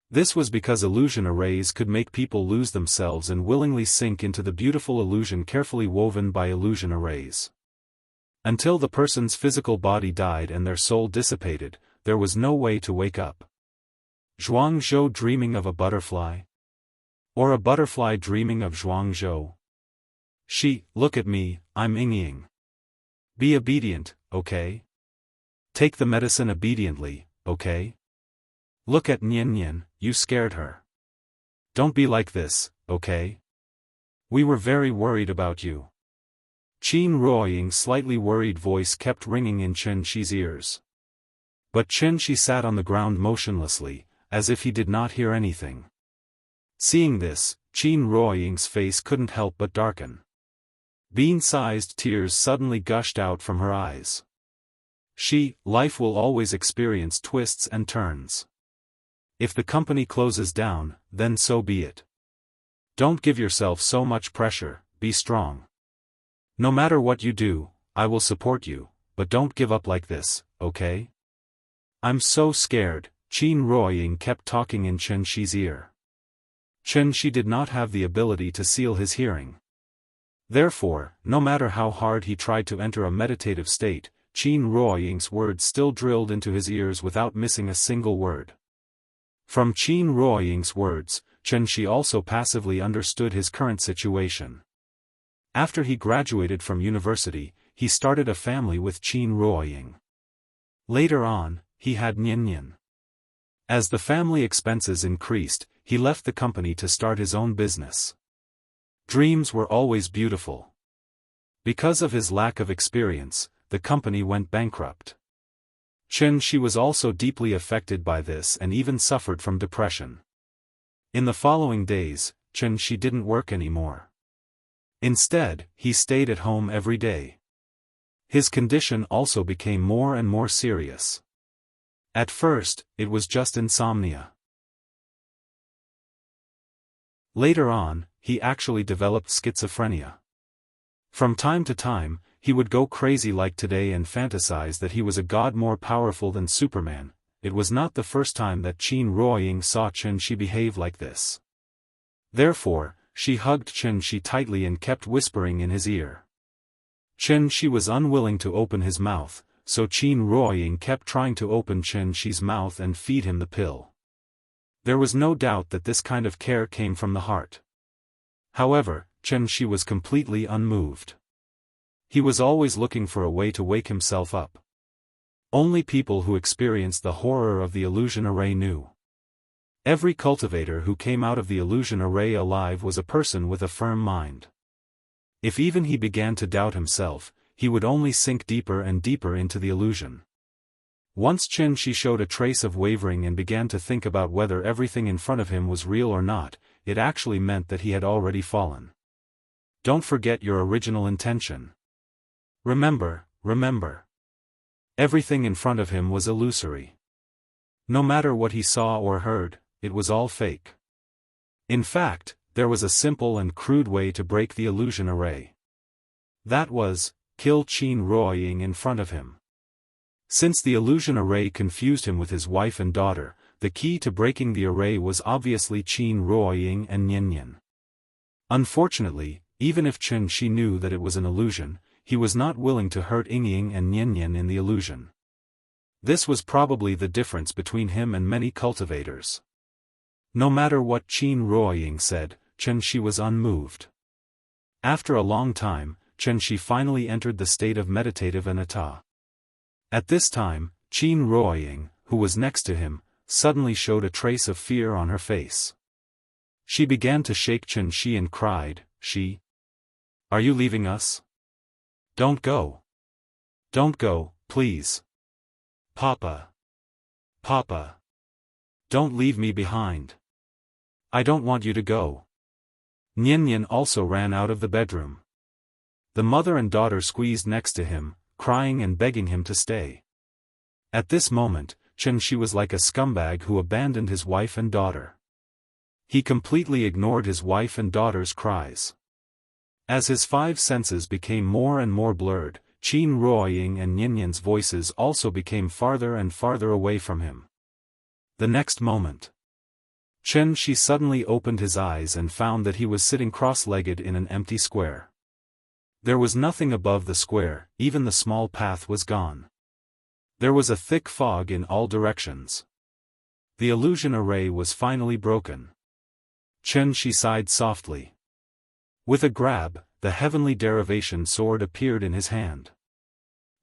This was because illusion arrays could make people lose themselves and willingly sink into the beautiful illusion carefully woven by illusion arrays. Until the person's physical body died and their soul dissipated, there was no way to wake up. Zhuangzhou dreaming of a butterfly? Or a butterfly dreaming of Zhuangzhou? Look at me, I'm Yingying. Be obedient, okay? Take the medicine obediently, okay? Look at Nian, you scared her. Don't be like this, okay? We were very worried about you. Qin Ruoying's slightly worried voice kept ringing in Chen Shi's ears. But Chen Shi sat on the ground motionlessly, as if he did not hear anything. Seeing this, Qin Ruoying's face couldn't help but darken. Bean-sized tears suddenly gushed out from her eyes. Life will always experience twists and turns. If the company closes down, then so be it. Don't give yourself so much pressure, be strong. No matter what you do, I will support you, but don't give up like this, okay? I'm so scared, Qin Ruoying kept talking in Chen Shi's ear. Chen Shi did not have the ability to seal his hearing. Therefore, no matter how hard he tried to enter a meditative state, Qin Ruoying's words still drilled into his ears without missing a single word. From Qin Ruoying's words, Chen Shi also passively understood his current situation. After he graduated from university, he started a family with Qin Ruoying. Later on, he had Nian. As the family expenses increased, he left the company to start his own business. Dreams were always beautiful. Because of his lack of experience, the company went bankrupt. Chen Shi was also deeply affected by this and even suffered from depression. In the following days, Chen Shi didn't work anymore. Instead, he stayed at home every day. His condition also became more and more serious. At first, it was just insomnia. Later on, he actually developed schizophrenia. From time to time, he would go crazy like today and fantasize that he was a god more powerful than Superman. It was not the first time that Qin Ruoying saw Chen Shi behave like this. Therefore, she hugged Chen Shi tightly and kept whispering in his ear. Chen Shi was unwilling to open his mouth, so Qin Ruoying kept trying to open Chen Shi's mouth and feed him the pill. There was no doubt that this kind of care came from the heart. However, Chen Shi was completely unmoved. He was always looking for a way to wake himself up. Only people who experienced the horror of the illusion array knew. Every cultivator who came out of the illusion array alive was a person with a firm mind. If even he began to doubt himself, he would only sink deeper and deeper into the illusion. Once Chen Shi showed a trace of wavering and began to think about whether everything in front of him was real or not, it actually meant that he had already fallen. Don't forget your original intention. Remember. Everything in front of him was illusory. No matter what he saw or heard, it was all fake. In fact, there was a simple and crude way to break the illusion array. That was, kill Qin Ruoying in front of him. Since the illusion array confused him with his wife and daughter, the key to breaking the array was obviously Qin Ruoying and Nian. Unfortunately, even if Chen Shi knew that it was an illusion, he was not willing to hurt Yingying and Nian in the illusion. This was probably the difference between him and many cultivators. No matter what Qin Ruoying said, Chen Shi was unmoved. After a long time, Chen Shi finally entered the state of meditative anatta. At this time, Qin Ruoying, who was next to him, suddenly showed a trace of fear on her face. She began to shake Qianxi and cried, Are you leaving us? Don't go. Don't go, please. Papa. Papa. Don't leave me behind. I don't want you to go. Nian also ran out of the bedroom. The mother and daughter squeezed next to him, crying and begging him to stay. At this moment, Qianxi was like a scumbag who abandoned his wife and daughter. He completely ignored his wife and daughter's cries. As his five senses became more and more blurred, Qin Ruoying and Nian's voices also became farther and farther away from him. The next moment, Qianxi suddenly opened his eyes and found that he was sitting cross-legged in an empty square. There was nothing above the square, even the small path was gone. There was a thick fog in all directions. The illusion array was finally broken. Qianxi sighed softly. With a grab, the heavenly derivation sword appeared in his hand.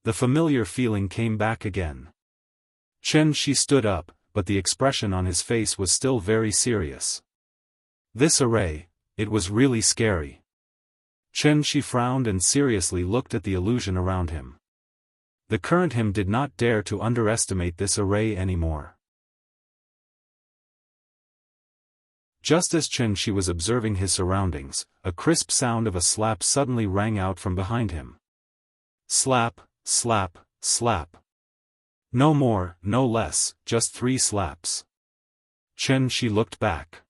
The familiar feeling came back again. Qianxi stood up, but the expression on his face was still very serious. This array, it was really scary. Qianxi frowned and seriously looked at the illusion around him. The current him did not dare to underestimate this array anymore. Just as Qianxi was observing his surroundings, a crisp sound of a slap suddenly rang out from behind him. Slap, slap, slap. No more, no less, just 3 slaps. Qianxi looked back.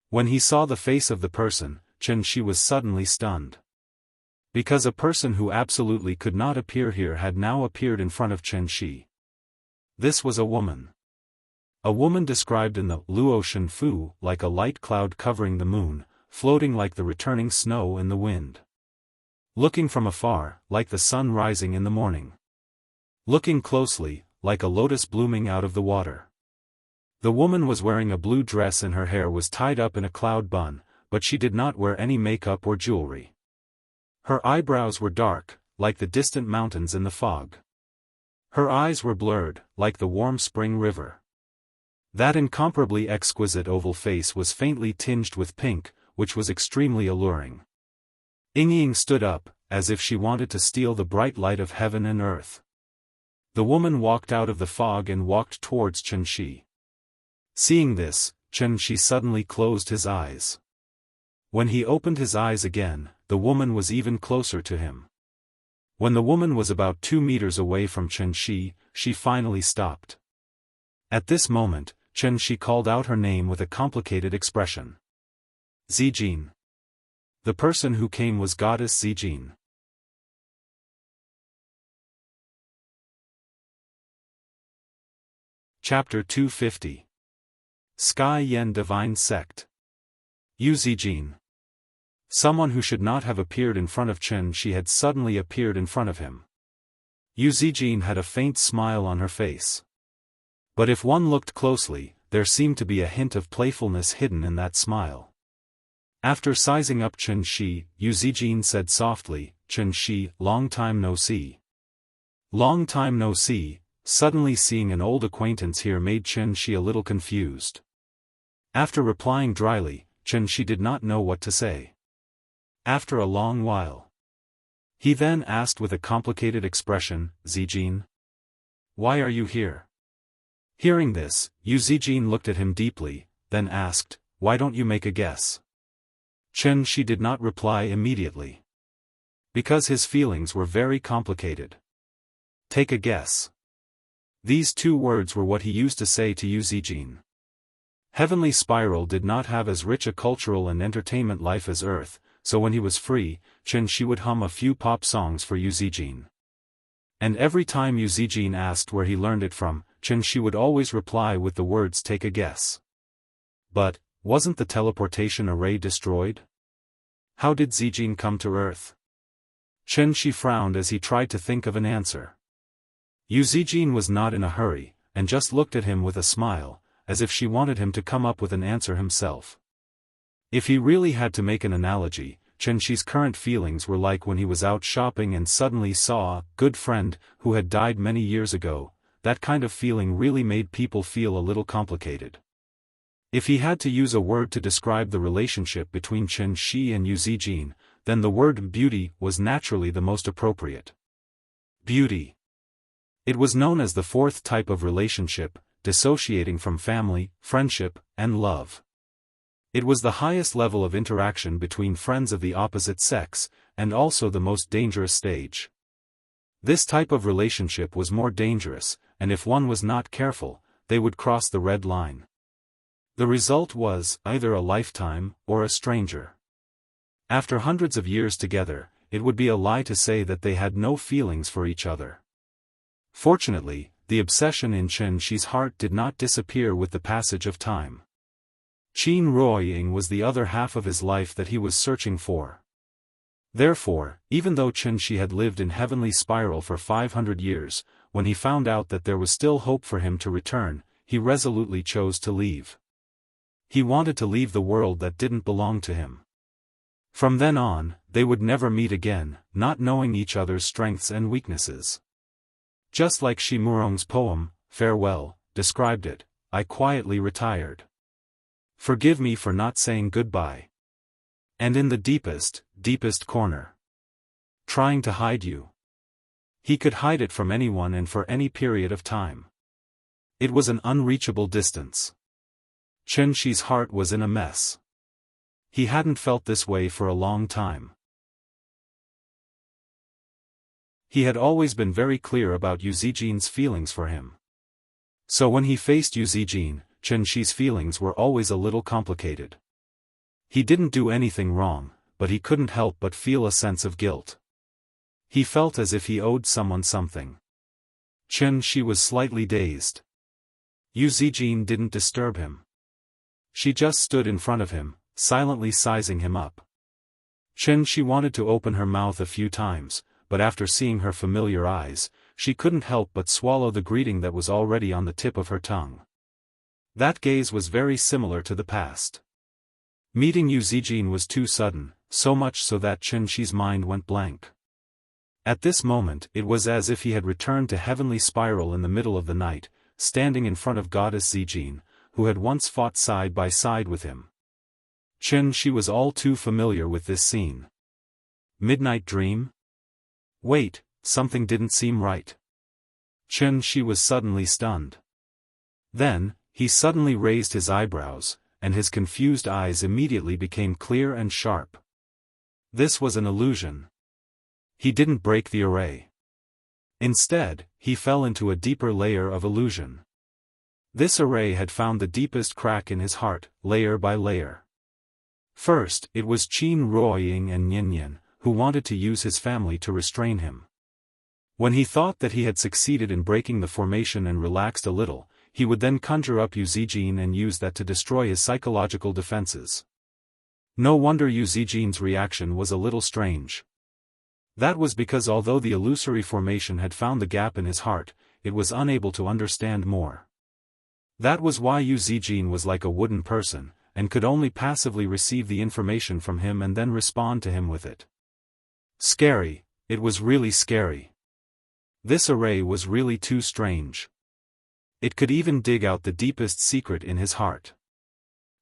When he saw the face of the person, Qianxi was suddenly stunned. Because a person who absolutely could not appear here had now appeared in front of Qianxi. This was a woman. A woman described in the Luo Shenfu like a light cloud covering the moon, floating like the returning snow in the wind. Looking from afar, like the sun rising in the morning. Looking closely, like a lotus blooming out of the water. The woman was wearing a blue dress and her hair was tied up in a cloud bun, but she did not wear any makeup or jewelry. Her eyebrows were dark, like the distant mountains in the fog. Her eyes were blurred, like the warm spring river. That incomparably exquisite oval face was faintly tinged with pink, which was extremely alluring. Ying stood up, as if she wanted to steal the bright light of heaven and earth. The woman walked out of the fog and walked towards Qianxi. Seeing this, Qianxi suddenly closed his eyes. When he opened his eyes again, the woman was even closer to him. When the woman was about 2 meters away from Qianxi, she finally stopped. At this moment, Qianxi called out her name with a complicated expression. Zijin. The person who came was goddess Zijin. Chapter 250. Sky Yen Divine Sect. Yu Zijin. Someone who should not have appeared in front of Qianxi had suddenly appeared in front of him. Yu Zijin had a faint smile on her face. But if one looked closely, there seemed to be a hint of playfulness hidden in that smile. After sizing up Qianxi, Yu Zijin said softly, Qianxi, long time no see. Long time no see. Suddenly seeing an old acquaintance here made Qianxi a little confused. After replying dryly, Qianxi did not know what to say. After a long while, he then asked with a complicated expression, Zijin? Why are you here? Hearing this, Yu Zijin looked at him deeply, then asked, why don't you make a guess? Qianxi did not reply immediately. Because his feelings were very complicated. Take a guess. These 2 words were what he used to say to Yu Zijin. Heavenly Spiral did not have as rich a cultural and entertainment life as Earth, so when he was free, Qianxi would hum a few pop songs for Yu Zijin. And every time Yu Zijin asked where he learned it from, Qianxi would always reply with the words take a guess. But, wasn't the teleportation array destroyed? How did Zijin come to Earth? Qianxi frowned as he tried to think of an answer. Yu Zijin was not in a hurry, and just looked at him with a smile, as if she wanted him to come up with an answer himself. If he really had to make an analogy, Qianxi's current feelings were like when he was out shopping and suddenly saw a good friend who had died many years ago. that kind of feeling really made people feel a little complicated. If he had to use a word to describe the relationship between Chen Shi and Yu Zijin, then the word beauty was naturally the most appropriate. Beauty. It was known as the fourth type of relationship, dissociating from family, friendship, and love. It was the highest level of interaction between friends of the opposite sex, and also the most dangerous stage. This type of relationship was more dangerous, and if one was not careful, they would cross the red line. The result was either a lifetime or a stranger. After hundreds of years together, it would be a lie to say that they had no feelings for each other. Fortunately, the obsession in Chen Shi's heart did not disappear with the passage of time. Qin Ruoying was the other half of his life that he was searching for. Therefore, even though Chen Shi had lived in heavenly spiral for 500 years, when he found out that there was still hope for him to return, he resolutely chose to leave. He wanted to leave the world that didn't belong to him. From then on, they would never meet again, not knowing each other's strengths and weaknesses. Just like Shi Murong's poem, Farewell, described it, I quietly retired. Forgive me for not saying goodbye. And in the deepest corner. Trying to hide you. He could hide it from anyone and for any period of time. It was an unreachable distance. Chen Shi's heart was in a mess. He hadn't felt this way for a long time. He had always been very clear about Yu Zijin's feelings for him. So when he faced Yu Zijin, Chen Shi's feelings were always a little complicated. He didn't do anything wrong, but he couldn't help but feel a sense of guilt. He felt as if he owed someone something. Chen Shi was slightly dazed. Yu Zijin didn't disturb him. She just stood in front of him, silently sizing him up. Chen Shi wanted to open her mouth a few times, but after seeing her familiar eyes, she couldn't help but swallow the greeting that was already on the tip of her tongue. That gaze was very similar to the past. Meeting Yu Zijin was too sudden, so much so that Chen Shi's mind went blank. At this moment it was as if he had returned to heavenly spiral in the middle of the night, standing in front of Goddess Zijin, who had once fought side by side with him. Chen Shi was all too familiar with this scene. Midnight dream? Wait, something didn't seem right. Chen Shi was suddenly stunned. Then, he suddenly raised his eyebrows, and his confused eyes immediately became clear and sharp. This was an illusion. He didn't break the array. Instead, he fell into a deeper layer of illusion. This array had found the deepest crack in his heart, layer by layer. First, it was Qin Ruoying and Nyenyen, who wanted to use his family to restrain him. When he thought that he had succeeded in breaking the formation and relaxed a little, he would then conjure up Yu Zijin and use that to destroy his psychological defenses. No wonder Yu Zijin's reaction was a little strange. That was because although the illusory formation had found the gap in his heart, it was unable to understand more. That was why Yu Zijin was like a wooden person, and could only passively receive the information from him and then respond to him with it. Scary, it was really scary. This array was really too strange. It could even dig out the deepest secret in his heart.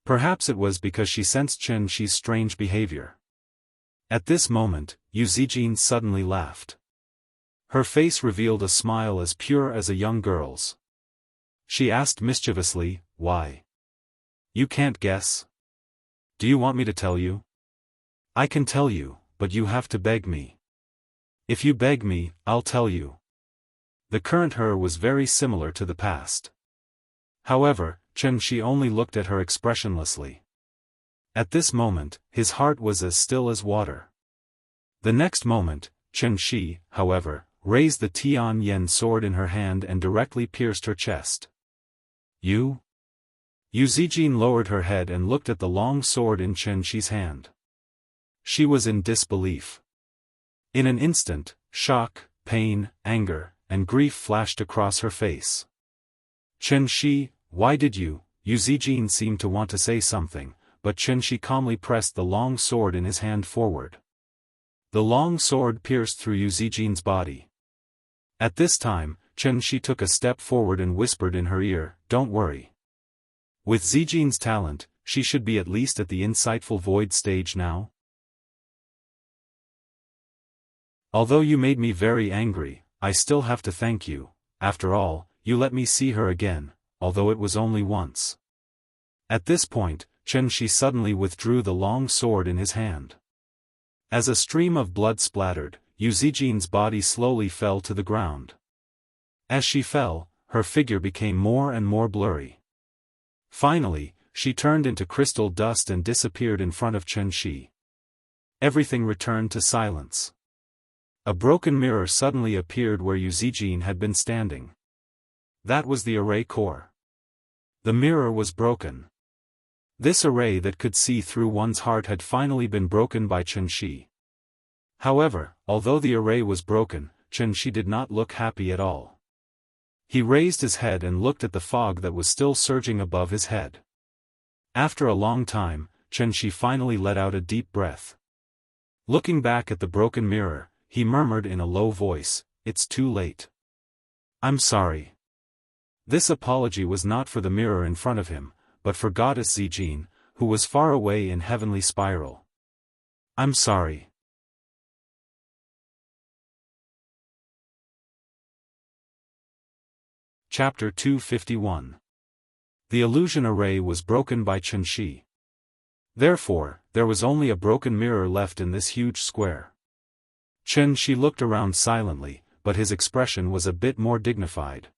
Perhaps it was because she sensed Chen Shi's strange behavior. At this moment, Yu Zijin suddenly laughed. Her face revealed a smile as pure as a young girl's. She asked mischievously, "Why? You can't guess? Do you want me to tell you?" "I can tell you, but you have to beg me." "If you beg me, I'll tell you." The current her was very similar to the past. However, Chen Shi only looked at her expressionlessly. At this moment, his heart was as still as water. The next moment, Chen Shi, however, raised the Tian Yen sword in her hand and directly pierced her chest. "You?" Yu Zijin lowered her head and looked at the long sword in Chen Shi's hand. She was in disbelief. In an instant, shock, pain, anger, and grief flashed across her face. "Chen Shi, why did you?" Yu Zijin seemed to want to say something, but Chen Shi calmly pressed the long sword in his hand forward. The long sword pierced through Yu Zijin's body. At this time, Chen Shi took a step forward and whispered in her ear, "Don't worry. With Zijin's talent, she should be at least at the insightful void stage now. Although you made me very angry, I still have to thank you. After all, you let me see her again, although it was only once." At this point, Chen Shi suddenly withdrew the long sword in his hand. As a stream of blood splattered, Yu Zijin's body slowly fell to the ground. As she fell, her figure became more and more blurry. Finally, she turned into crystal dust and disappeared in front of Chen Shi. Everything returned to silence. A broken mirror suddenly appeared where Yu Zijin had been standing. That was the array core. The mirror was broken. This array that could see through one's heart had finally been broken by Chen Shi. However, although the array was broken, Chen Shi did not look happy at all. He raised his head and looked at the fog that was still surging above his head. After a long time, Chen Shi finally let out a deep breath. Looking back at the broken mirror, he murmured in a low voice, "It's too late. I'm sorry." This apology was not for the mirror in front of him, but for Goddess Zijin, who was far away in heavenly spiral. "I'm sorry." Chapter 251. The illusion array was broken by Chen Shi. Therefore, there was only a broken mirror left in this huge square. Chen Shi looked around silently, but his expression was a bit more dignified.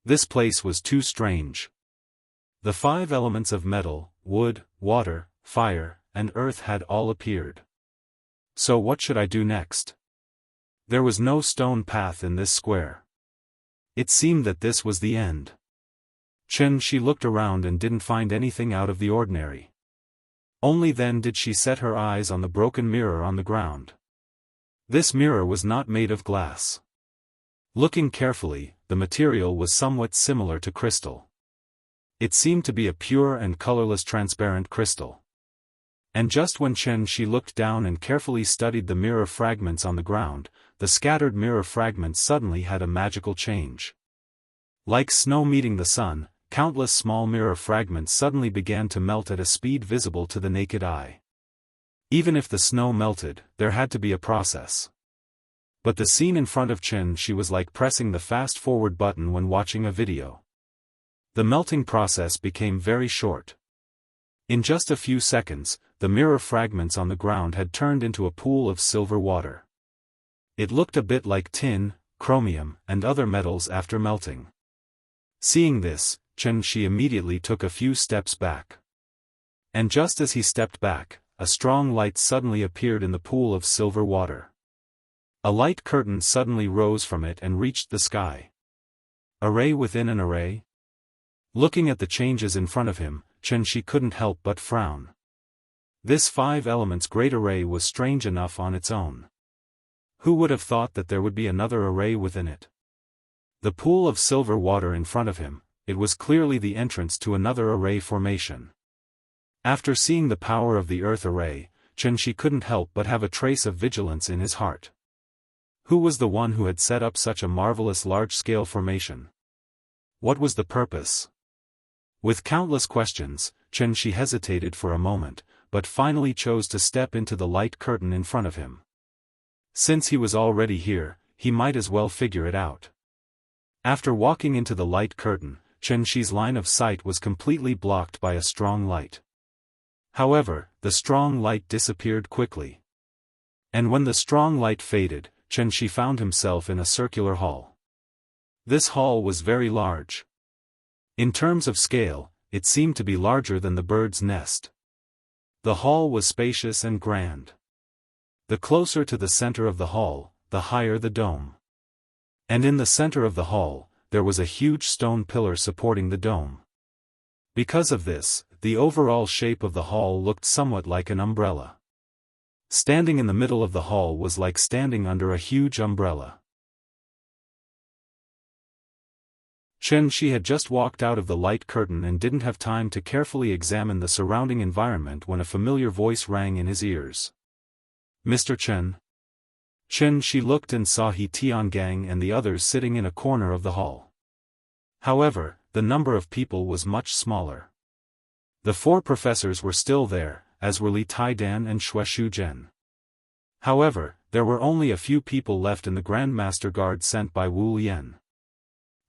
This place was too strange. The 5 elements of metal, wood, water, fire, and earth had all appeared. So what should I do next? There was no stone path in this square. It seemed that this was the end. Chen Shi looked around and didn't find anything out of the ordinary. Only then did she set her eyes on the broken mirror on the ground. This mirror was not made of glass. Looking carefully, the material was somewhat similar to crystal. It seemed to be a pure and colorless transparent crystal. And just when Chen Shi looked down and carefully studied the mirror fragments on the ground, the scattered mirror fragments suddenly had a magical change. Like snow meeting the sun, countless small mirror fragments suddenly began to melt at a speed visible to the naked eye. Even if the snow melted, there had to be a process. But the scene in front of Chen Shi was like pressing the fast-forward button when watching a video. The melting process became very short. In just a few seconds, the mirror fragments on the ground had turned into a pool of silver water. It looked a bit like tin, chromium, and other metals after melting. Seeing this, Chen Shi immediately took a few steps back. And just as he stepped back, a strong light suddenly appeared in the pool of silver water. A light curtain suddenly rose from it and reached the sky. Array within an array? Looking at the changes in front of him, Chen Shi couldn't help but frown. This 5 elements great array was strange enough on its own. Who would have thought that there would be another array within it? The pool of silver water in front of him, it was clearly the entrance to another array formation. After seeing the power of the earth array, Chen Shi couldn't help but have a trace of vigilance in his heart. Who was the one who had set up such a marvelous large-scale formation? What was the purpose? With countless questions, Chen Shi hesitated for a moment, but finally chose to step into the light curtain in front of him. Since he was already here, he might as well figure it out. After walking into the light curtain, Chen Shi's line of sight was completely blocked by a strong light. However, the strong light disappeared quickly. And when the strong light faded, Chen Shi found himself in a circular hall. This hall was very large. In terms of scale, it seemed to be larger than the bird's nest. The hall was spacious and grand. The closer to the center of the hall, the higher the dome. And in the center of the hall, there was a huge stone pillar supporting the dome. Because of this, the overall shape of the hall looked somewhat like an umbrella. Standing in the middle of the hall was like standing under a huge umbrella. Chen Shi had just walked out of the light curtain and didn't have time to carefully examine the surrounding environment when a familiar voice rang in his ears. "Mr. Chen?" She looked and saw He Tiangang and the others sitting in a corner of the hall. However, the number of people was much smaller. The 4 professors were still there, as were Li Taidan and Xue Shuzhen. However, there were only a few people left in the Grand Master Guard sent by Wu Lian.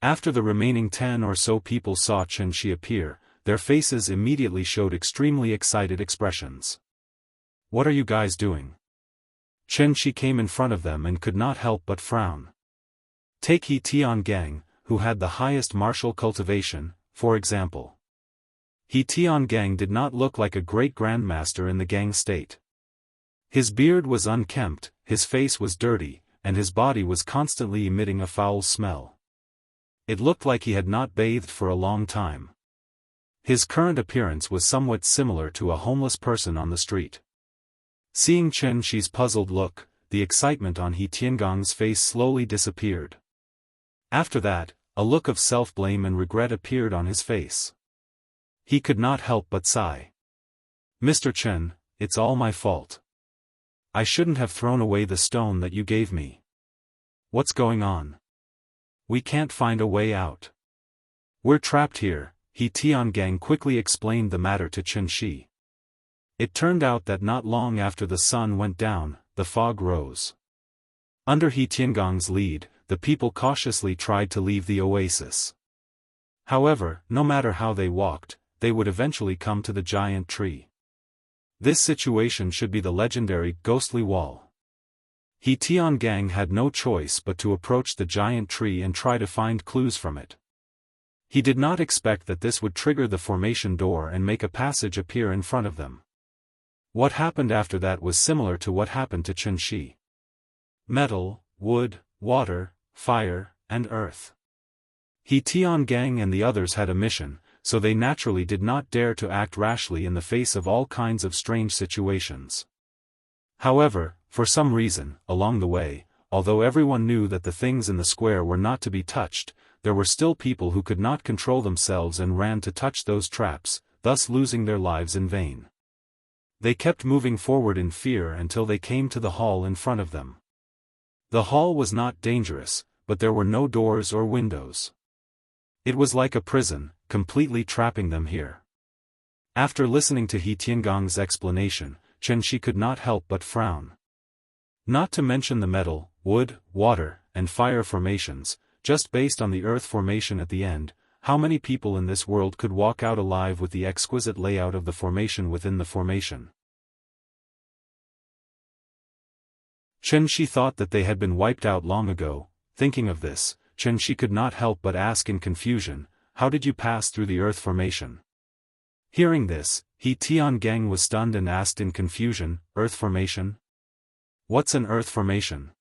After the remaining 10 or so people saw Chen Shi appear, their faces immediately showed extremely excited expressions. "What are you guys doing?" Chen Shi came in front of them and could not help but frown. Take He Tiangang, who had the highest martial cultivation, for example. He Tiangang did not look like a great grandmaster in the gang state. His beard was unkempt, his face was dirty, and his body was constantly emitting a foul smell. It looked like he had not bathed for a long time. His current appearance was somewhat similar to a homeless person on the street. Seeing Chen Shi's puzzled look, the excitement on He Tiangang's face slowly disappeared. After that, a look of self-blame and regret appeared on his face. He could not help but sigh. "Mr. Chen, it's all my fault. I shouldn't have thrown away the stone that you gave me. What's going on? We can't find a way out. We're trapped here," He Tiangang quickly explained the matter to Chen Shi. It turned out that not long after the sun went down, the fog rose. Under He Tiangang's lead, the people cautiously tried to leave the oasis. However, no matter how they walked, they would eventually come to the giant tree. This situation should be the legendary ghostly wall. He Tiangang had no choice but to approach the giant tree and try to find clues from it. He did not expect that this would trigger the formation door and make a passage appear in front of them. What happened after that was similar to what happened to Chen Shi. Metal, wood, water, fire, and earth. He Tiangang and the others had a mission, so they naturally did not dare to act rashly in the face of all kinds of strange situations. However, for some reason, along the way, although everyone knew that the things in the square were not to be touched, there were still people who could not control themselves and ran to touch those traps, thus losing their lives in vain. They kept moving forward in fear until they came to the hall in front of them. The hall was not dangerous, but there were no doors or windows. It was like a prison, completely trapping them here. After listening to He Tiangang's explanation, Chen Shi could not help but frown. Not to mention the metal, wood, water, and fire formations, just based on the earth formation at the end, how many people in this world could walk out alive with the exquisite layout of the formation within the formation? Chen Shi thought that they had been wiped out long ago. Thinking of this, Chen Shi could not help but ask in confusion, "How did you pass through the earth formation?" Hearing this, He Tiangang was stunned and asked in confusion, "Earth formation? What's an earth formation?"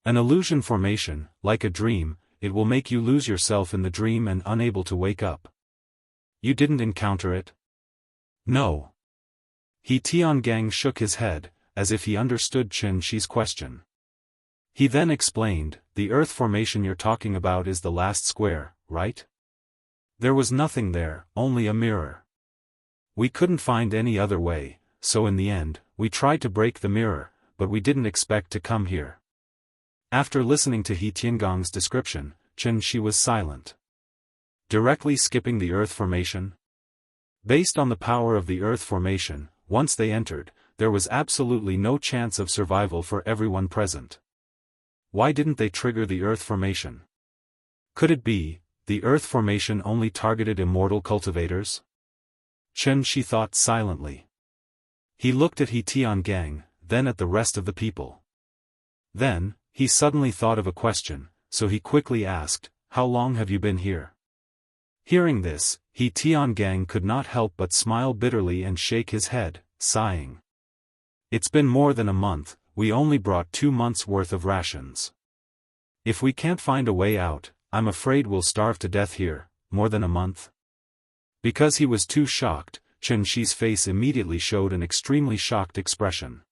"An illusion formation, like a dream. It will make you lose yourself in the dream and unable to wake up." "You didn't encounter it?" "No." He Tiangang shook his head, as if he understood Chen Shi's question. He then explained, "The earth formation you're talking about is the last square, right? There was nothing there, only a mirror. We couldn't find any other way, so in the end, we tried to break the mirror, but we didn't expect to come here." After listening to He Tiangang's description, Chen Shi was silent. Directly skipping the earth formation? Based on the power of the earth formation, once they entered, there was absolutely no chance of survival for everyone present. Why didn't they trigger the earth formation? Could it be, the earth formation only targeted immortal cultivators? Chen Shi thought silently. He looked at He Tiangang, then at the rest of the people. Then, he suddenly thought of a question, so he quickly asked, "How long have you been here?" Hearing this, He Tiangang could not help but smile bitterly and shake his head, sighing. "It's been more than a month. We only brought 2 months' worth of rations. If we can't find a way out, I'm afraid we'll starve to death here." "More than a month?" Because he was too shocked, Chen Shi's face immediately showed an extremely shocked expression.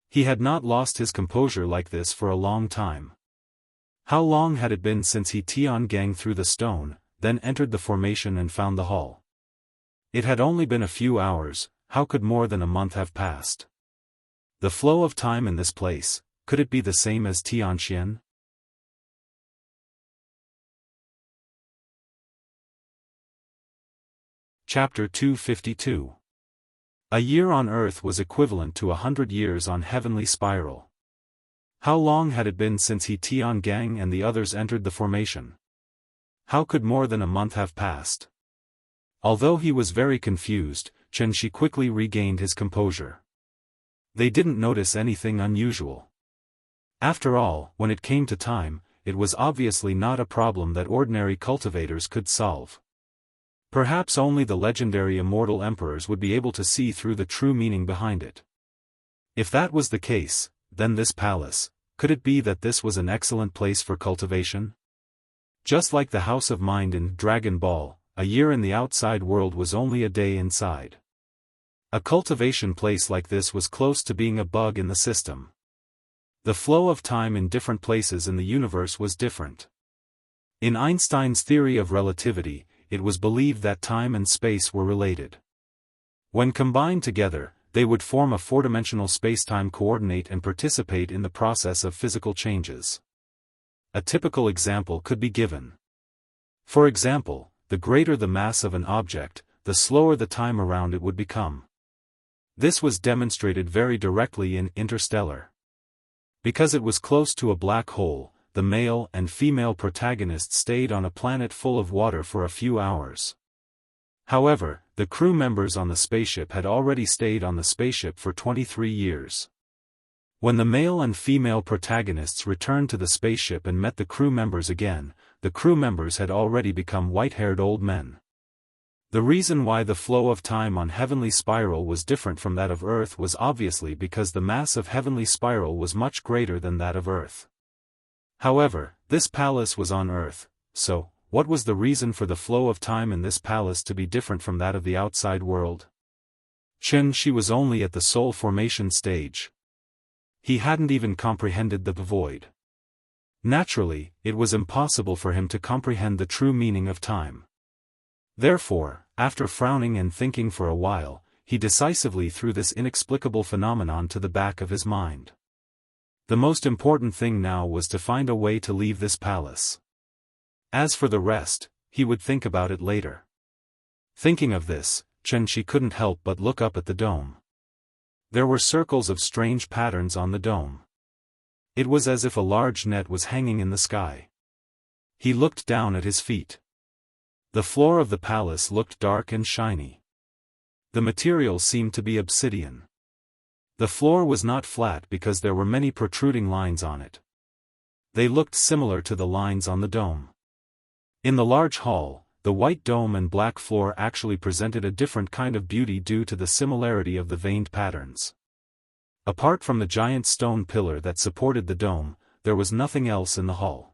He had not lost his composure like this for a long time. How long had it been since He Tiangang threw the stone, then entered the formation and found the hall? It had only been a few hours. How could more than a month have passed? The flow of time in this place, could it be the same as Tianxian? Chapter 252. A year on Earth was equivalent to 100 years on Heavenly Spiral. How long had it been since he Tiangang and the others entered the formation? How could more than a month have passed? Although he was very confused, Chen Shi quickly regained his composure. They didn't notice anything unusual. After all, when it came to time, it was obviously not a problem that ordinary cultivators could solve. Perhaps only the legendary immortal emperors would be able to see through the true meaning behind it. If that was the case, then this palace, could it be that this was an excellent place for cultivation? Just like the House of Mind in Dragon Ball, a year in the outside world was only a day inside. A cultivation place like this was close to being a bug in the system. The flow of time in different places in the universe was different. In Einstein's theory of relativity, it was believed that time and space were related. When combined together, they would form a four-dimensional spacetime coordinate and participate in the process of physical changes. A typical example could be given. For example, the greater the mass of an object, the slower the time around it would become. This was demonstrated very directly in Interstellar. Because it was close to a black hole, the male and female protagonists stayed on a planet full of water for a few hours. However, the crew members on the spaceship had already stayed on the spaceship for 23 years. When the male and female protagonists returned to the spaceship and met the crew members again, the crew members had already become white-haired old men. The reason why the flow of time on Heavenly Spiral was different from that of Earth was obviously because the mass of Heavenly Spiral was much greater than that of Earth. However, this palace was on Earth, so, what was the reason for the flow of time in this palace to be different from that of the outside world? Chen Shi was only at the soul formation stage. He hadn't even comprehended the void. Naturally, it was impossible for him to comprehend the true meaning of time. Therefore, after frowning and thinking for a while, he decisively threw this inexplicable phenomenon to the back of his mind. The most important thing now was to find a way to leave this palace. As for the rest, he would think about it later. Thinking of this, Chen Shi couldn't help but look up at the dome. There were circles of strange patterns on the dome. It was as if a large net was hanging in the sky. He looked down at his feet. The floor of the palace looked dark and shiny. The material seemed to be obsidian. The floor was not flat because there were many protruding lines on it. They looked similar to the lines on the dome. In the large hall, the white dome and black floor actually presented a different kind of beauty due to the similarity of the veined patterns. Apart from the giant stone pillar that supported the dome, there was nothing else in the hall.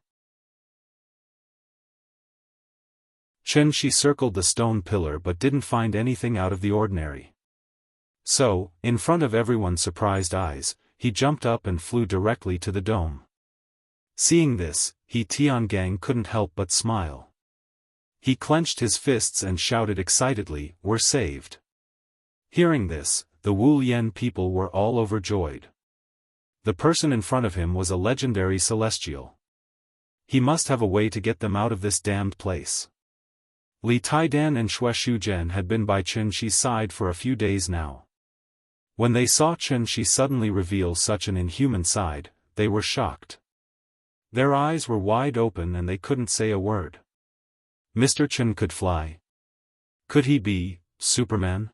Chen Shi circled the stone pillar but didn't find anything out of the ordinary. So, in front of everyone's surprised eyes, he jumped up and flew directly to the dome. Seeing this, he Tiangang couldn't help but smile. He clenched his fists and shouted excitedly, "We're saved!" Hearing this, the Wu Yan people were all overjoyed. The person in front of him was a legendary celestial. He must have a way to get them out of this damned place. Li Taidan and Xue Shuzhen had been by Chen Shi's side for a few days now. When they saw Chen Shi suddenly reveal such an inhuman side, they were shocked. Their eyes were wide open and they couldn't say a word. Mr. Chen could fly. Could he be Superman?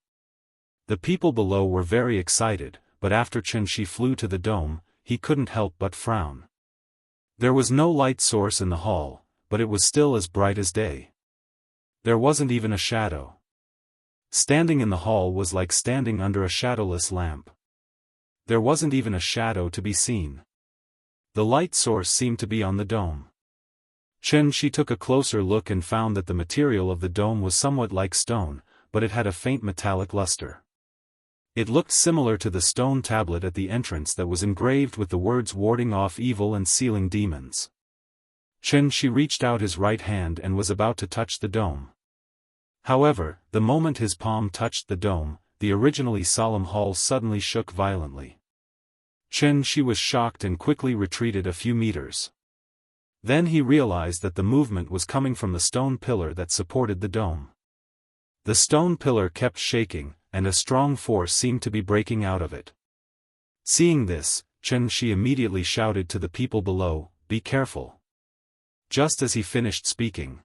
The people below were very excited, but after Chen Shi flew to the dome, he couldn't help but frown. There was no light source in the hall, but it was still as bright as day. There wasn't even a shadow. Standing in the hall was like standing under a shadowless lamp. There wasn't even a shadow to be seen. The light source seemed to be on the dome. Chen Shi took a closer look and found that the material of the dome was somewhat like stone, but it had a faint metallic luster. It looked similar to the stone tablet at the entrance that was engraved with the words warding off evil and sealing demons. Chen Shi reached out his right hand and was about to touch the dome. However, the moment his palm touched the dome, the originally solemn hall suddenly shook violently. Chen Shi was shocked and quickly retreated a few meters. Then he realized that the movement was coming from the stone pillar that supported the dome. The stone pillar kept shaking, and a strong force seemed to be breaking out of it. Seeing this, Chen Shi immediately shouted to the people below, "Be careful." Just as he finished speaking,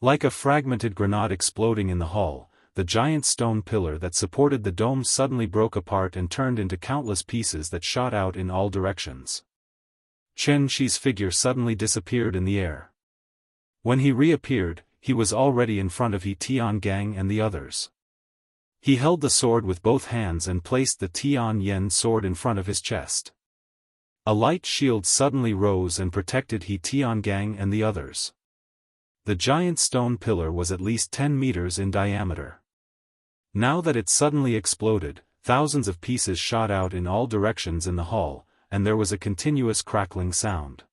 like a fragmented grenade exploding in the hall, the giant stone pillar that supported the dome suddenly broke apart and turned into countless pieces that shot out in all directions. Chen Shi's figure suddenly disappeared in the air. When he reappeared, he was already in front of He Tiangang and the others. He held the sword with both hands and placed the Tian Yen sword in front of his chest. A light shield suddenly rose and protected He Tiangang and the others. The giant stone pillar was at least 10 meters in diameter. Now that it suddenly exploded, thousands of pieces shot out in all directions in the hall, and there was a continuous crackling sound.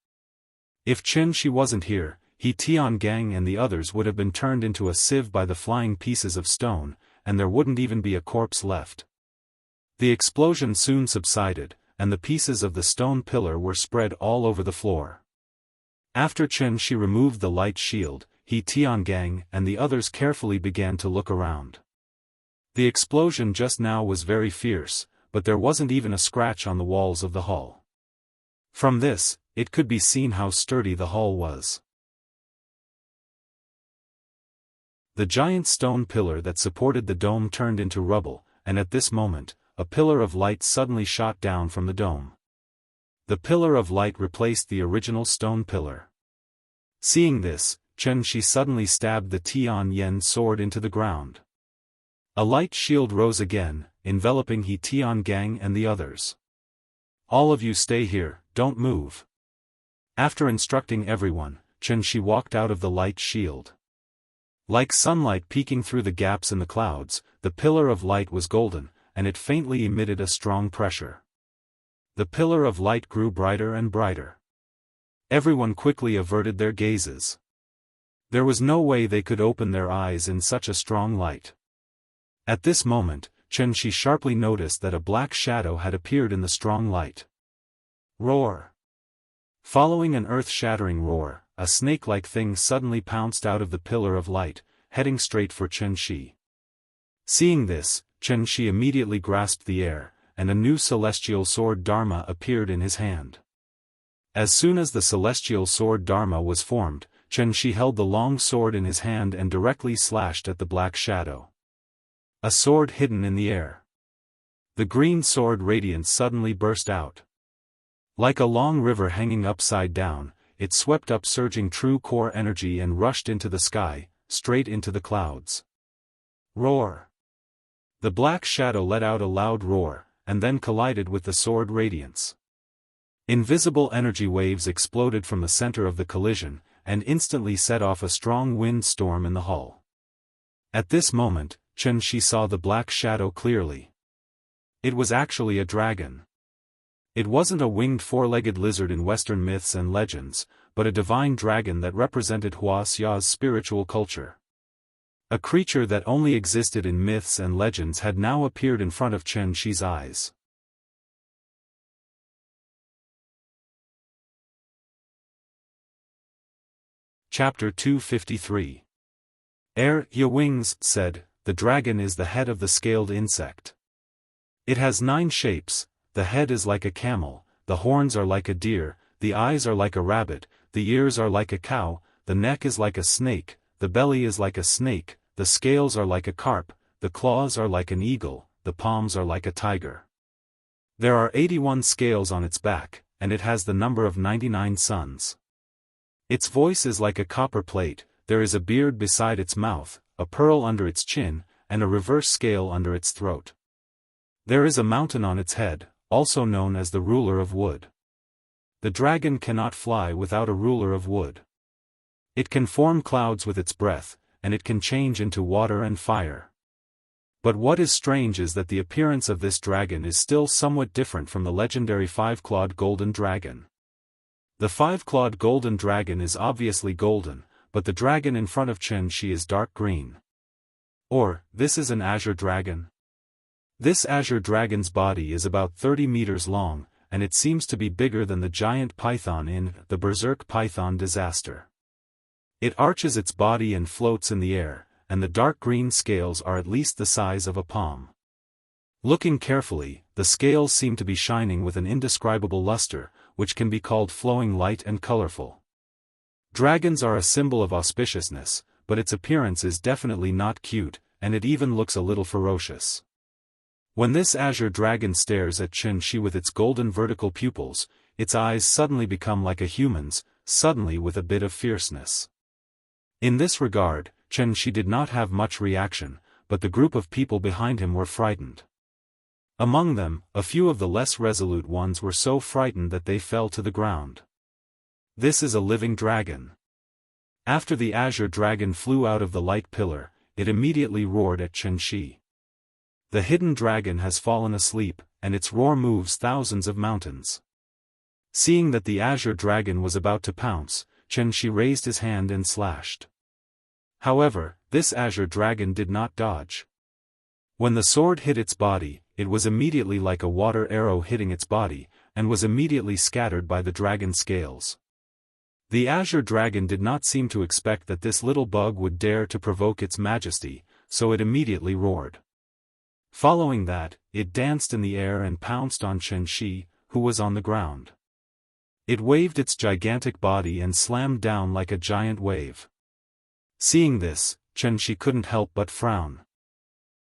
If Chen Shi wasn't here, He Tiangang and the others would have been turned into a sieve by the flying pieces of stone, and there wouldn't even be a corpse left. The explosion soon subsided, and the pieces of the stone pillar were spread all over the floor. After Chen Shi removed the light shield, He Tiangang and the others carefully began to look around. The explosion just now was very fierce, but there wasn't even a scratch on the walls of the hall. From this, it could be seen how sturdy the hall was. The giant stone pillar that supported the dome turned into rubble, and at this moment, a pillar of light suddenly shot down from the dome. The pillar of light replaced the original stone pillar. Seeing this, Chen Shi suddenly stabbed the Tian Yen sword into the ground. A light shield rose again, enveloping He Tiangang and the others. "All of you stay here, don't move." After instructing everyone, Chen Shi walked out of the light shield. Like sunlight peeking through the gaps in the clouds, the pillar of light was golden, and it faintly emitted a strong pressure. The pillar of light grew brighter and brighter. Everyone quickly averted their gazes. There was no way they could open their eyes in such a strong light. At this moment, Chen Shi sharply noticed that a black shadow had appeared in the strong light. Roar! Following an earth-shattering roar, a snake-like thing suddenly pounced out of the pillar of light, heading straight for Chen Shi. Seeing this, Chen Shi immediately grasped the air, and a new celestial sword Dharma appeared in his hand. As soon as the celestial sword Dharma was formed, Chen Shi held the long sword in his hand and directly slashed at the black shadow. A sword hidden in the air. The green sword radiance suddenly burst out. Like a long river hanging upside down, it swept up surging true core energy and rushed into the sky, straight into the clouds. Roar! The black shadow let out a loud roar, and then collided with the sword radiance. Invisible energy waves exploded from the center of the collision, and instantly set off a strong wind storm in the hall. At this moment, Chen Shi saw the black shadow clearly. It was actually a dragon. It wasn't a winged four-legged lizard in Western myths and legends, but a divine dragon that represented Wuxia's spiritual culture. A creature that only existed in myths and legends had now appeared in front of Chen Shi's eyes. Chapter 253. Wings said, "The dragon is the head of the scaled insect. It has 9 shapes. The head is like a camel, the horns are like a deer, the eyes are like a rabbit, the ears are like a cow, the neck is like a snake, the belly is like a snake, the scales are like a carp, the claws are like an eagle, the palms are like a tiger. There are 81 scales on its back, and it has the number of 99 suns. Its voice is like a copper plate, there is a beard beside its mouth, a pearl under its chin, and a reverse scale under its throat. There is a mountain on its head, also known as the ruler of wood. The dragon cannot fly without a ruler of wood. It can form clouds with its breath, and it can change into water and fire. But what is strange is that the appearance of this dragon is still somewhat different from the legendary 5-clawed golden dragon. The 5-clawed golden dragon is obviously golden, but the dragon in front of Chen Shi is dark green. Or, this is an azure dragon? This azure dragon's body is about 30 meters long, and it seems to be bigger than the giant python in The Berserk Python Disaster. It arches its body and floats in the air, and the dark green scales are at least the size of a palm. Looking carefully, the scales seem to be shining with an indescribable luster, which can be called flowing light and colorful. Dragons are a symbol of auspiciousness, but its appearance is definitely not cute, and it even looks a little ferocious. When this azure dragon stares at Xianxia with its golden vertical pupils, its eyes suddenly become like a human's, suddenly with a bit of fierceness. In this regard, Xianxia did not have much reaction, but the group of people behind him were frightened. Among them, a few of the less resolute ones were so frightened that they fell to the ground. This is a living dragon. After the azure dragon flew out of the light pillar, it immediately roared at Xianxia. The hidden dragon has fallen asleep, and its roar moves thousands of mountains. Seeing that the azure dragon was about to pounce, Xianxia raised his hand and slashed. However, this azure dragon did not dodge. When the sword hit its body, it was immediately like a water arrow hitting its body, and was immediately scattered by the dragon's scales. The azure dragon did not seem to expect that this little bug would dare to provoke its majesty, so it immediately roared. Following that, it danced in the air and pounced on Xianxia, who was on the ground. It waved its gigantic body and slammed down like a giant wave. Seeing this, Xianxia couldn't help but frown.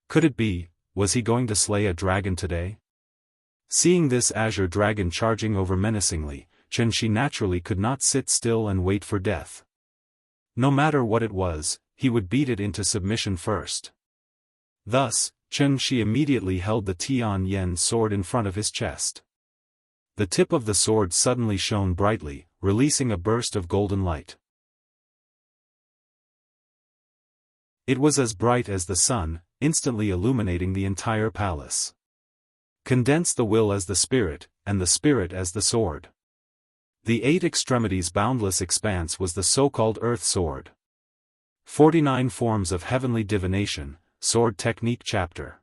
Could it be, was he going to slay a dragon today? Seeing this azure dragon charging over menacingly, Xianxia naturally could not sit still and wait for death. No matter what it was, he would beat it into submission first. Thus, Xianxia immediately held the Tian sword in front of his chest. The tip of the sword suddenly shone brightly, releasing a burst of golden light. It was as bright as the sun, instantly illuminating the entire palace. Condense the will as the spirit, and the spirit as the sword. The 8 extremities boundless expanse was the so-called Earth Sword. 49 Forms of Heavenly Divination, Sword Technique Chapter.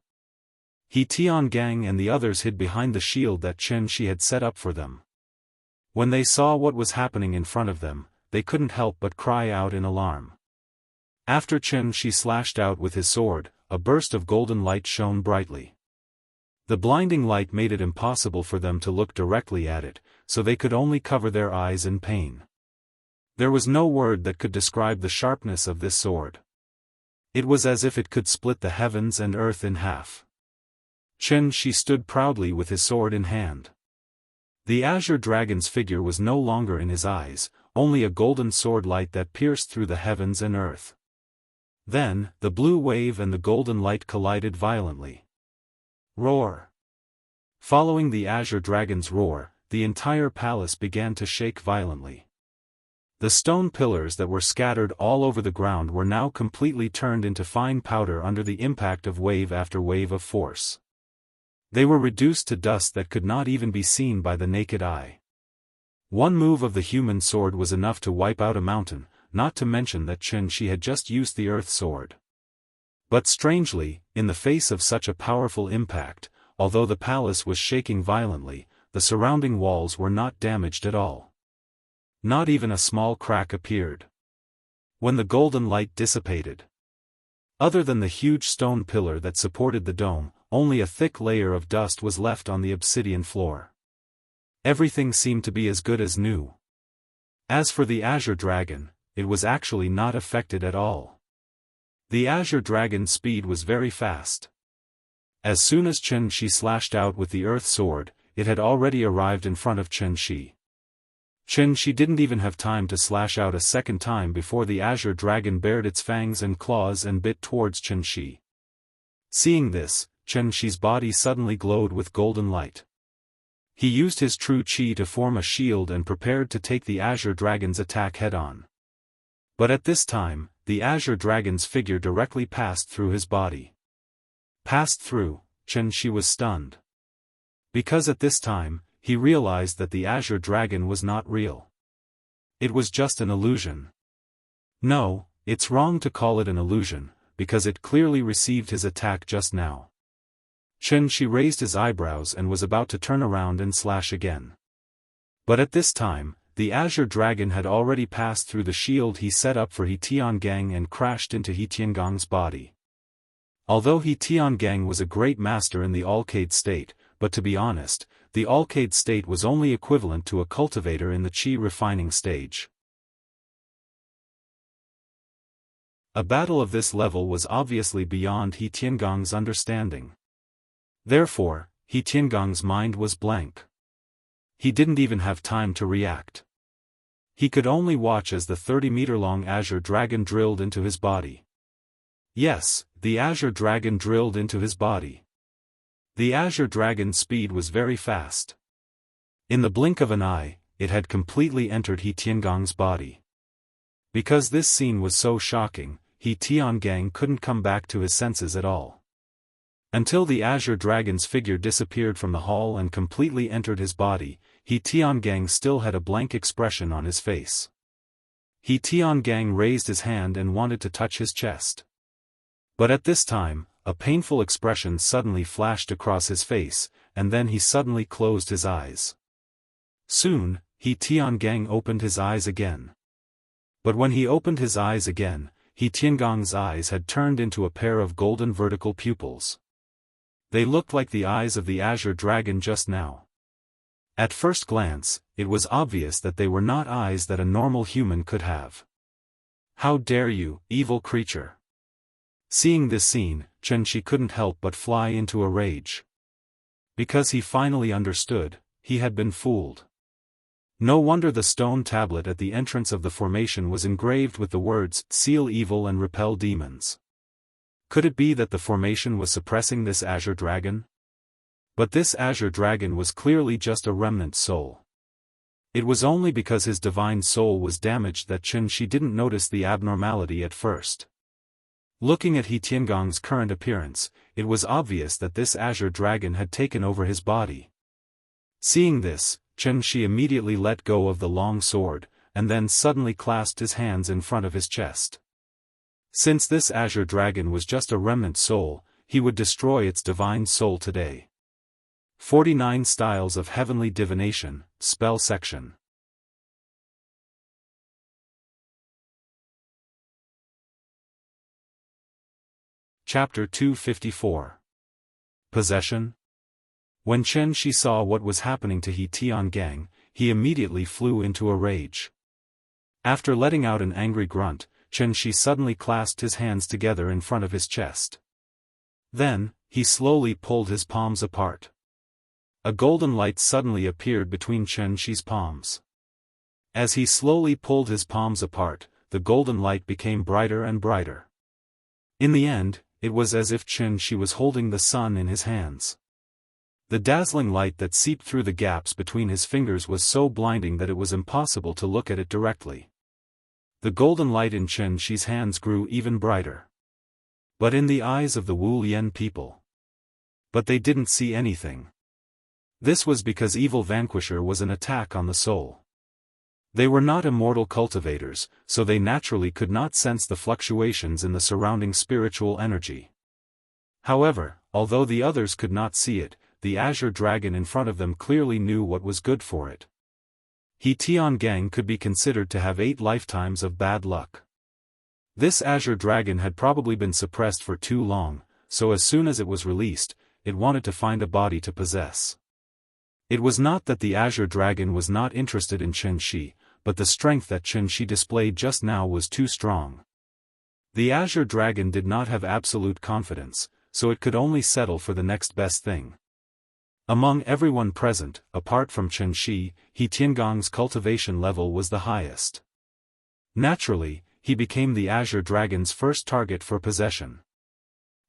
He Tiangang and the others hid behind the shield that Xianxia had set up for them. When they saw what was happening in front of them, they couldn't help but cry out in alarm. After Xianxia slashed out with his sword, a burst of golden light shone brightly. The blinding light made it impossible for them to look directly at it, so they could only cover their eyes in pain. There was no word that could describe the sharpness of this sword. It was as if it could split the heavens and earth in half. Xianxia stood proudly with his sword in hand. The azure dragon's figure was no longer in his eyes, only a golden sword light that pierced through the heavens and earth. Then, the blue wave and the golden light collided violently. Roar! Following the azure dragon's roar, the entire palace began to shake violently. The stone pillars that were scattered all over the ground were now completely turned into fine powder under the impact of wave after wave of force. They were reduced to dust that could not even be seen by the naked eye. One move of the human sword was enough to wipe out a mountain, not to mention that Xianxia had just used the earth sword. But strangely, in the face of such a powerful impact, although the palace was shaking violently, the surrounding walls were not damaged at all. Not even a small crack appeared. When the golden light dissipated, other than the huge stone pillar that supported the dome, only a thick layer of dust was left on the obsidian floor. Everything seemed to be as good as new. As for the azure dragon, it was actually not affected at all. The azure dragon's speed was very fast. As soon as Xianxia slashed out with the earth sword, it had already arrived in front of Xianxia. Xianxia didn't even have time to slash out a second time before the azure dragon bared its fangs and claws and bit towards Xianxia. Seeing this, Xianxia's body suddenly glowed with golden light. He used his true qi to form a shield and prepared to take the azure dragon's attack head-on. But at this time, the azure dragon's figure directly passed through his body. Passed through, Xianxia was stunned. Because at this time, he realized that the azure dragon was not real. It was just an illusion. No, it's wrong to call it an illusion, because it clearly received his attack just now. Qianxi raised his eyebrows and was about to turn around and slash again. But at this time, the Azure Dragon had already passed through the shield he set up for He Tiangang and crashed into He Tiangong's body. Although He Tiangang was a great master in the Alcade state, but to be honest, the Alcade state was only equivalent to a cultivator in the Qi refining stage. A battle of this level was obviously beyond He Tiangong's understanding. Therefore, He Tiangong's mind was blank. He didn't even have time to react. He could only watch as the 30-meter-long Azure Dragon drilled into his body. Yes, the Azure Dragon drilled into his body. The Azure Dragon's speed was very fast. In the blink of an eye, it had completely entered He Tiangong's body. Because this scene was so shocking, He Tiangang couldn't come back to his senses at all. Until the Azure Dragon's figure disappeared from the hall and completely entered his body, He Tiangang still had a blank expression on his face. He Tiangang raised his hand and wanted to touch his chest. But at this time, a painful expression suddenly flashed across his face, and then he suddenly closed his eyes. Soon, He Tiangang opened his eyes again. But when he opened his eyes again, He Tiangong's eyes had turned into a pair of golden vertical pupils. They looked like the eyes of the Azure Dragon just now. At first glance, it was obvious that they were not eyes that a normal human could have. How dare you, evil creature! Seeing this scene, Qianxi couldn't help but fly into a rage. Because he finally understood, he had been fooled. No wonder the stone tablet at the entrance of the formation was engraved with the words, "Seal evil and repel demons." Could it be that the formation was suppressing this Azure Dragon? But this Azure Dragon was clearly just a remnant soul. It was only because his divine soul was damaged that Qianxi didn't notice the abnormality at first. Looking at He Tiangong's current appearance, it was obvious that this Azure Dragon had taken over his body. Seeing this, Qianxi immediately let go of the long sword, and then suddenly clasped his hands in front of his chest. Since this Azure Dragon was just a remnant soul, he would destroy its divine soul today. 49 Styles of Heavenly Divination, Spell Section. Chapter 254. Possession? When Qianxi saw what was happening to He Tiangang, he immediately flew into a rage. After letting out an angry grunt, Qianxi suddenly clasped his hands together in front of his chest. Then, he slowly pulled his palms apart. A golden light suddenly appeared between Qianxi's palms. As he slowly pulled his palms apart, the golden light became brighter and brighter. In the end, it was as if Qianxi was holding the sun in his hands. The dazzling light that seeped through the gaps between his fingers was so blinding that it was impossible to look at it directly. The golden light in Qianxi's hands grew even brighter. But in the eyes of the Wu Lian people. But they didn't see anything. This was because Evil Vanquisher was an attack on the soul. They were not immortal cultivators, so they naturally could not sense the fluctuations in the surrounding spiritual energy. However, although the others could not see it, the Azure Dragon in front of them clearly knew what was good for it. He Tiangang could be considered to have 8 lifetimes of bad luck. This Azure Dragon had probably been suppressed for too long, so as soon as it was released, it wanted to find a body to possess. It was not that the Azure Dragon was not interested in Qianxi, but the strength that Qianxi displayed just now was too strong. The Azure Dragon did not have absolute confidence, so it could only settle for the next best thing. Among everyone present, apart from Qianxi, He Tiangong's cultivation level was the highest. Naturally, he became the Azure Dragon's first target for possession.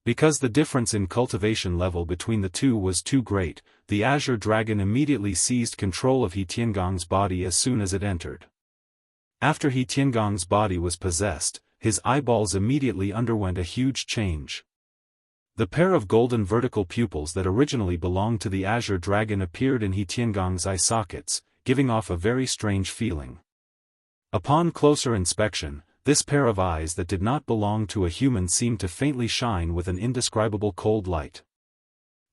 Because the difference in cultivation level between the two was too great, the Azure Dragon immediately seized control of He Tiangong's body as soon as it entered. After He Tiangong's body was possessed, his eyeballs immediately underwent a huge change. The pair of golden vertical pupils that originally belonged to the Azure Dragon appeared in He Tiangong's eye sockets, giving off a very strange feeling. Upon closer inspection, this pair of eyes that did not belong to a human seemed to faintly shine with an indescribable cold light.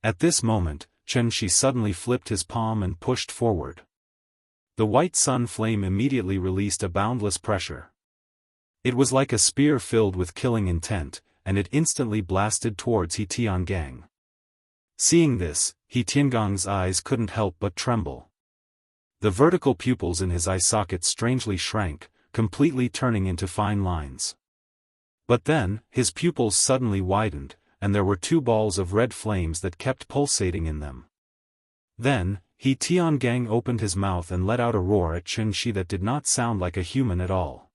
At this moment, Chen Shi suddenly flipped his palm and pushed forward. The white sun flame immediately released a boundless pressure. It was like a spear filled with killing intent, and it instantly blasted towards He Tiangang. Seeing this, He Tiangang's eyes couldn't help but tremble. The vertical pupils in his eye sockets strangely shrank, completely turning into fine lines. But then, his pupils suddenly widened, and there were two balls of red flames that kept pulsating in them. Then, He Tiangang opened his mouth and let out a roar at Chen Shi that did not sound like a human at all.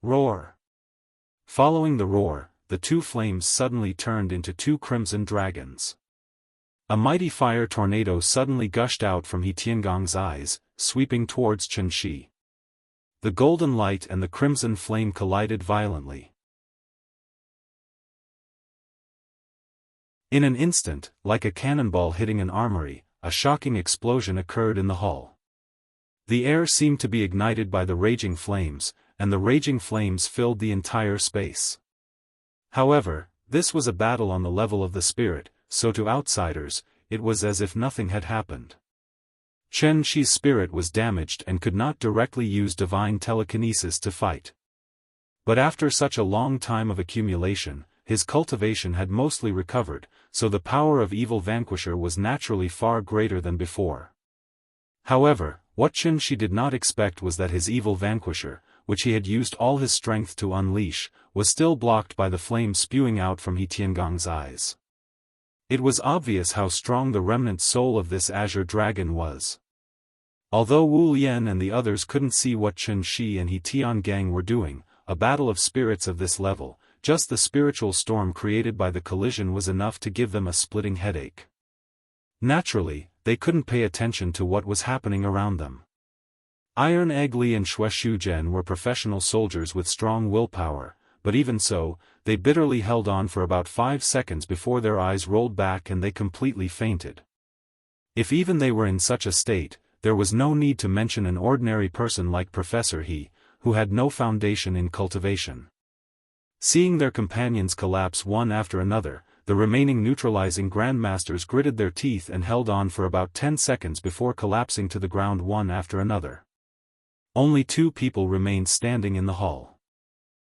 Roar! Following the roar, the two flames suddenly turned into two crimson dragons. A mighty fire tornado suddenly gushed out from He Tiangang's eyes, sweeping towards Chen Shi. The golden light and the crimson flame collided violently. In an instant, like a cannonball hitting an armory, a shocking explosion occurred in the hall. The air seemed to be ignited by the raging flames, and the raging flames filled the entire space. However, this was a battle on the level of the spirit, so to outsiders, it was as if nothing had happened. Chen Shi's spirit was damaged and could not directly use divine telekinesis to fight. But after such a long time of accumulation, his cultivation had mostly recovered, so the power of Evil Vanquisher was naturally far greater than before. However, what Chen Shi did not expect was that his Evil Vanquisher, which he had used all his strength to unleash, was still blocked by the flame spewing out from He Tiangang's eyes. It was obvious how strong the remnant soul of this azure dragon was. Although Wu Lian and the others couldn't see what Chen Shi and He Tiangang were doing, a battle of spirits of this level, just the spiritual storm created by the collision was enough to give them a splitting headache. Naturally, they couldn't pay attention to what was happening around them. Iron Egg Li and Xue Shuzhen were professional soldiers with strong willpower, but even so, they bitterly held on for about 5 seconds before their eyes rolled back and they completely fainted. If even they were in such a state, there was no need to mention an ordinary person like Professor He, who had no foundation in cultivation. Seeing their companions collapse one after another, the remaining neutralizing grandmasters gritted their teeth and held on for about 10 seconds before collapsing to the ground one after another. Only 2 people remained standing in the hall.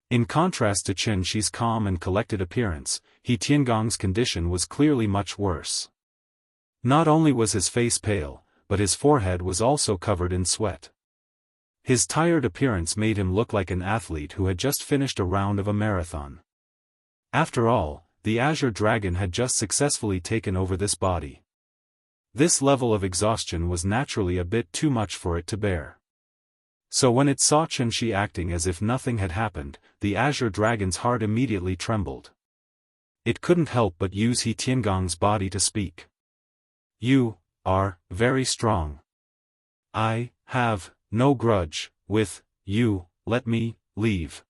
In contrast to Chen Shi's calm and collected appearance, He Tiangang's condition was clearly much worse. Not only was his face pale, but his forehead was also covered in sweat. His tired appearance made him look like an athlete who had just finished a round of a marathon. After all, the Azure Dragon had just successfully taken over this body. This level of exhaustion was naturally a bit too much for it to bear. So when it saw Chen Shi acting as if nothing had happened, the Azure Dragon's heart immediately trembled. It couldn't help but use He Tiangang's body to speak. "You are very strong. I have no grudge with you, let me leave.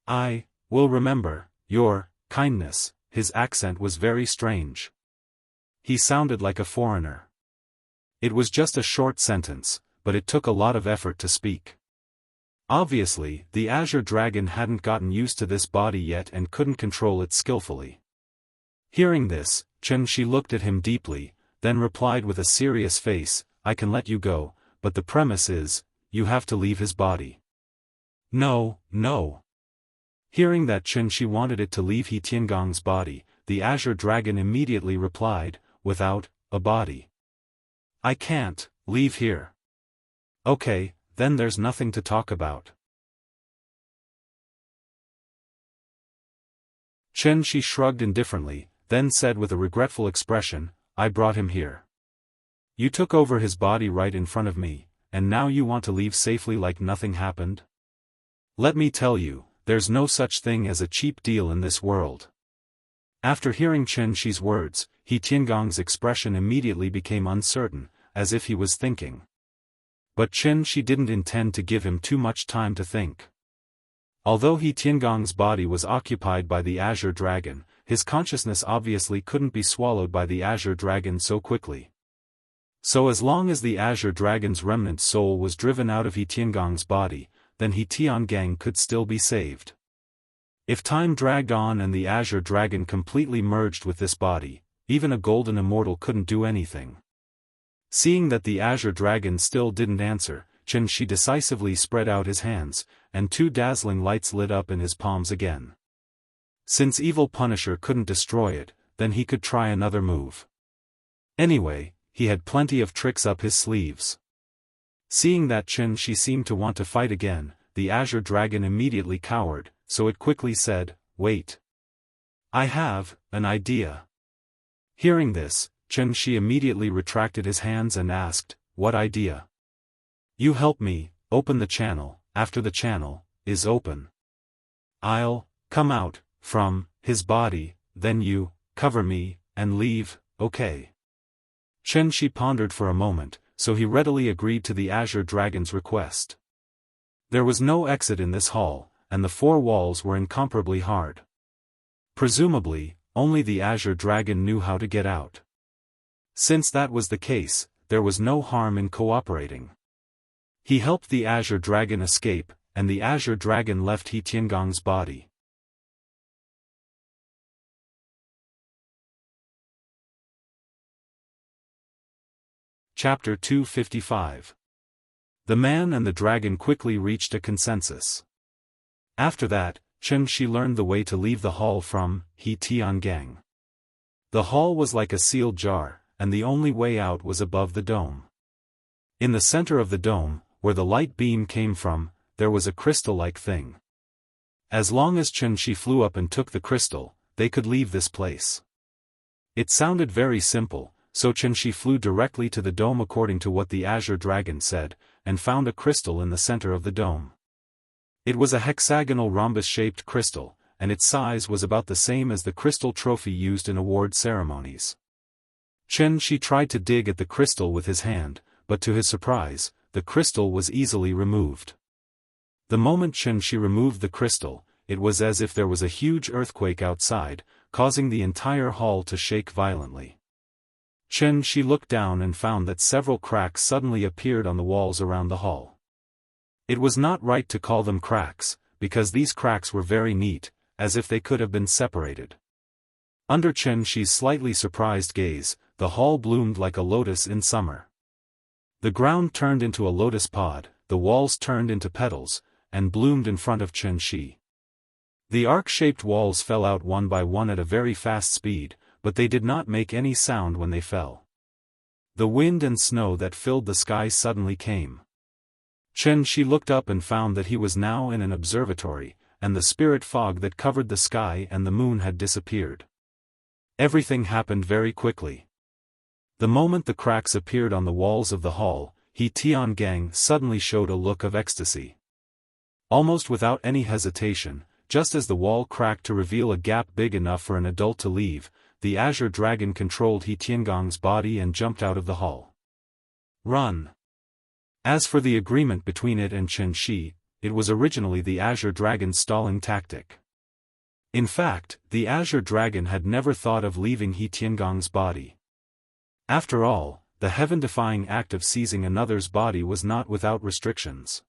I will remember your kindness." His accent was very strange. He sounded like a foreigner. It was just a short sentence, but it took a lot of effort to speak. Obviously, the Azure Dragon hadn't gotten used to this body yet and couldn't control it skillfully. Hearing this, Chen Shi looked at him deeply, then replied with a serious face, "I can let you go, but the premise is, you have to leave his body." "No, no." Hearing that Chen Shi wanted it to leave He Tiangang's body, the Azure Dragon immediately replied, "Without a body, I can't leave here." "Okay, then there's nothing to talk about." Chen Shi shrugged indifferently, then said with a regretful expression, "I brought him here. You took over his body right in front of me, and now you want to leave safely like nothing happened? Let me tell you, there's no such thing as a cheap deal in this world." After hearing Chen Shi's words, He Tiangang's expression immediately became uncertain, as if he was thinking. But Chen Shi didn't intend to give him too much time to think. Although He Tiangang's body was occupied by the Azure Dragon, his consciousness obviously couldn't be swallowed by the Azure Dragon so quickly. So as long as the Azure Dragon's remnant soul was driven out of He Tiangang's body, then He Tiangang could still be saved. If time dragged on and the Azure Dragon completely merged with this body, even a golden immortal couldn't do anything. Seeing that the azure dragon still didn't answer, Qianxi decisively spread out his hands, and 2 dazzling lights lit up in his palms again. Since Evil Punisher couldn't destroy it, then he could try another move. Anyway, he had plenty of tricks up his sleeves. Seeing that Qianxi seemed to want to fight again, the azure dragon immediately cowered, so it quickly said, "Wait. I have an idea." Hearing this, Qianxi immediately retracted his hands and asked, "What idea?" "You help me, open the channel. After the channel is open, I'll come out from his body, then you cover me and leave, okay?" Qianxi pondered for a moment, so he readily agreed to the azure dragon's request. There was no exit in this hall, and the 4 walls were incomparably hard. Presumably, only the azure dragon knew how to get out. Since that was the case, there was no harm in cooperating. He helped the azure dragon escape, and the azure dragon left He Tiangong's body. Chapter 255. The man and the dragon quickly reached a consensus. After that, Qianxi learned the way to leave the hall from He Tiangang. The hall was like a sealed jar, and the only way out was above the dome. In the center of the dome, where the light beam came from, there was a crystal-like thing. As long as Qianxi flew up and took the crystal, they could leave this place. It sounded very simple, so Qianxi flew directly to the dome according to what the azure dragon said, and found a crystal in the center of the dome. It was a hexagonal rhombus-shaped crystal, and its size was about the same as the crystal trophy used in award ceremonies. Qianxi tried to dig at the crystal with his hand, but to his surprise, the crystal was easily removed. The moment Qianxi removed the crystal, it was as if there was a huge earthquake outside, causing the entire hall to shake violently. Qianxi looked down and found that several cracks suddenly appeared on the walls around the hall. It was not right to call them cracks, because these cracks were very neat, as if they could have been separated. Under Qianxi's slightly surprised gaze, the hall bloomed like a lotus in summer. The ground turned into a lotus pod, the walls turned into petals, and bloomed in front of Qianxi. The arc-shaped walls fell out one by one at a very fast speed, but they did not make any sound when they fell. The wind and snow that filled the sky suddenly came. Qianxi looked up and found that he was now in an observatory, and the spirit fog that covered the sky and the moon had disappeared. Everything happened very quickly. The moment the cracks appeared on the walls of the hall, He Tiangang suddenly showed a look of ecstasy. Almost without any hesitation, just as the wall cracked to reveal a gap big enough for an adult to leave, the azure dragon controlled He Tiangong's body and jumped out of the hall. Run! As for the agreement between it and Qianxi, it was originally the azure dragon's stalling tactic. In fact, the azure dragon had never thought of leaving He Tiangong's body. After all, the heaven-defying act of seizing another's body was not without restrictions.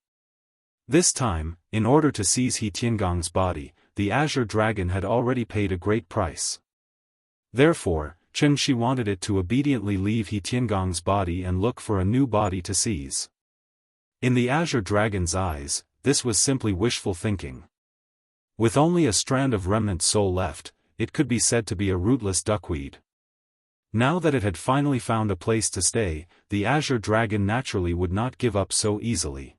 This time, in order to seize He Tiangong's body, the azure dragon had already paid a great price. Therefore, Qianxi wanted it to obediently leave He Tiangong's body and look for a new body to seize. In the azure dragon's eyes, this was simply wishful thinking. With only a strand of remnant soul left, it could be said to be a rootless duckweed. Now that it had finally found a place to stay, the azure dragon naturally would not give up so easily.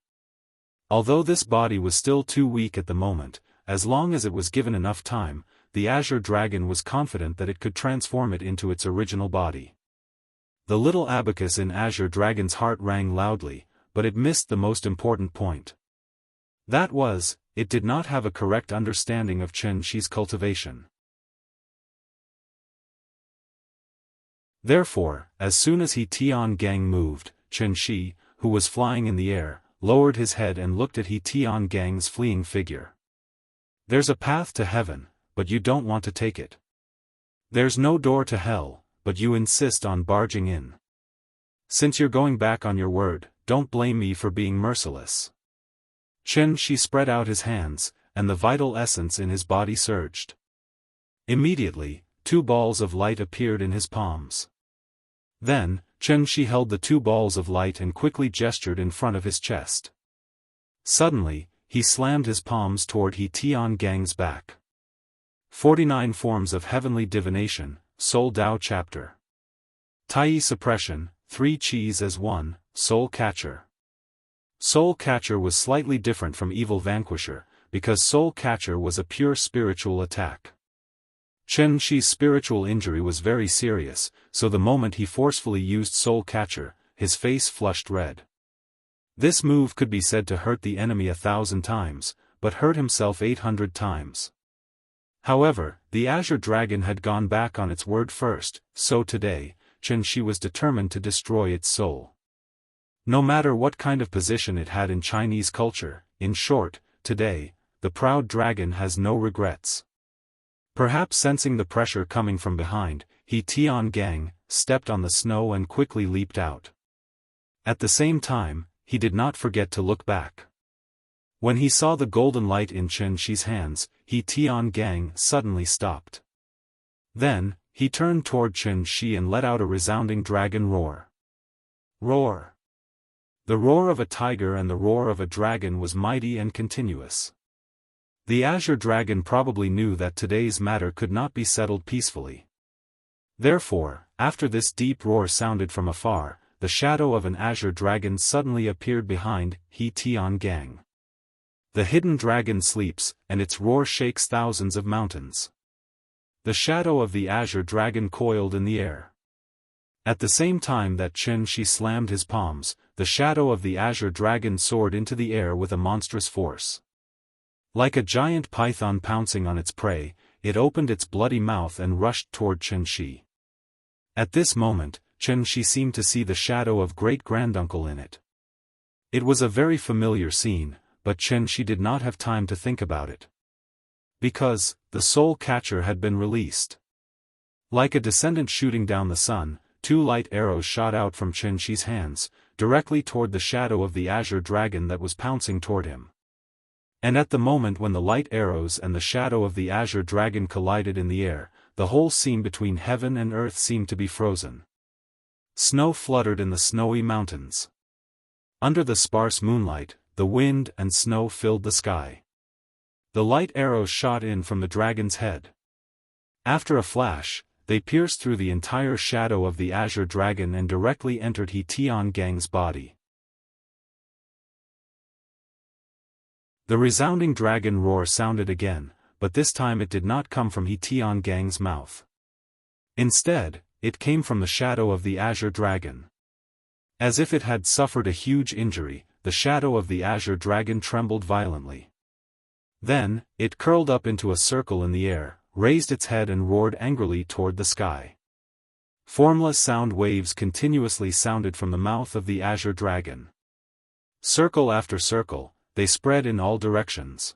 Although this body was still too weak at the moment, as long as it was given enough time, the azure dragon was confident that it could transform it into its original body. The little abacus in azure dragon's heart rang loudly, but it missed the most important point. That was, it did not have a correct understanding of Qianxi's cultivation. Therefore, as soon as He Tiangang moved, Qianxi, who was flying in the air, lowered his head and looked at He Tiangang's fleeing figure. There's a path to heaven, but you don't want to take it. There's no door to hell, but you insist on barging in. Since you're going back on your word, don't blame me for being merciless. Qianxi spread out his hands, and the vital essence in his body surged. Immediately, 2 balls of light appeared in his palms. Then, Qianxi held the 2 balls of light and quickly gestured in front of his chest. Suddenly, he slammed his palms toward He Tiangang's back. 49 Forms of Heavenly Divination, Soul Dao Chapter. Tai Suppression, 3 Qis as 1, Soul Catcher. Soul Catcher was slightly different from Evil Vanquisher, because Soul Catcher was a pure spiritual attack. Qianxi's spiritual injury was very serious, so the moment he forcefully used Soul Catcher, his face flushed red. This move could be said to hurt the enemy 1,000 times, but hurt himself 800 times. However, the Azure Dragon had gone back on its word first, so today, Qianxi was determined to destroy its soul. No matter what kind of position it had in Chinese culture, in short, today, the proud dragon has no regrets. Perhaps sensing the pressure coming from behind, He Tiangang stepped on the snow and quickly leaped out. At the same time, he did not forget to look back. When he saw the golden light in Qianxi's hands, He Tiangang suddenly stopped. Then, he turned toward Qianxi and let out a resounding dragon roar. Roar! The roar of a tiger and the roar of a dragon was mighty and continuous. The Azure Dragon probably knew that today's matter could not be settled peacefully. Therefore, after this deep roar sounded from afar, the shadow of an Azure Dragon suddenly appeared behind He Tiangang. The hidden dragon sleeps, and its roar shakes thousands of mountains. The shadow of the Azure Dragon coiled in the air. At the same time that Qianxi slammed his palms, the shadow of the Azure Dragon soared into the air with a monstrous force. Like a giant python pouncing on its prey, it opened its bloody mouth and rushed toward Qianxi. At this moment, Qianxi seemed to see the shadow of great-granduncle in it. It was a very familiar scene, but Qianxi did not have time to think about it. Because, the Soul Catcher had been released. Like a descendant shooting down the sun, 2 light arrows shot out from Qianxi's hands, directly toward the shadow of the Azure Dragon that was pouncing toward him. And at the moment when the light arrows and the shadow of the Azure Dragon collided in the air, the whole scene between heaven and earth seemed to be frozen. Snow fluttered in the snowy mountains. Under the sparse moonlight, the wind and snow filled the sky. The light arrows shot in from the dragon's head. After a flash, they pierced through the entire shadow of the Azure Dragon and directly entered He Tiangang's body. The resounding dragon roar sounded again, but this time it did not come from He Tiangang's mouth. Instead, it came from the shadow of the Azure Dragon. As if it had suffered a huge injury, the shadow of the Azure Dragon trembled violently. Then, it curled up into a circle in the air, raised its head and roared angrily toward the sky. Formless sound waves continuously sounded from the mouth of the Azure Dragon. Circle after circle, they spread in all directions.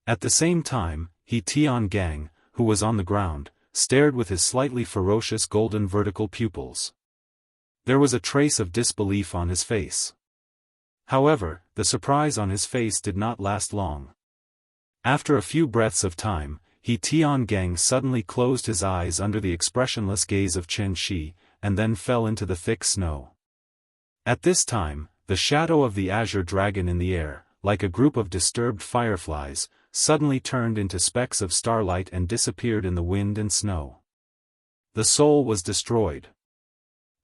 At the same time, He Tiangang, who was on the ground, stared with his slightly ferocious golden vertical pupils. There was a trace of disbelief on his face. However, the surprise on his face did not last long. After a few breaths of time, He Tiangang suddenly closed his eyes under the expressionless gaze of Qianxi, and then fell into the thick snow. At this time, the shadow of the Azure Dragon in the air, like a group of disturbed fireflies, suddenly turned into specks of starlight and disappeared in the wind and snow. The soul was destroyed.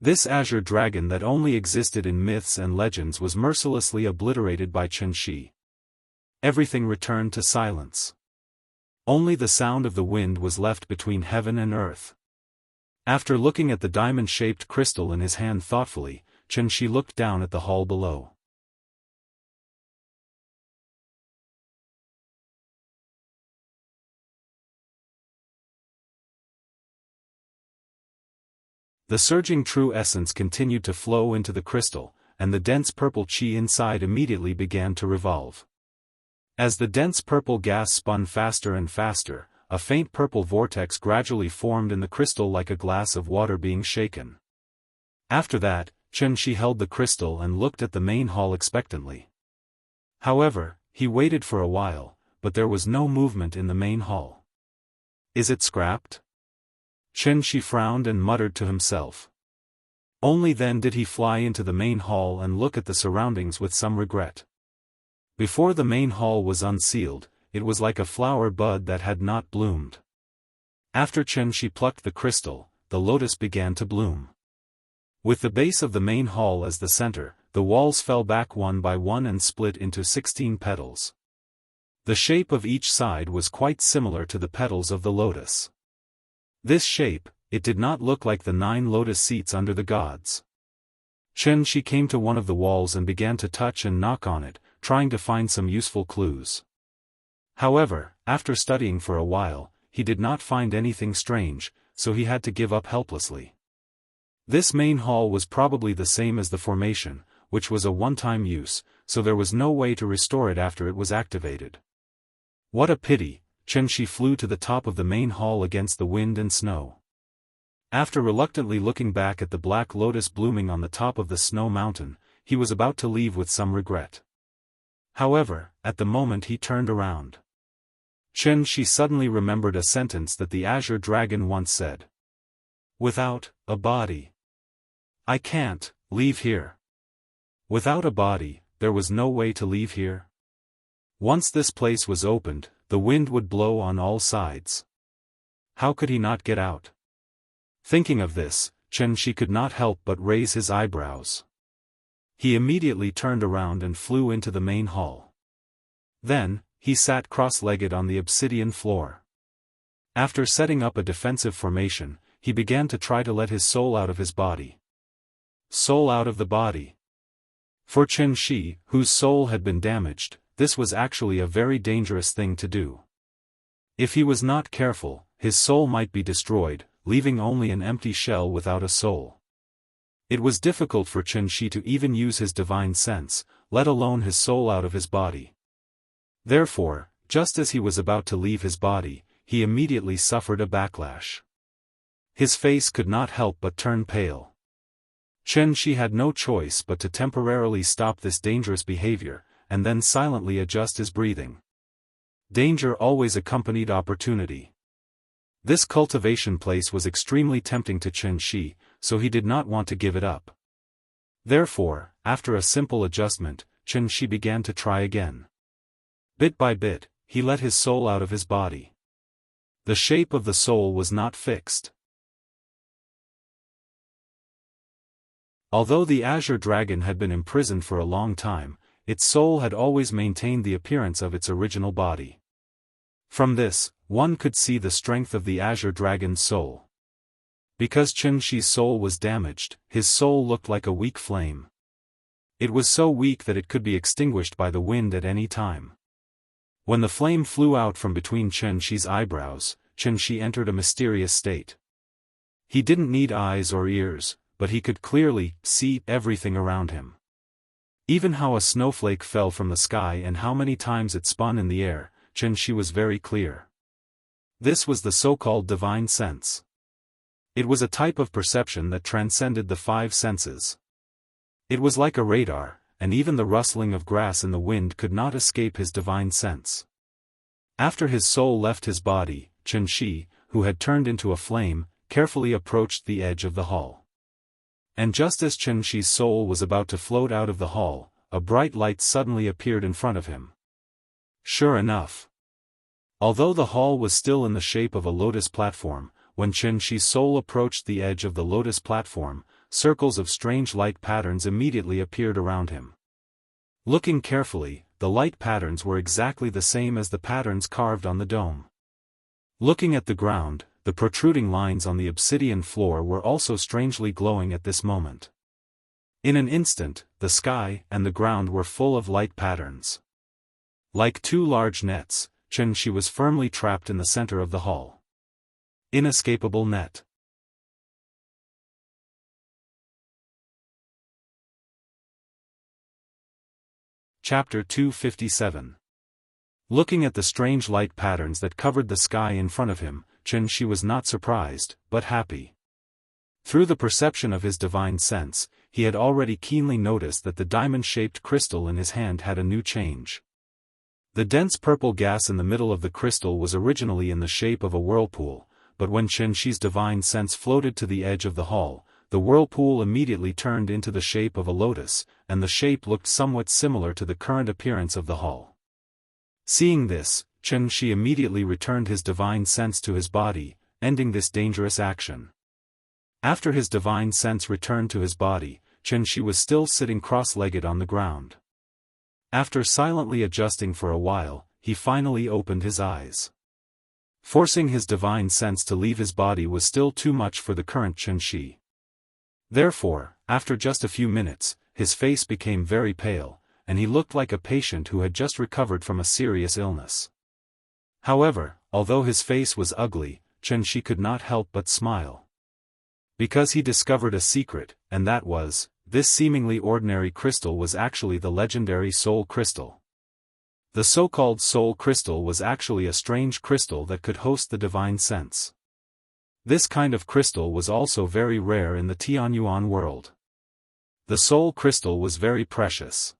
This Azure Dragon that only existed in myths and legends was mercilessly obliterated by Qianxi. Everything returned to silence. Only the sound of the wind was left between heaven and earth. After looking at the diamond-shaped crystal in his hand thoughtfully, Qianxi looked down at the hall below. The surging true essence continued to flow into the crystal, and the dense purple qi inside immediately began to revolve. As the dense purple gas spun faster and faster, a faint purple vortex gradually formed in the crystal like a glass of water being shaken. After that, Qianxi held the crystal and looked at the main hall expectantly. However, he waited for a while, but there was no movement in the main hall. Is it scrapped? Chen Shi frowned and muttered to himself. Only then did he fly into the main hall and look at the surroundings with some regret. Before the main hall was unsealed, it was like a flower bud that had not bloomed. After Chen Shi plucked the crystal, the lotus began to bloom. With the base of the main hall as the center, the walls fell back one by one and split into 16 petals. The shape of each side was quite similar to the petals of the lotus. This shape, it did not look like the 9 lotus seats under the gods. Chen Shi came to one of the walls and began to touch and knock on it, trying to find some useful clues. However, after studying for a while, he did not find anything strange, so he had to give up helplessly. This main hall was probably the same as the formation, which was a one-time use, so there was no way to restore it after it was activated. What a pity! Chen Shi flew to the top of the main hall against the wind and snow. After reluctantly looking back at the black lotus blooming on the top of the snow mountain, he was about to leave with some regret. However, at the moment he turned around. Chen Shi suddenly remembered a sentence that the Azure Dragon once said. Without a body, I can't leave here. Without a body, there was no way to leave here. Once this place was opened, the wind would blow on all sides. How could he not get out? Thinking of this, Chen Shi could not help but raise his eyebrows. He immediately turned around and flew into the main hall. Then, he sat cross-legged on the obsidian floor. After setting up a defensive formation, he began to try to let his soul out of his body. Soul out of the body. For Chen Shi, whose soul had been damaged, this was actually a very dangerous thing to do. If he was not careful, his soul might be destroyed, leaving only an empty shell without a soul. It was difficult for Chen Shi to even use his divine sense, let alone his soul out of his body. Therefore, just as he was about to leave his body, he immediately suffered a backlash. His face could not help but turn pale. Chen Shi had no choice but to temporarily stop this dangerous behavior, and then silently adjust his breathing. Danger always accompanied opportunity. This cultivation place was extremely tempting to Chen Shi, so he did not want to give it up. Therefore, after a simple adjustment, Chen Shi began to try again. Bit by bit, he let his soul out of his body. The shape of the soul was not fixed. Although the Azure Dragon had been imprisoned for a long time, its soul had always maintained the appearance of its original body. From this, one could see the strength of the Azure Dragon's soul. Because Chen Shi's soul was damaged, his soul looked like a weak flame. It was so weak that it could be extinguished by the wind at any time. When the flame flew out from between Chen Shi's eyebrows, Chen Shi entered a mysterious state. He didn't need eyes or ears, but he could clearly see everything around him. Even how a snowflake fell from the sky and how many times it spun in the air, Chen Shi was very clear. This was the so-called divine sense. It was a type of perception that transcended the 5 senses. It was like a radar, and even the rustling of grass in the wind could not escape his divine sense. After his soul left his body, Chen Shi, who had turned into a flame, carefully approached the edge of the hall. And just as Chen Shi's soul was about to float out of the hall, a bright light suddenly appeared in front of him. Sure enough. Although the hall was still in the shape of a lotus platform, when Chen Shi's soul approached the edge of the lotus platform, circles of strange light patterns immediately appeared around him. Looking carefully, the light patterns were exactly the same as the patterns carved on the dome. Looking at the ground, the protruding lines on the obsidian floor were also strangely glowing at this moment. In an instant, the sky and the ground were full of light patterns. Like 2 large nets, Chen Shi was firmly trapped in the center of the hall. Inescapable net. Chapter 257. Looking at the strange light patterns that covered the sky in front of him, Chen Shi was not surprised, but happy. Through the perception of his divine sense, he had already keenly noticed that the diamond-shaped crystal in his hand had a new change. The dense purple gas in the middle of the crystal was originally in the shape of a whirlpool, but when Chen Shi's divine sense floated to the edge of the hall, the whirlpool immediately turned into the shape of a lotus, and the shape looked somewhat similar to the current appearance of the hall. Seeing this, Chen Shi immediately returned his divine sense to his body, ending this dangerous action. After his divine sense returned to his body, Chen Shi was still sitting cross-legged on the ground. After silently adjusting for a while, he finally opened his eyes. Forcing his divine sense to leave his body was still too much for the current Chen Shi. Therefore, after just a few minutes, his face became very pale, and he looked like a patient who had just recovered from a serious illness. However, although his face was ugly, Chen Shi could not help but smile. Because he discovered a secret, and that was, this seemingly ordinary crystal was actually the legendary soul crystal. The so-called soul crystal was actually a strange crystal that could host the divine sense. This kind of crystal was also very rare in the Tianyuan world. The soul crystal was very precious.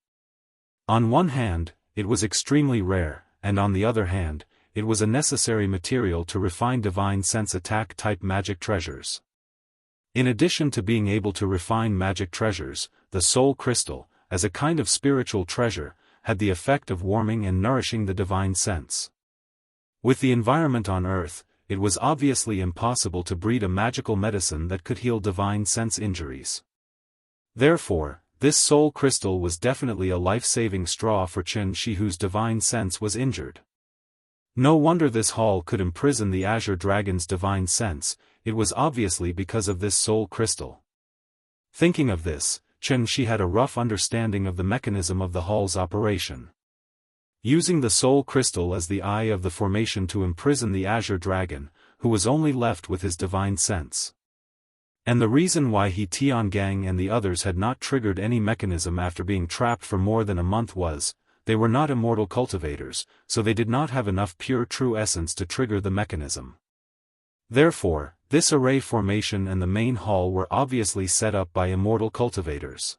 On one hand, it was extremely rare, and on the other hand, it was a necessary material to refine divine sense attack-type magic treasures. In addition to being able to refine magic treasures, the soul crystal, as a kind of spiritual treasure, had the effect of warming and nourishing the divine sense. With the environment on Earth, it was obviously impossible to breed a magical medicine that could heal divine sense injuries. Therefore, this soul crystal was definitely a life-saving straw for Chen Shi, whose divine sense was injured. No wonder this hall could imprison the Azure Dragon's divine sense, it was obviously because of this soul crystal. Thinking of this, Chen Shi had a rough understanding of the mechanism of the hall's operation. Using the soul crystal as the eye of the formation to imprison the Azure Dragon, who was only left with his divine sense. And the reason why He Tiangang and the others had not triggered any mechanism after being trapped for more than a month was, they were not immortal cultivators, so they did not have enough pure true essence to trigger the mechanism. Therefore, this array formation and the main hall were obviously set up by immortal cultivators.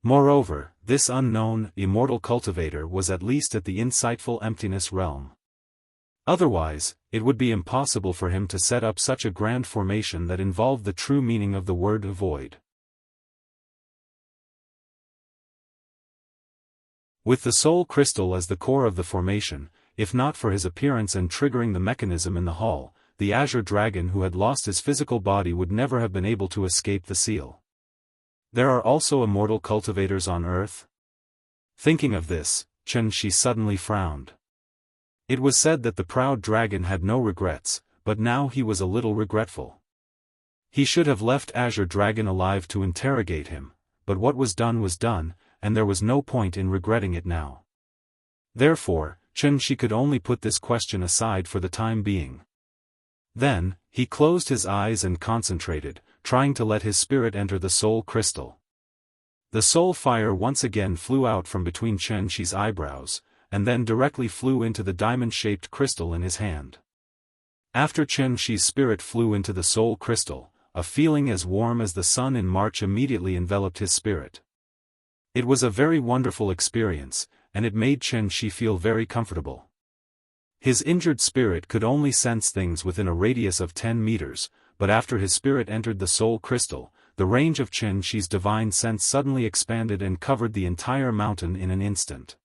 Moreover, this unknown, immortal cultivator was at least at the insightful emptiness realm. Otherwise, it would be impossible for him to set up such a grand formation that involved the true meaning of the word void. With the soul crystal as the core of the formation, if not for his appearance and triggering the mechanism in the hall, the Azure Dragon who had lost his physical body would never have been able to escape the seal. There are also immortal cultivators on Earth? Thinking of this, Chen Shi suddenly frowned. It was said that the proud dragon had no regrets, but now he was a little regretful. He should have left Azure Dragon alive to interrogate him, but what was done, and there was no point in regretting it now. Therefore, Chen Shi could only put this question aside for the time being. Then, he closed his eyes and concentrated, trying to let his spirit enter the soul crystal. The soul fire once again flew out from between Chen Shi's eyebrows, and then directly flew into the diamond-shaped crystal in his hand. After Chen Shi's spirit flew into the soul crystal, a feeling as warm as the sun in March immediately enveloped his spirit. It was a very wonderful experience, and it made Chen Shi feel very comfortable. His injured spirit could only sense things within a radius of 10 meters, but after his spirit entered the soul crystal, the range of Chen Shi's divine sense suddenly expanded and covered the entire mountain in an instant.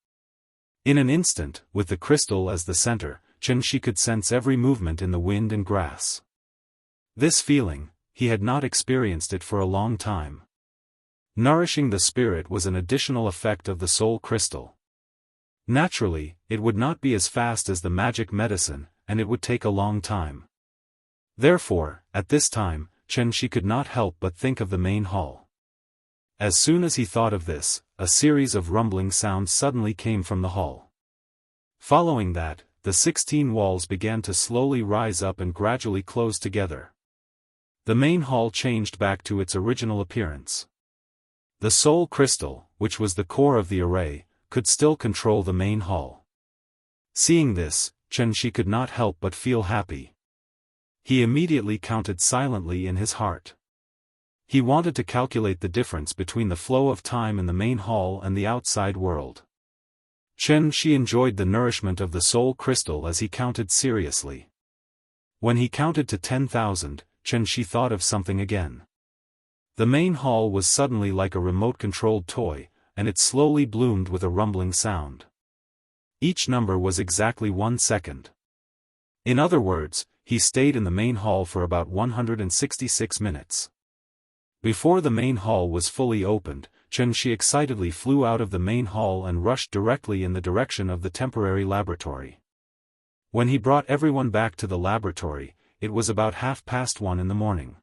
In an instant, with the crystal as the center, Chen Shi could sense every movement in the wind and grass. This feeling, he had not experienced it for a long time. Nourishing the spirit was an additional effect of the soul crystal. Naturally, it would not be as fast as the magic medicine, and it would take a long time. Therefore, at this time, Chen Shi could not help but think of the main hall. As soon as he thought of this, a series of rumbling sounds suddenly came from the hall. Following that, the 16 walls began to slowly rise up and gradually close together. The main hall changed back to its original appearance. The soul crystal, which was the core of the array, could still control the main hall. Seeing this, Chen Shi could not help but feel happy. He immediately counted silently in his heart. He wanted to calculate the difference between the flow of time in the main hall and the outside world. Chen Shi enjoyed the nourishment of the soul crystal as he counted seriously. When he counted to 10,000, Qianxi thought of something again. The main hall was suddenly like a remote-controlled toy, and it slowly bloomed with a rumbling sound. Each number was exactly 1 second. In other words, he stayed in the main hall for about 166 minutes. Before the main hall was fully opened, Qianxi excitedly flew out of the main hall and rushed directly in the direction of the temporary laboratory. When he brought everyone back to the laboratory, it was about 1:30 in the morning.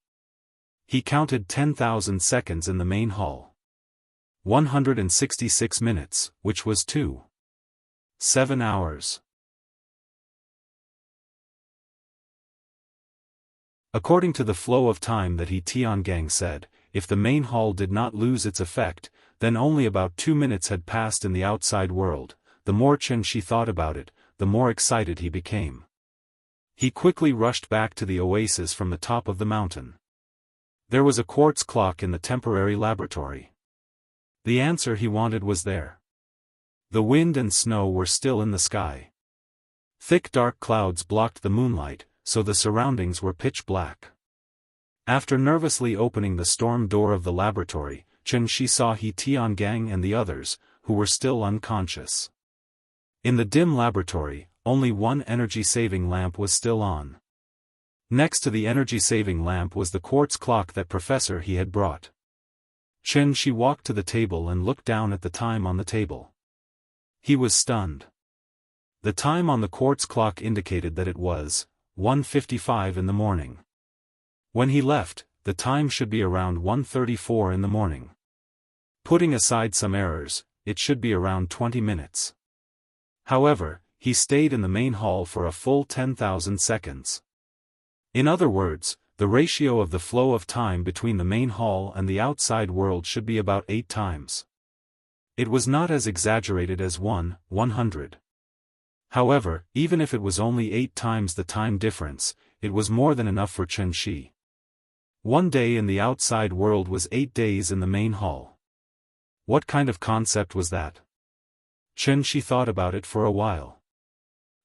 He counted 10,000 seconds in the main hall. 166 minutes, which was 7 hours. According to the flow of time that Tiangang said, if the main hall did not lose its effect, then only about 2 minutes had passed in the outside world. The more Qianxi thought about it, the more excited he became. He quickly rushed back to the oasis from the top of the mountain. There was a quartz clock in the temporary laboratory. The answer he wanted was there. The wind and snow were still in the sky. Thick dark clouds blocked the moonlight, so the surroundings were pitch black. After nervously opening the storm door of the laboratory, Qianxi saw Tiangang and the others, who were still unconscious. In the dim laboratory, only one energy-saving lamp was still on. Next to the energy-saving lamp was the quartz clock that Professor he had brought. Qianxi walked to the table and looked down at the time on the table. He was stunned. The time on the quartz clock indicated that it was 1:55 in the morning. When he left, the time should be around 1:34 in the morning. Putting aside some errors, it should be around 20 minutes. However, he stayed in the main hall for a full 10,000 seconds. In other words, the ratio of the flow of time between the main hall and the outside world should be about 8 times. It was not as exaggerated as 100. However, even if it was only 8 times the time difference, it was more than enough for Qianxi. 1 day in the outside world was 8 days in the main hall. What kind of concept was that? Qianxi thought about it for a while.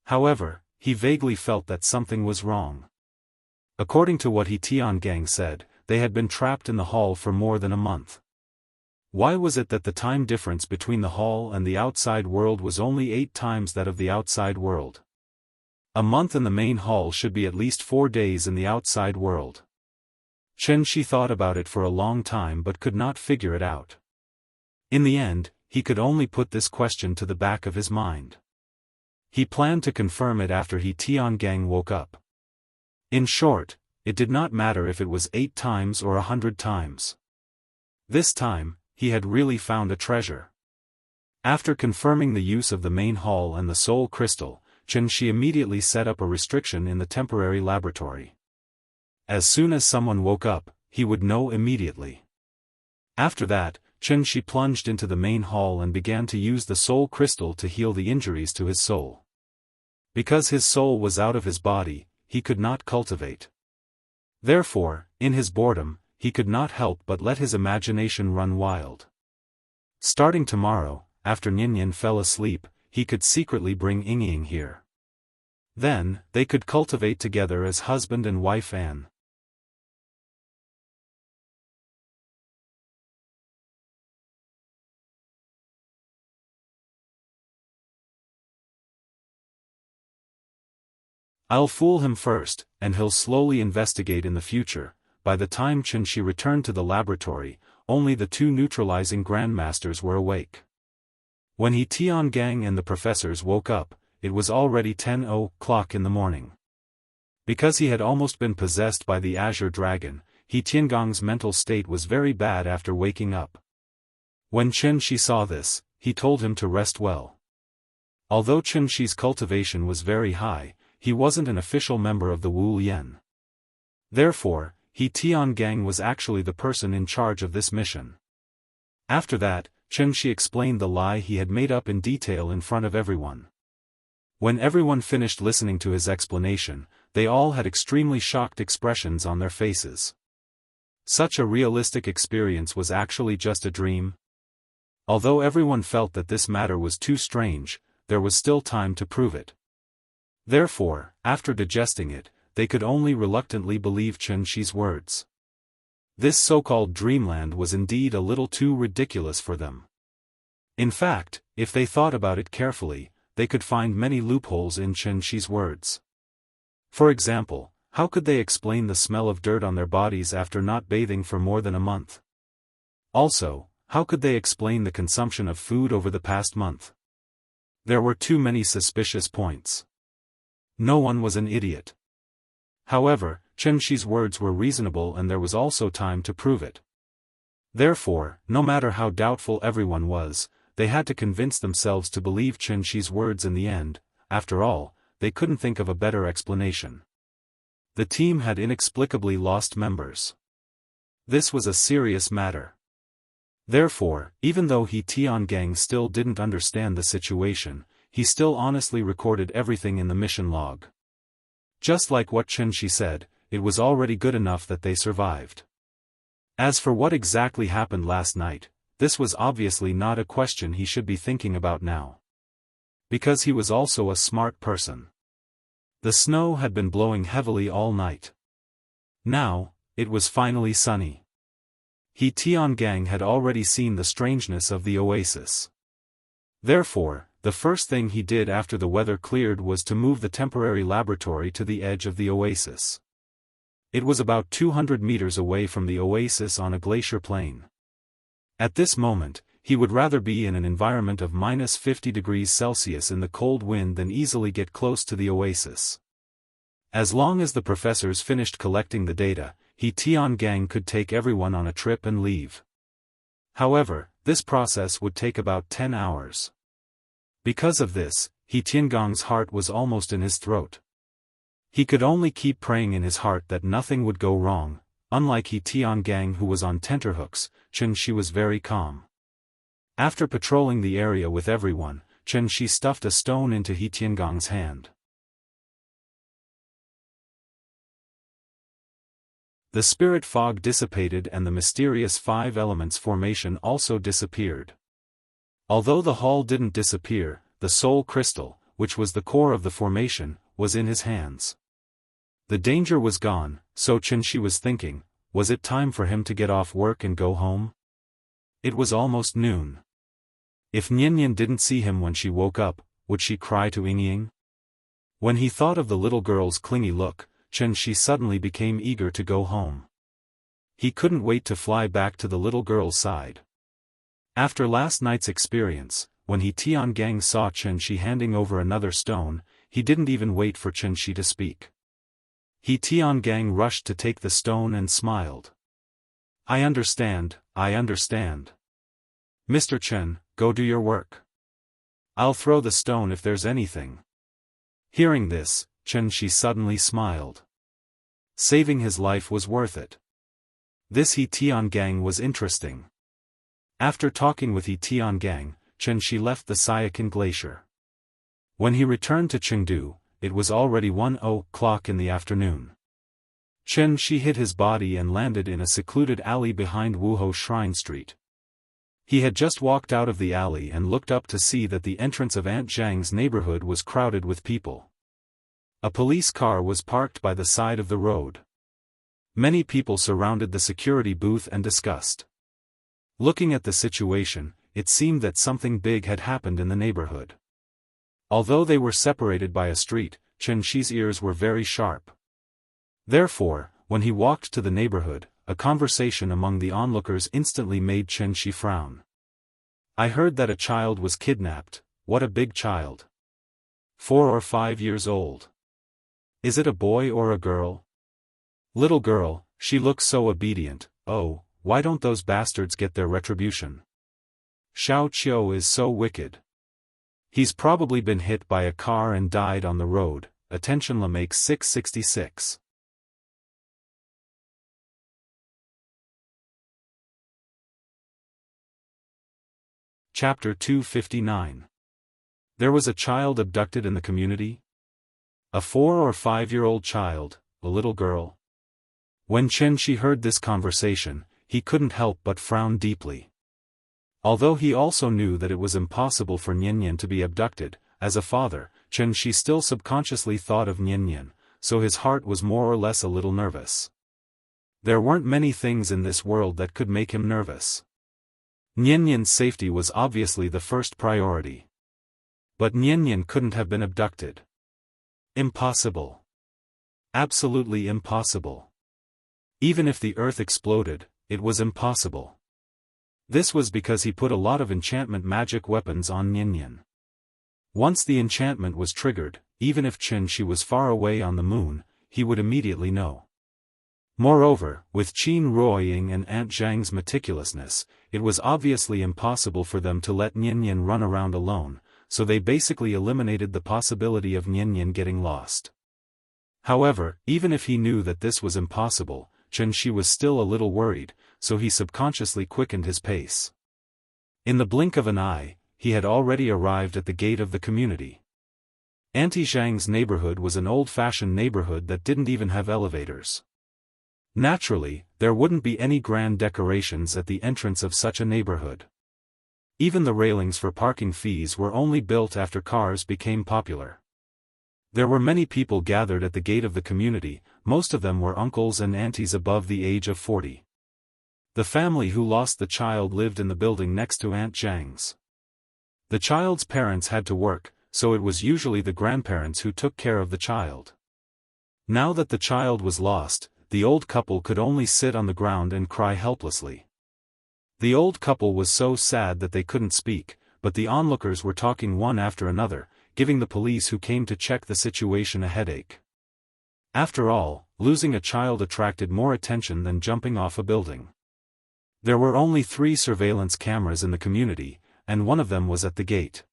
However, he vaguely felt that something was wrong. According to what Tiangang said, they had been trapped in the hall for more than a month. Why was it that the time difference between the hall and the outside world was only 8 times that of the outside world? A month in the main hall should be at least 4 days in the outside world. Qianxi thought about it for a long time but could not figure it out. In the end, he could only put this question to the back of his mind. He planned to confirm it after Tiangang woke up. In short, it did not matter if it was 8 times or 100 times. This time, he had really found a treasure. After confirming the use of the main hall and the soul crystal, Qianxi immediately set up a restriction in the temporary laboratory. As soon as someone woke up, he would know immediately. After that, Qianxi plunged into the main hall and began to use the soul crystal to heal the injuries to his soul. Because his soul was out of his body, he could not cultivate. Therefore, in his boredom, he could not help but let his imagination run wild. Starting tomorrow, after Ninian fell asleep, he could secretly bring Yingying here. Then, they could cultivate together as husband and wife and I'll fool him first, and he'll slowly investigate in the future. By the time Qianxi returned to the laboratory, only the 2 neutralizing grandmasters were awake. When Tiangang and the professors woke up, it was already 10:00 in the morning. Because he had almost been possessed by the Azure Dragon, Tiangang's mental state was very bad after waking up. When Qianxi saw this, he told him to rest well. Although Qianxi's cultivation was very high, he wasn't an official member of the Wu Yan. Therefore, Tiangang was actually the person in charge of this mission. After that, Qianxi explained the lie he had made up in detail in front of everyone. When everyone finished listening to his explanation, they all had extremely shocked expressions on their faces. Such a realistic experience was actually just a dream. Although everyone felt that this matter was too strange, there was still time to prove it. Therefore, after digesting it, they could only reluctantly believe Chen Shi's words. This so-called dreamland was indeed a little too ridiculous for them. In fact, if they thought about it carefully, they could find many loopholes in Chen Shi's words. For example, how could they explain the smell of dirt on their bodies after not bathing for more than a month? Also, how could they explain the consumption of food over the past month? There were too many suspicious points. No one was an idiot. However, Chen Shi's words were reasonable and there was also time to prove it. Therefore, no matter how doubtful everyone was, they had to convince themselves to believe Chen Shi's words in the end. After all, they couldn't think of a better explanation. The team had inexplicably lost members. This was a serious matter. Therefore, even though He Tiangang still didn't understand the situation, he still honestly recorded everything in the mission log. Just like what Chen Shi said, it was already good enough that they survived. As for what exactly happened last night, this was obviously not a question he should be thinking about now. Because he was also a smart person. The snow had been blowing heavily all night. Now, it was finally sunny. He Tiangang had already seen the strangeness of the oasis. Therefore, the first thing he did after the weather cleared was to move the temporary laboratory to the edge of the oasis. It was about 200 meters away from the oasis on a glacier plain. At this moment, he would rather be in an environment of -50°C in the cold wind than easily get close to the oasis. As long as the professors finished collecting the data, He Tiangang could take everyone on a trip and leave. However, this process would take about 10 hours. Because of this, He Tiangang's heart was almost in his throat. He could only keep praying in his heart that nothing would go wrong. Unlike He Tiangang who was on tenterhooks, Chen Shi was very calm. After patrolling the area with everyone, Chen Shi stuffed a stone into He Tiangang's hand. The spirit fog dissipated and the mysterious five elements formation also disappeared. Although the hall didn't disappear, the soul crystal, which was the core of the formation, was in his hands. The danger was gone, so Chen Shi was thinking, was it time for him to get off work and go home? It was almost noon. If Nian didn't see him when she woke up, would she cry to Ying? When he thought of the little girl's clingy look, Chen Shi suddenly became eager to go home. He couldn't wait to fly back to the little girl's side. After last night's experience, when He Tiangang saw Chen Shi handing over another stone, he didn't even wait for Chen Shi to speak. He Tiangang rushed to take the stone and smiled. I understand. Mr. Chen, go do your work. I'll throw the stone if there's anything. Hearing this, Chen Shi suddenly smiled. Saving his life was worth it. This He Tiangang was interesting. After talking with He Tiangang, Chen Shi left the Sayakan Glacier. When he returned to Chengdu, it was already 1:00 in the afternoon. Chen Shi hid his body and landed in a secluded alley behind Wuhou Shrine Street. He had just walked out of the alley and looked up to see that the entrance of Aunt Zhang's neighborhood was crowded with people. A police car was parked by the side of the road. Many people surrounded the security booth and discussed. Looking at the situation, it seemed that something big had happened in the neighborhood. Although they were separated by a street, Chen Shi's ears were very sharp. Therefore, when he walked to the neighborhood, a conversation among the onlookers instantly made Chen Shi frown. I heard that a child was kidnapped. What a big child. 4 or 5 years old. Is it a boy or a girl? Little girl, she looks so obedient. Oh, why don't those bastards get their retribution? Xiao Qiu is so wicked. He's probably been hit by a car and died on the road. Attention Lamakes 666. Chapter 259. There was a child abducted in the community? A 4 or 5-year-old child, a little girl. When Chen Shi heard this conversation, he couldn't help but frown deeply. Although he also knew that it was impossible for Nian to be abducted, as a father, Chen Shi still subconsciously thought of Nian, so his heart was more or less a little nervous. There weren't many things in this world that could make him nervous. Nianyan's safety was obviously the first priority. But Nianyan couldn't have been abducted. Impossible. Absolutely impossible. Even if the earth exploded, it was impossible. This was because he put a lot of enchantment magic weapons on Nianyan. Once the enchantment was triggered, even if Qianxi was far away on the moon, he would immediately know. Moreover, with Qin Ruoying and Aunt Zhang's meticulousness, it was obviously impossible for them to let Nianyan run around alone, so they basically eliminated the possibility of Nianyan getting lost. However, even if he knew that this was impossible, Qianxi was still a little worried, so he subconsciously quickened his pace. In the blink of an eye, he had already arrived at the gate of the community. Auntie Zhang's neighborhood was an old-fashioned neighborhood that didn't even have elevators. Naturally, there wouldn't be any grand decorations at the entrance of such a neighborhood. Even the railings for parking fees were only built after cars became popular. There were many people gathered at the gate of the community, most of them were uncles and aunties above the age of 40. The family who lost the child lived in the building next to Aunt Zhang's. The child's parents had to work, so it was usually the grandparents who took care of the child. Now that the child was lost, the old couple could only sit on the ground and cry helplessly. The old couple was so sad that they couldn't speak, but the onlookers were talking one after another, giving the police who came to check the situation a headache. After all, losing a child attracted more attention than jumping off a building. There were only 3 surveillance cameras in the community, and one of them was at the gate.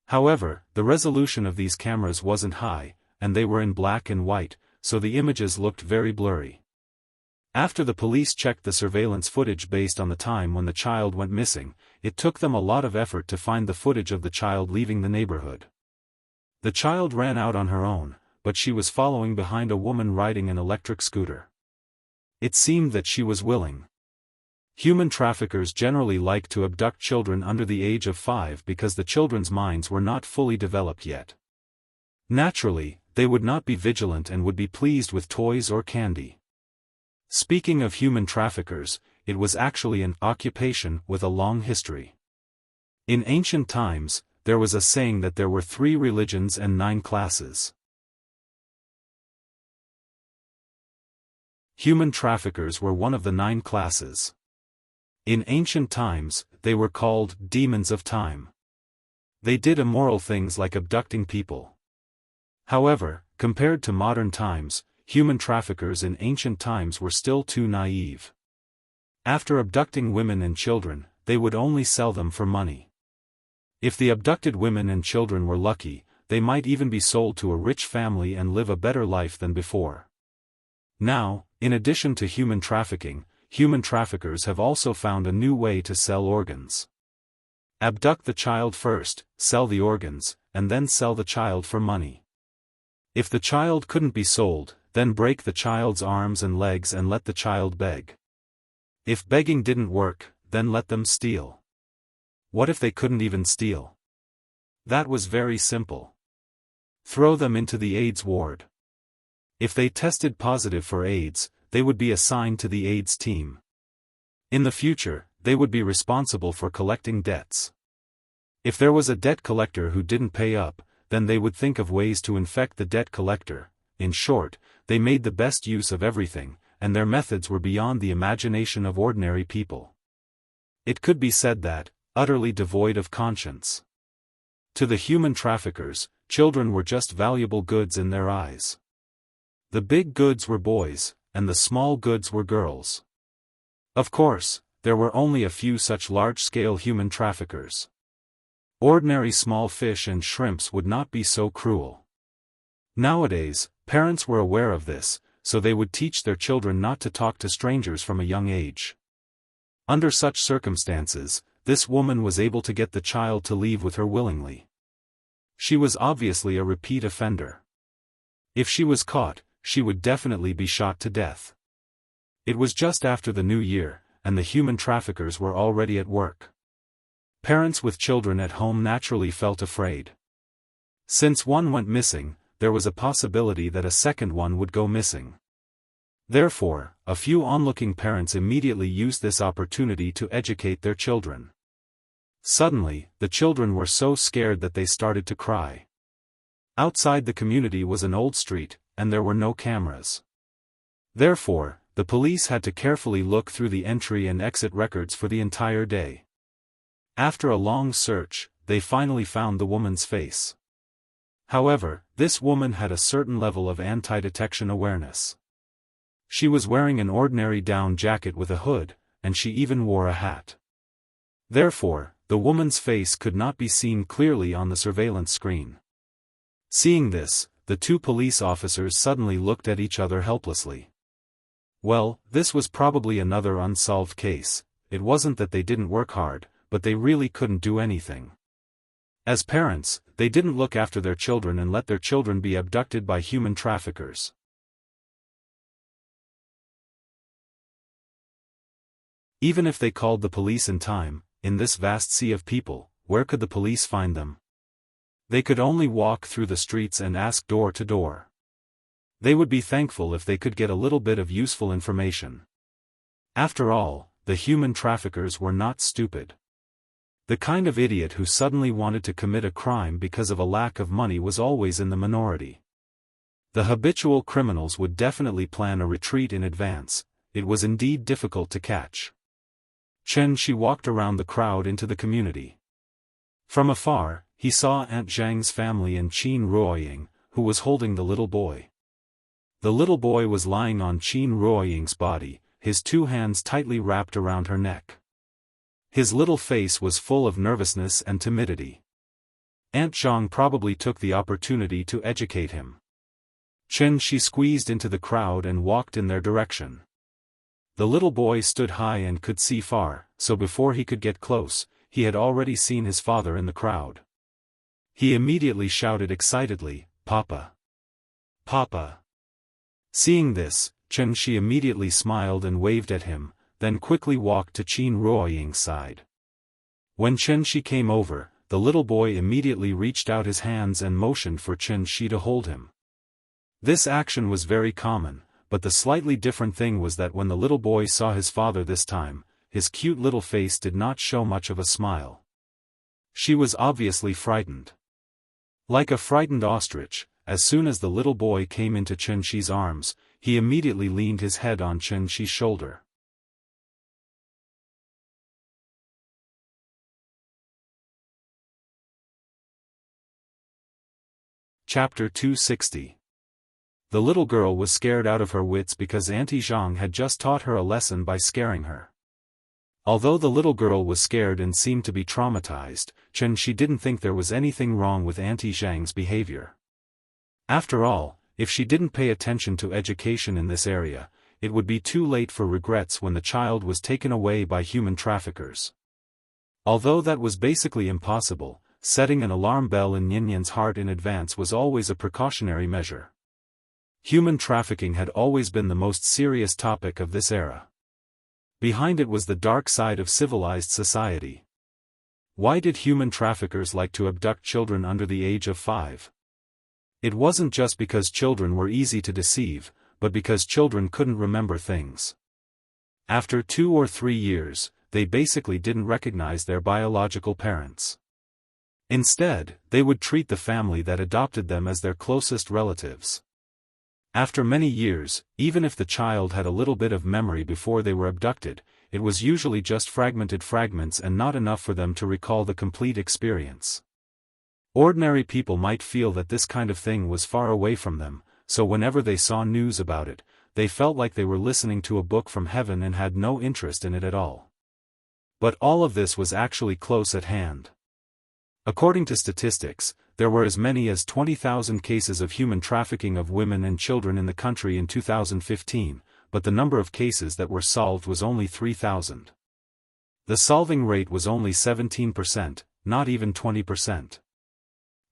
However, the resolution of these cameras wasn't high, and they were in black and white, so the images looked very blurry. After the police checked the surveillance footage based on the time when the child went missing, it took them a lot of effort to find the footage of the child leaving the neighborhood. The child ran out on her own, but she was following behind a woman riding an electric scooter. It seemed that she was willing. Human traffickers generally like to abduct children under the age of 5 because the children's minds were not fully developed yet. Naturally, they would not be vigilant and would be pleased with toys or candy. Speaking of human traffickers, it was actually an occupation with a long history. In ancient times, there was a saying that there were 3 religions and 9 classes. Human traffickers were one of the 9 classes. In ancient times, they were called demons of time. They did immoral things like abducting people. However, compared to modern times, human traffickers in ancient times were still too naive. After abducting women and children, they would only sell them for money. If the abducted women and children were lucky, they might even be sold to a rich family and live a better life than before. Now, in addition to human trafficking, human traffickers have also found a new way to sell organs. Abduct the child first, sell the organs, and then sell the child for money. If the child couldn't be sold, then break the child's arms and legs and let the child beg. If begging didn't work, then let them steal. What if they couldn't even steal? That was very simple. Throw them into the AIDS ward. If they tested positive for AIDS, they would be assigned to the AIDS team. In the future, they would be responsible for collecting debts. If there was a debt collector who didn't pay up, then they would think of ways to infect the debt collector. In short, they made the best use of everything, and their methods were beyond the imagination of ordinary people. It could be said that, utterly devoid of conscience. To the human traffickers, children were just valuable goods in their eyes. The big goods were boys, and the small goods were girls. Of course, there were only a few such large-scale human traffickers. Ordinary small fish and shrimps would not be so cruel. Nowadays, parents were aware of this, so they would teach their children not to talk to strangers from a young age. Under such circumstances, this woman was able to get the child to leave with her willingly. She was obviously a repeat offender. If she was caught, she would definitely be shot to death. It was just after the new year, and the human traffickers were already at work. Parents with children at home naturally felt afraid. Since one went missing, there was a possibility that a second one would go missing. Therefore, a few onlooking parents immediately used this opportunity to educate their children. Suddenly, the children were so scared that they started to cry. Outside the community was an old street, and there were no cameras. Therefore, the police had to carefully look through the entry and exit records for the entire day. After a long search, they finally found the woman's face. However, this woman had a certain level of anti-detection awareness. She was wearing an ordinary down jacket with a hood, and she even wore a hat. Therefore, the woman's face could not be seen clearly on the surveillance screen. Seeing this, the two police officers suddenly looked at each other helplessly. Well, this was probably another unsolved case. It wasn't that they didn't work hard, but they really couldn't do anything. As parents, they didn't look after their children and let their children be abducted by human traffickers. Even if they called the police in time, in this vast sea of people, where could the police find them? They could only walk through the streets and ask door to door. They would be thankful if they could get a little bit of useful information. After all, the human traffickers were not stupid. The kind of idiot who suddenly wanted to commit a crime because of a lack of money was always in the minority. The habitual criminals would definitely plan a retreat in advance. It was indeed difficult to catch. Chen walked around the crowd into the community. From afar, he saw Aunt Zhang's family and Qin Ruoying, who was holding the little boy. The little boy was lying on Qin Ruoying's body, his two hands tightly wrapped around her neck. His little face was full of nervousness and timidity. Aunt Zhang probably took the opportunity to educate him. Chen squeezed into the crowd and walked in their direction. The little boy stood high and could see far, so before he could get close, he had already seen his father in the crowd. He immediately shouted excitedly, "Papa! Papa!" Seeing this, Chen immediately smiled and waved at him, then quickly walked to Qin Ruoying's side. When Chen came over, the little boy immediately reached out his hands and motioned for Chen to hold him. This action was very common, but the slightly different thing was that when the little boy saw his father this time, his cute little face did not show much of a smile. She was obviously frightened. Like a frightened ostrich, as soon as the little boy came into Chen arms, he immediately leaned his head on Chen shoulder. Chapter 260. The little girl was scared out of her wits because Auntie Zhang had just taught her a lesson by scaring her. Although the little girl was scared and seemed to be traumatized, Chen didn't think there was anything wrong with Auntie Zhang's behavior. After all, if she didn't pay attention to education in this area, it would be too late for regrets when the child was taken away by human traffickers. Although that was basically impossible, setting an alarm bell in Nyan's heart in advance was always a precautionary measure. Human trafficking had always been the most serious topic of this era. Behind it was the dark side of civilized society. Why did human traffickers like to abduct children under the age of 5? It wasn't just because children were easy to deceive, but because children couldn't remember things. After 2 or 3 years, they basically didn't recognize their biological parents. Instead, they would treat the family that adopted them as their closest relatives. After many years, even if the child had a little bit of memory before they were abducted, it was usually just fragmented fragments and not enough for them to recall the complete experience. Ordinary people might feel that this kind of thing was far away from them, so whenever they saw news about it, they felt like they were listening to a book from heaven and had no interest in it at all. But all of this was actually close at hand. According to statistics, there were as many as 20,000 cases of human trafficking of women and children in the country in 2015, but the number of cases that were solved was only 3,000. The solving rate was only 17%, not even 20%.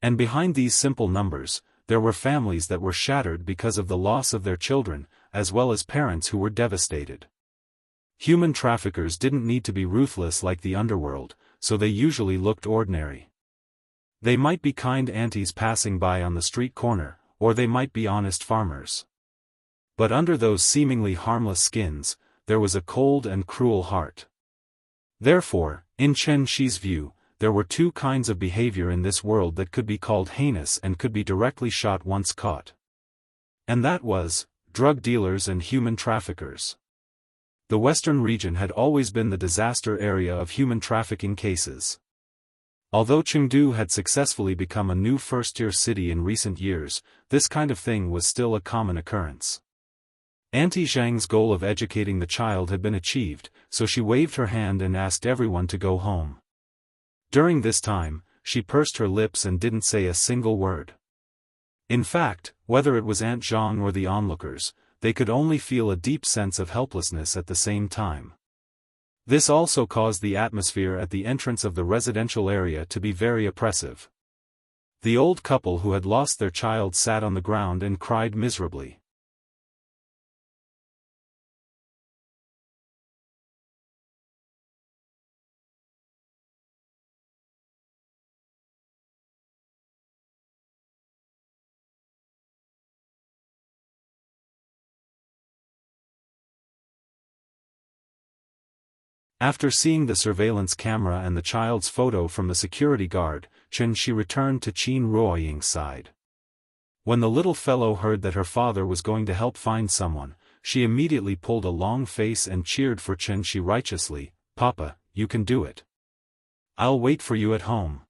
And behind these simple numbers, there were families that were shattered because of the loss of their children, as well as parents who were devastated. Human traffickers didn't need to be ruthless like the underworld, so they usually looked ordinary. They might be kind aunties passing by on the street corner, or they might be honest farmers. But under those seemingly harmless skins, there was a cold and cruel heart. Therefore, in Chen Shi's view, there were two kinds of behavior in this world that could be called heinous and could be directly shot once caught. And that was, drug dealers and human traffickers. The western region had always been the disaster area of human trafficking cases. Although Chengdu had successfully become a new first-tier city in recent years, this kind of thing was still a common occurrence. Auntie Zhang's goal of educating the child had been achieved, so she waved her hand and asked everyone to go home. During this time, she pursed her lips and didn't say a single word. In fact, whether it was Aunt Zhang or the onlookers, they could only feel a deep sense of helplessness at the same time. This also caused the atmosphere at the entrance of the residential area to be very oppressive. The old couple who had lost their child sat on the ground and cried miserably. After seeing the surveillance camera and the child's photo from the security guard, Chen Shi returned to Qin Ruoying's side. When the little fellow heard that her father was going to help find someone, she immediately pulled a long face and cheered for Chen Shi righteously, "Papa, you can do it. I'll wait for you at home."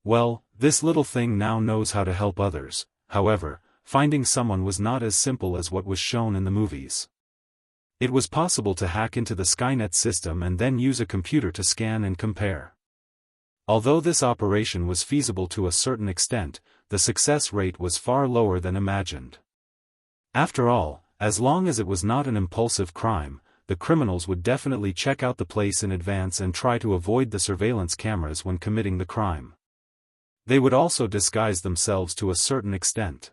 Well, this little thing now knows how to help others. However, finding someone was not as simple as what was shown in the movies. It was possible to hack into the Skynet system and then use a computer to scan and compare. Although this operation was feasible to a certain extent, the success rate was far lower than imagined. After all, as long as it was not an impulsive crime, the criminals would definitely check out the place in advance and try to avoid the surveillance cameras when committing the crime. They would also disguise themselves to a certain extent.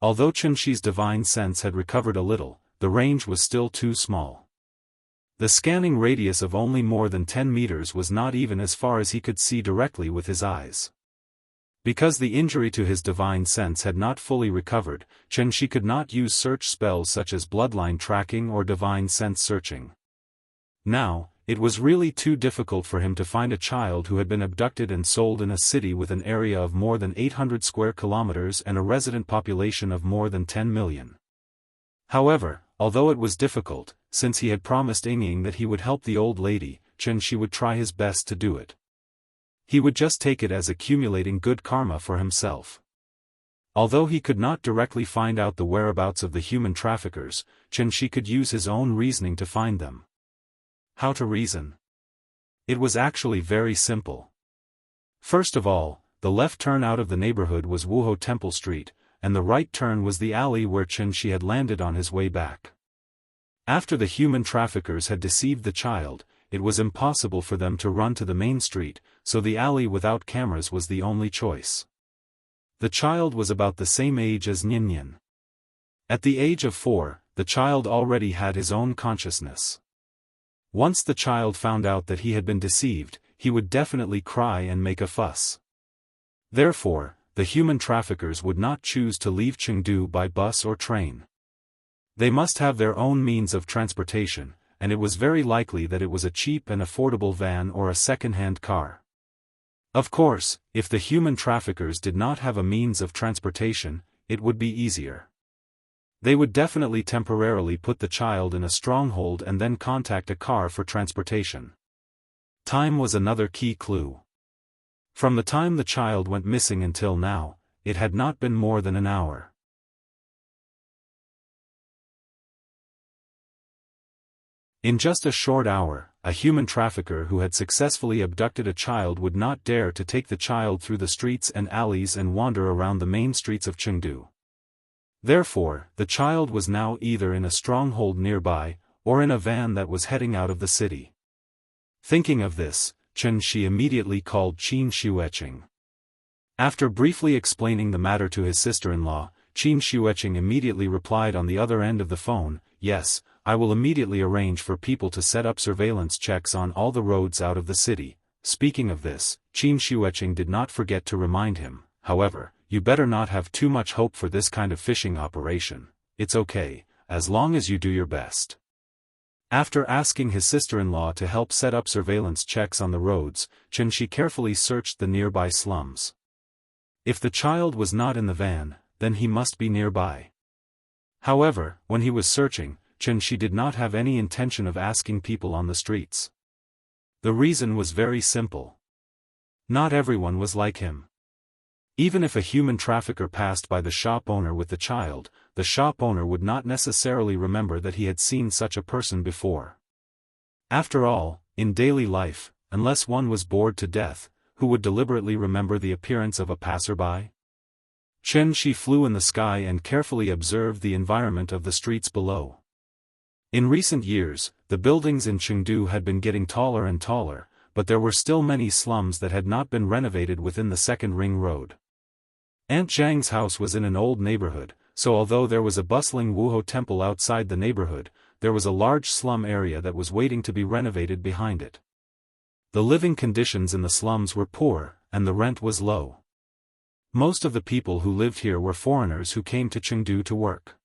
Although Chen Shi's divine sense had recovered a little, the range was still too small. The scanning radius of only more than 10 meters was not even as far as he could see directly with his eyes. Because the injury to his divine sense had not fully recovered, Chen Shi could not use search spells such as bloodline tracking or divine sense searching. Now, it was really too difficult for him to find a child who had been abducted and sold in a city with an area of more than 800 square kilometers and a resident population of more than 10 million. However, although it was difficult, since he had promised Ying that he would help the old lady, Chen Shi would try his best to do it. He would just take it as accumulating good karma for himself. Although he could not directly find out the whereabouts of the human traffickers, Chen Shi could use his own reasoning to find them. How to reason? It was actually very simple. First of all, the left turn out of the neighborhood was Wuhou Temple Street, and the right turn was the alley where Chen Shi had landed on his way back. After the human traffickers had deceived the child, it was impossible for them to run to the main street, so the alley without cameras was the only choice. The child was about the same age as Ninian. At the age of 4, the child already had his own consciousness. Once the child found out that he had been deceived, he would definitely cry and make a fuss. Therefore, the human traffickers would not choose to leave Chengdu by bus or train. They must have their own means of transportation, and it was very likely that it was a cheap and affordable van or a second-hand car. Of course, if the human traffickers did not have a means of transportation, it would be easier. They would definitely temporarily put the child in a stronghold and then contact a car for transportation. Time was another key clue. From the time the child went missing until now, it had not been more than an hour. In just a short hour, a human trafficker who had successfully abducted a child would not dare to take the child through the streets and alleys and wander around the main streets of Chengdu. Therefore, the child was now either in a stronghold nearby, or in a van that was heading out of the city. Thinking of this, Chen Shi immediately called Qin Xueqing. After briefly explaining the matter to his sister-in-law, Qin Xueqing immediately replied on the other end of the phone, "Yes, I will immediately arrange for people to set up surveillance checks on all the roads out of the city." Speaking of this, Qin Xueqing did not forget to remind him, however, you better not have too much hope for this kind of fishing operation. It's okay, as long as you do your best. After asking his sister-in-law to help set up surveillance checks on the roads, Xianxia carefully searched the nearby slums. If the child was not in the van, then he must be nearby. However, when he was searching, Xianxia did not have any intention of asking people on the streets. The reason was very simple. Not everyone was like him. Even if a human trafficker passed by the shop owner with the child, the shop owner would not necessarily remember that he had seen such a person before. After all, in daily life, unless one was bored to death, who would deliberately remember the appearance of a passerby? Xianxia flew in the sky and carefully observed the environment of the streets below. In recent years, the buildings in Chengdu had been getting taller and taller, but there were still many slums that had not been renovated within the second ring road. Aunt Zhang's house was in an old neighborhood, so although there was a bustling Wuho temple outside the neighborhood, there was a large slum area that was waiting to be renovated behind it. The living conditions in the slums were poor, and the rent was low. Most of the people who lived here were foreigners who came to Chengdu to work.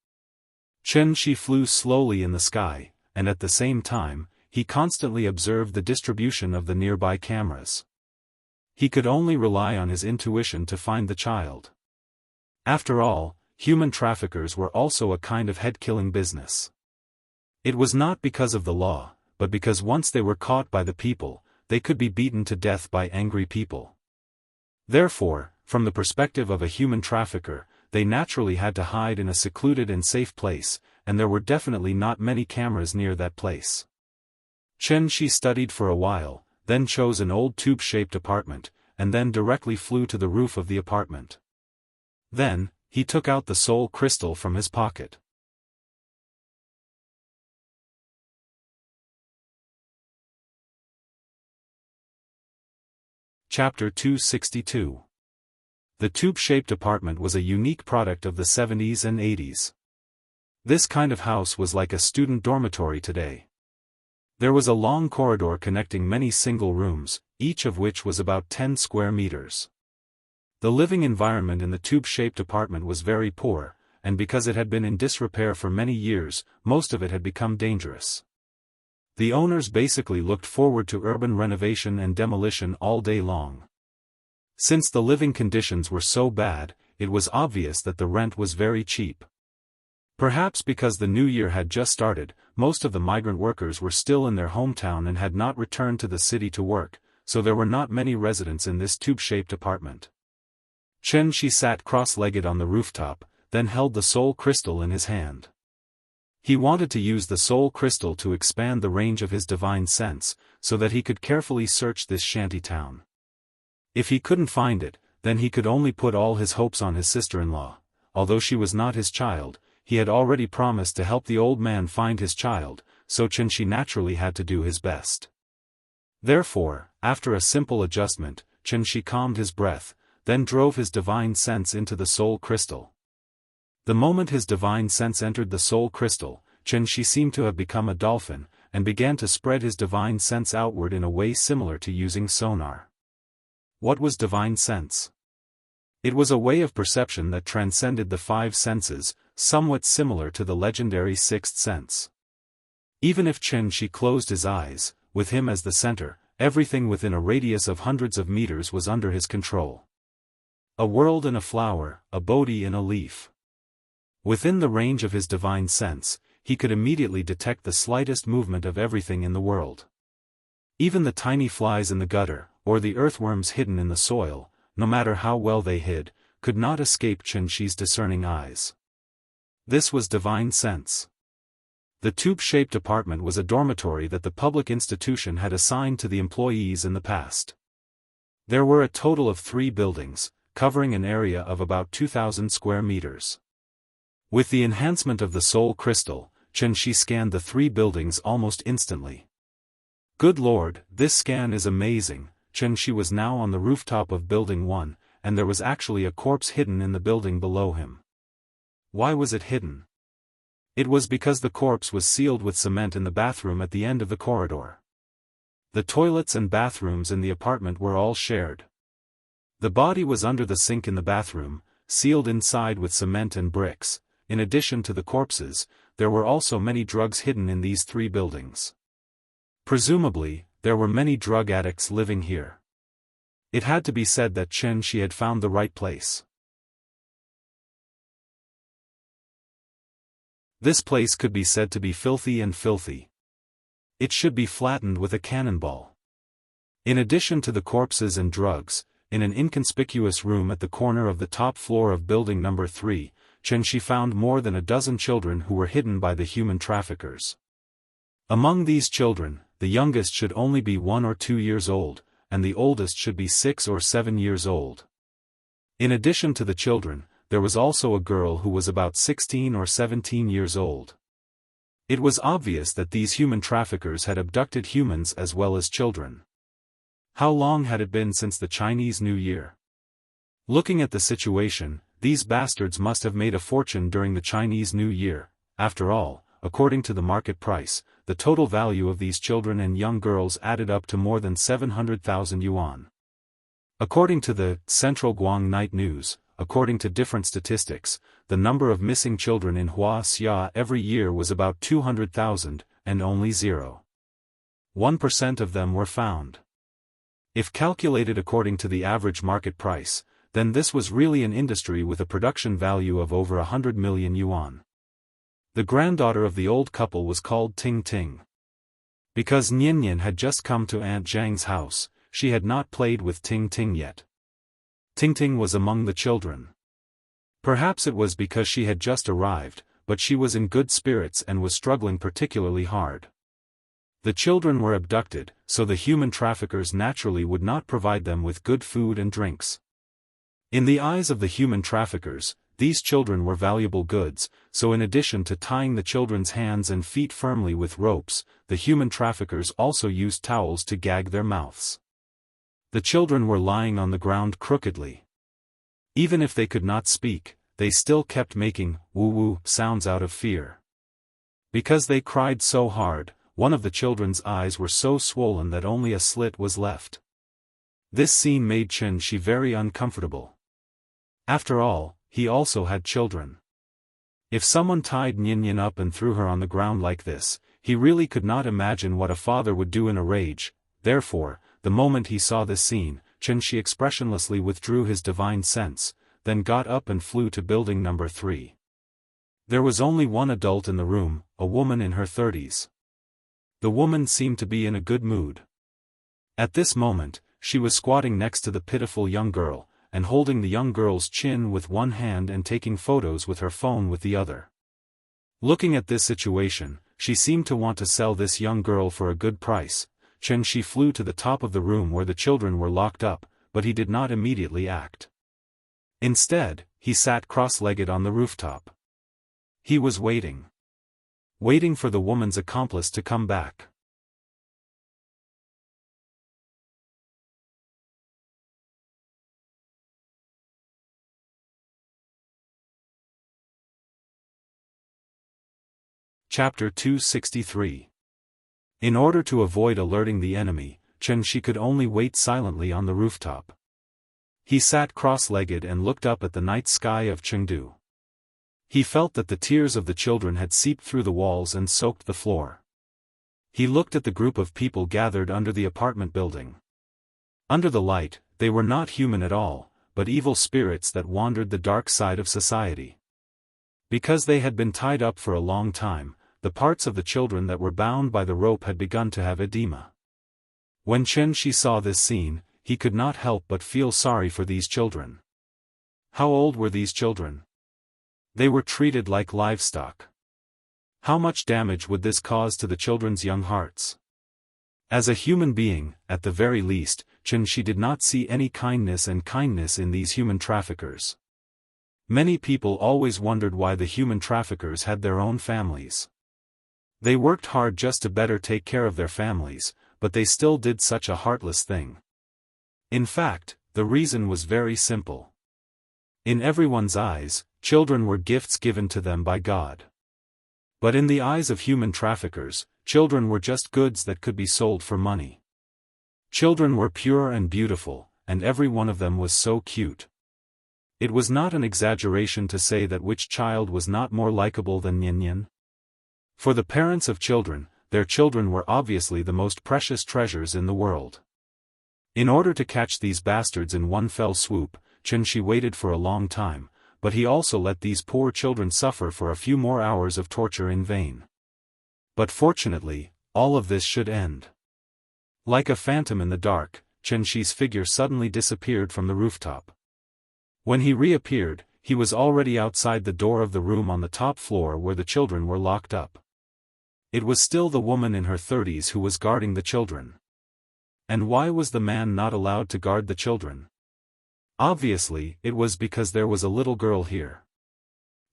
Xianxia flew slowly in the sky, and at the same time, he constantly observed the distribution of the nearby cameras. He could only rely on his intuition to find the child. After all, human traffickers were also a kind of head-killing business. It was not because of the law, but because once they were caught by the people, they could be beaten to death by angry people. Therefore, from the perspective of a human trafficker, they naturally had to hide in a secluded and safe place, and there were definitely not many cameras near that place. Xianxia studied for a while, then chose an old tube-shaped apartment, and then directly flew to the roof of the apartment. Then, he took out the soul crystal from his pocket. Chapter 262. The tube-shaped apartment was a unique product of the 70s and 80s. This kind of house was like a student dormitory today. There was a long corridor connecting many single rooms, each of which was about 10 square meters. The living environment in the tube-shaped apartment was very poor, and because it had been in disrepair for many years, most of it had become dangerous. The owners basically looked forward to urban renovation and demolition all day long. Since the living conditions were so bad, it was obvious that the rent was very cheap. Perhaps because the new year had just started, most of the migrant workers were still in their hometown and had not returned to the city to work, so there were not many residents in this tube-shaped apartment. Xianxia sat cross-legged on the rooftop, then held the soul crystal in his hand. He wanted to use the soul crystal to expand the range of his divine sense, so that he could carefully search this shanty town. If he couldn't find it, then he could only put all his hopes on his sister-in-law. Although she was not his child, he had already promised to help the old man find his child, so Xianxia naturally had to do his best. Therefore, after a simple adjustment, Xianxia calmed his breath, then drove his divine sense into the soul crystal. The moment his divine sense entered the soul crystal, Xianxia seemed to have become a dolphin, and began to spread his divine sense outward in a way similar to using sonar. What was divine sense? It was a way of perception that transcended the five senses, somewhat similar to the legendary sixth sense. Even if Xianxia closed his eyes, with him as the center, everything within a radius of hundreds of meters was under his control. A world in a flower, a Bodhi in a leaf. Within the range of his divine sense, he could immediately detect the slightest movement of everything in the world. Even the tiny flies in the gutter, or the earthworms hidden in the soil, no matter how well they hid, could not escape Xianxia's discerning eyes. This was divine sense. The tube-shaped apartment was a dormitory that the public institution had assigned to the employees in the past. There were a total of 3 buildings, covering an area of about 2,000 square meters. With the enhancement of the soul crystal, Xianxia scanned the 3 buildings almost instantly. Good Lord, this scan is amazing. Xianxia was now on the rooftop of Building 1, and there was actually a corpse hidden in the building below him. Why was it hidden? It was because the corpse was sealed with cement in the bathroom at the end of the corridor. The toilets and bathrooms in the apartment were all shared. The body was under the sink in the bathroom, sealed inside with cement and bricks. In addition to the corpses, there were also many drugs hidden in these 3 buildings. Presumably, there were many drug addicts living here. It had to be said that she had found the right place. This place could be said to be filthy and filthy. It should be flattened with a cannonball. In addition to the corpses and drugs, in an inconspicuous room at the corner of the top floor of building number 3, she found more than a dozen children who were hidden by the human traffickers. Among these children, the youngest should only be 1 or 2 years old, and the oldest should be 6 or 7 years old. In addition to the children, there was also a girl who was about 16 or 17 years old. It was obvious that these human traffickers had abducted humans as well as children. How long had it been since the Chinese New Year? Looking at the situation, these bastards must have made a fortune during the Chinese New Year. After all, according to the market price, the total value of these children and young girls added up to more than 700,000 yuan. According to the Central Guang Night News, according to different statistics, the number of missing children in Wuxia every year was about 200,000, and only 0.1% of them were found. If calculated according to the average market price, then this was really an industry with a production value of over 100 million yuan. The granddaughter of the old couple was called Ting Ting. Because Nian had just come to Aunt Zhang's house, she had not played with Ting Ting yet. Ting Ting was among the children. Perhaps it was because she had just arrived, but she was in good spirits and was struggling particularly hard. The children were abducted, so the human traffickers naturally would not provide them with good food and drinks. In the eyes of the human traffickers, these children were valuable goods, so in addition to tying the children's hands and feet firmly with ropes, the human traffickers also used towels to gag their mouths. The children were lying on the ground crookedly. Even if they could not speak, they still kept making woo-woo sounds out of fear. Because they cried so hard, one of the children's eyes were so swollen that only a slit was left. This scene made Qianxi very uncomfortable. After all, he also had children. If someone tied Nian up and threw her on the ground like this, he really could not imagine what a father would do in a rage. Therefore, the moment he saw this scene, Qianxi expressionlessly withdrew his divine sense, then got up and flew to building number 3. There was only one adult in the room, a woman in her 30s. The woman seemed to be in a good mood. At this moment, she was squatting next to the pitiful young girl, and holding the young girl's chin with one hand and taking photos with her phone with the other. Looking at this situation, she seemed to want to sell this young girl for a good price. Qianxi flew to the top of the room where the children were locked up, but he did not immediately act. Instead, he sat cross-legged on the rooftop. He was waiting. Waiting for the woman's accomplice to come back. Chapter 263. In order to avoid alerting the enemy, Qianxi could only wait silently on the rooftop. He sat cross-legged and looked up at the night sky of Chengdu. He felt that the tears of the children had seeped through the walls and soaked the floor. He looked at the group of people gathered under the apartment building. Under the light, they were not human at all, but evil spirits that wandered the dark side of society. Because they had been tied up for a long time, the parts of the children that were bound by the rope had begun to have edema. When Qianxi saw this scene, he could not help but feel sorry for these children. How old were these children? They were treated like livestock. How much damage would this cause to the children's young hearts? As a human being, at the very least, Qianxi did not see any kindness in these human traffickers. Many people always wondered why the human traffickers had their own families. They worked hard just to better take care of their families, but they still did such a heartless thing. In fact, the reason was very simple. In everyone's eyes, children were gifts given to them by God. But in the eyes of human traffickers, children were just goods that could be sold for money. Children were pure and beautiful, and every one of them was so cute. It was not an exaggeration to say that which child was not more likable than Nyan. For the parents of children, their children were obviously the most precious treasures in the world. In order to catch these bastards in one fell swoop, Xianxia waited for a long time, but he also let these poor children suffer for a few more hours of torture in vain. But fortunately, all of this should end. Like a phantom in the dark, Xianxia's figure suddenly disappeared from the rooftop. When he reappeared, he was already outside the door of the room on the top floor where the children were locked up. It was still the woman in her 30s who was guarding the children. And why was the man not allowed to guard the children? Obviously, it was because there was a little girl here.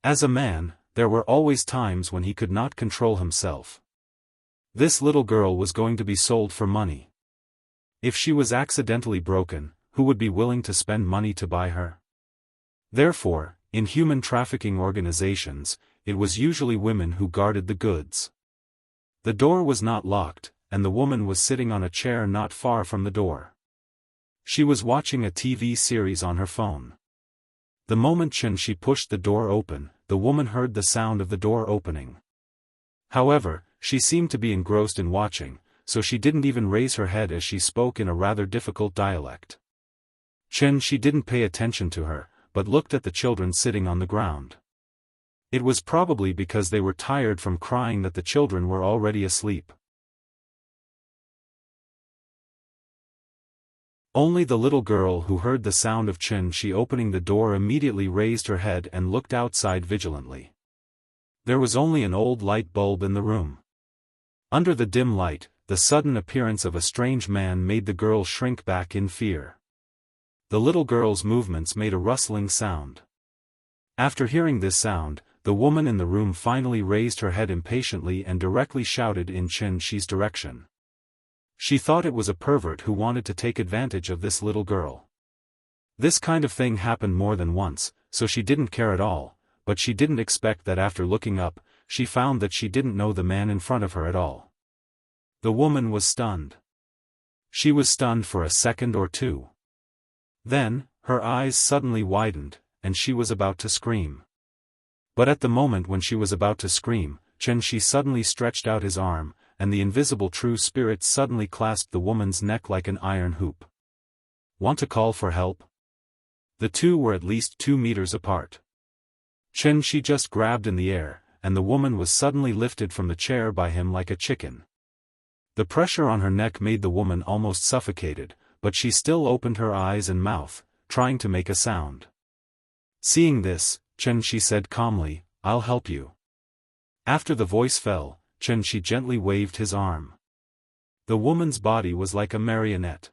As a man, there were always times when he could not control himself. This little girl was going to be sold for money. If she was accidentally broken, who would be willing to spend money to buy her? Therefore, in human trafficking organizations, it was usually women who guarded the goods. The door was not locked, and the woman was sitting on a chair not far from the door. She was watching a TV series on her phone. The moment Xianxia pushed the door open, the woman heard the sound of the door opening. However, she seemed to be engrossed in watching, so she didn't even raise her head as she spoke in a rather difficult dialect. Xianxia didn't pay attention to her, but looked at the children sitting on the ground. It was probably because they were tired from crying that the children were already asleep. Only the little girl who heard the sound of Xianxia opening the door immediately raised her head and looked outside vigilantly. There was only an old light bulb in the room. Under the dim light, the sudden appearance of a strange man made the girl shrink back in fear. The little girl's movements made a rustling sound. After hearing this sound, the woman in the room finally raised her head impatiently and directly shouted in Xianxia's direction. She thought it was a pervert who wanted to take advantage of this little girl. This kind of thing happened more than once, so she didn't care at all, but she didn't expect that after looking up, she found that she didn't know the man in front of her at all. The woman was stunned. She was stunned for a second or two. Then, her eyes suddenly widened, and she was about to scream. But at the moment when she was about to scream, Xianxia suddenly stretched out his arm, and the invisible true spirit suddenly clasped the woman's neck like an iron hoop. Want to call for help? The two were at least 2 meters apart. Xianxia just grabbed in the air, and the woman was suddenly lifted from the chair by him like a chicken. The pressure on her neck made the woman almost suffocated, but she still opened her eyes and mouth, trying to make a sound. Seeing this, Xianxia said calmly, "I'll help you." After the voice fell, Xianxia gently waved his arm. The woman's body was like a marionette.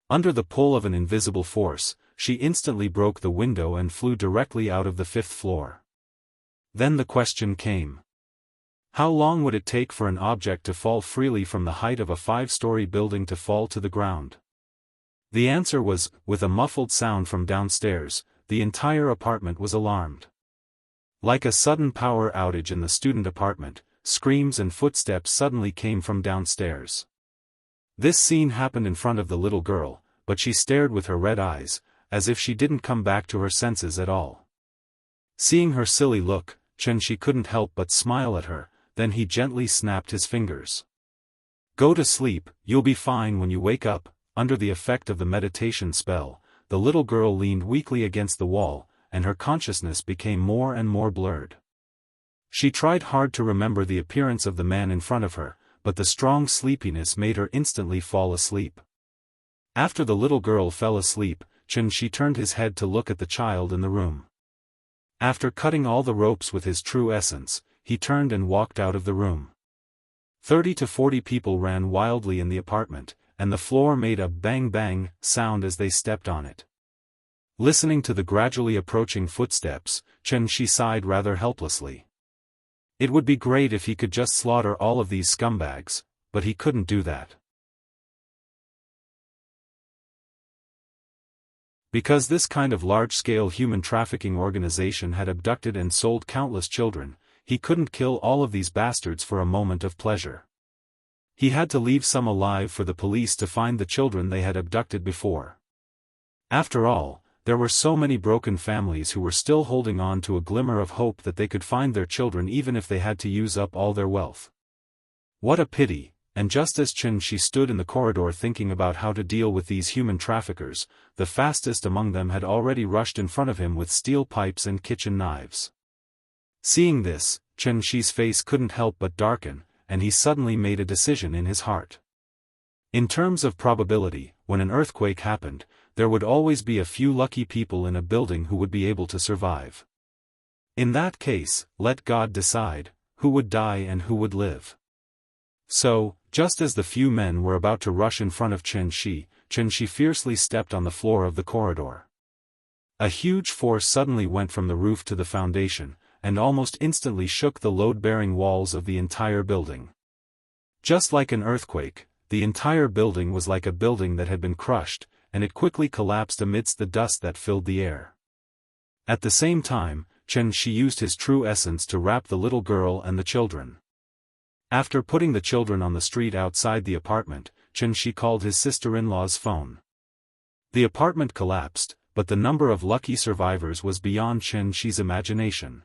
Under the pull of an invisible force, she instantly broke the window and flew directly out of the 5th floor. Then the question came. How long would it take for an object to fall freely from the height of a 5-story building to fall to the ground? The answer was, with a muffled sound from downstairs, the entire apartment was alarmed. Like a sudden power outage in the student apartment, screams and footsteps suddenly came from downstairs. This scene happened in front of the little girl, but she stared with her red eyes, as if she didn't come back to her senses at all. Seeing her silly look, Xianxia couldn't help but smile at her, then he gently snapped his fingers. "Go to sleep, you'll be fine when you wake up." Under the effect of the meditation spell, the little girl leaned weakly against the wall, and her consciousness became more and more blurred. She tried hard to remember the appearance of the man in front of her, but the strong sleepiness made her instantly fall asleep. After the little girl fell asleep, Xianxia turned his head to look at the child in the room. After cutting all the ropes with his true essence, he turned and walked out of the room. 30 to 40 people ran wildly in the apartment, and the floor made a bang-bang sound as they stepped on it. Listening to the gradually approaching footsteps, Xianxia sighed rather helplessly. It would be great if he could just slaughter all of these scumbags, but he couldn't do that. Because this kind of large-scale human trafficking organization had abducted and sold countless children, he couldn't kill all of these bastards for a moment of pleasure. He had to leave some alive for the police to find the children they had abducted before. After all, there were so many broken families who were still holding on to a glimmer of hope that they could find their children even if they had to use up all their wealth. What a pity, and just as Xianxia stood in the corridor thinking about how to deal with these human traffickers, the fastest among them had already rushed in front of him with steel pipes and kitchen knives. Seeing this, Xianxia's face couldn't help but darken, and he suddenly made a decision in his heart. In terms of probability, when an earthquake happened, there would always be a few lucky people in a building who would be able to survive. In that case, let God decide who would die and who would live. So, just as the few men were about to rush in front of Xianxia, Xianxia fiercely stepped on the floor of the corridor. A huge force suddenly went from the roof to the foundation, and almost instantly shook the load-bearing walls of the entire building. Just like an earthquake, the entire building was like a building that had been crushed, and it quickly collapsed amidst the dust that filled the air. At the same time, Xianxia used his true essence to wrap the little girl and the children. After putting the children on the street outside the apartment, Xianxia called his sister-in-law's phone. The apartment collapsed, but the number of lucky survivors was beyond Xianxia's imagination.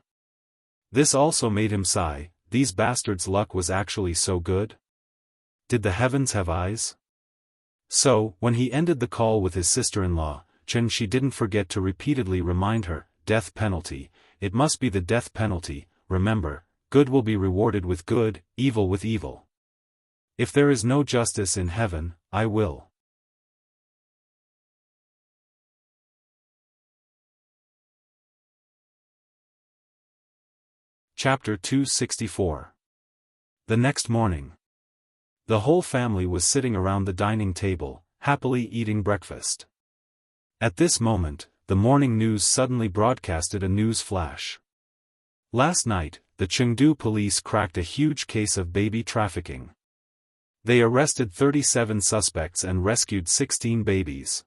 This also made him sigh. These bastards' luck was actually so good? Did the heavens have eyes? So, when he ended the call with his sister-in-law, Xianxia didn't forget to repeatedly remind her, death penalty, it must be the death penalty, remember, good will be rewarded with good, evil with evil. If there is no justice in heaven, I will. Chapter 264. The next morning. The whole family was sitting around the dining table, happily eating breakfast. At this moment, the morning news suddenly broadcasted a news flash. Last night, the Chengdu police cracked a huge case of baby trafficking. They arrested 37 suspects and rescued 16 babies.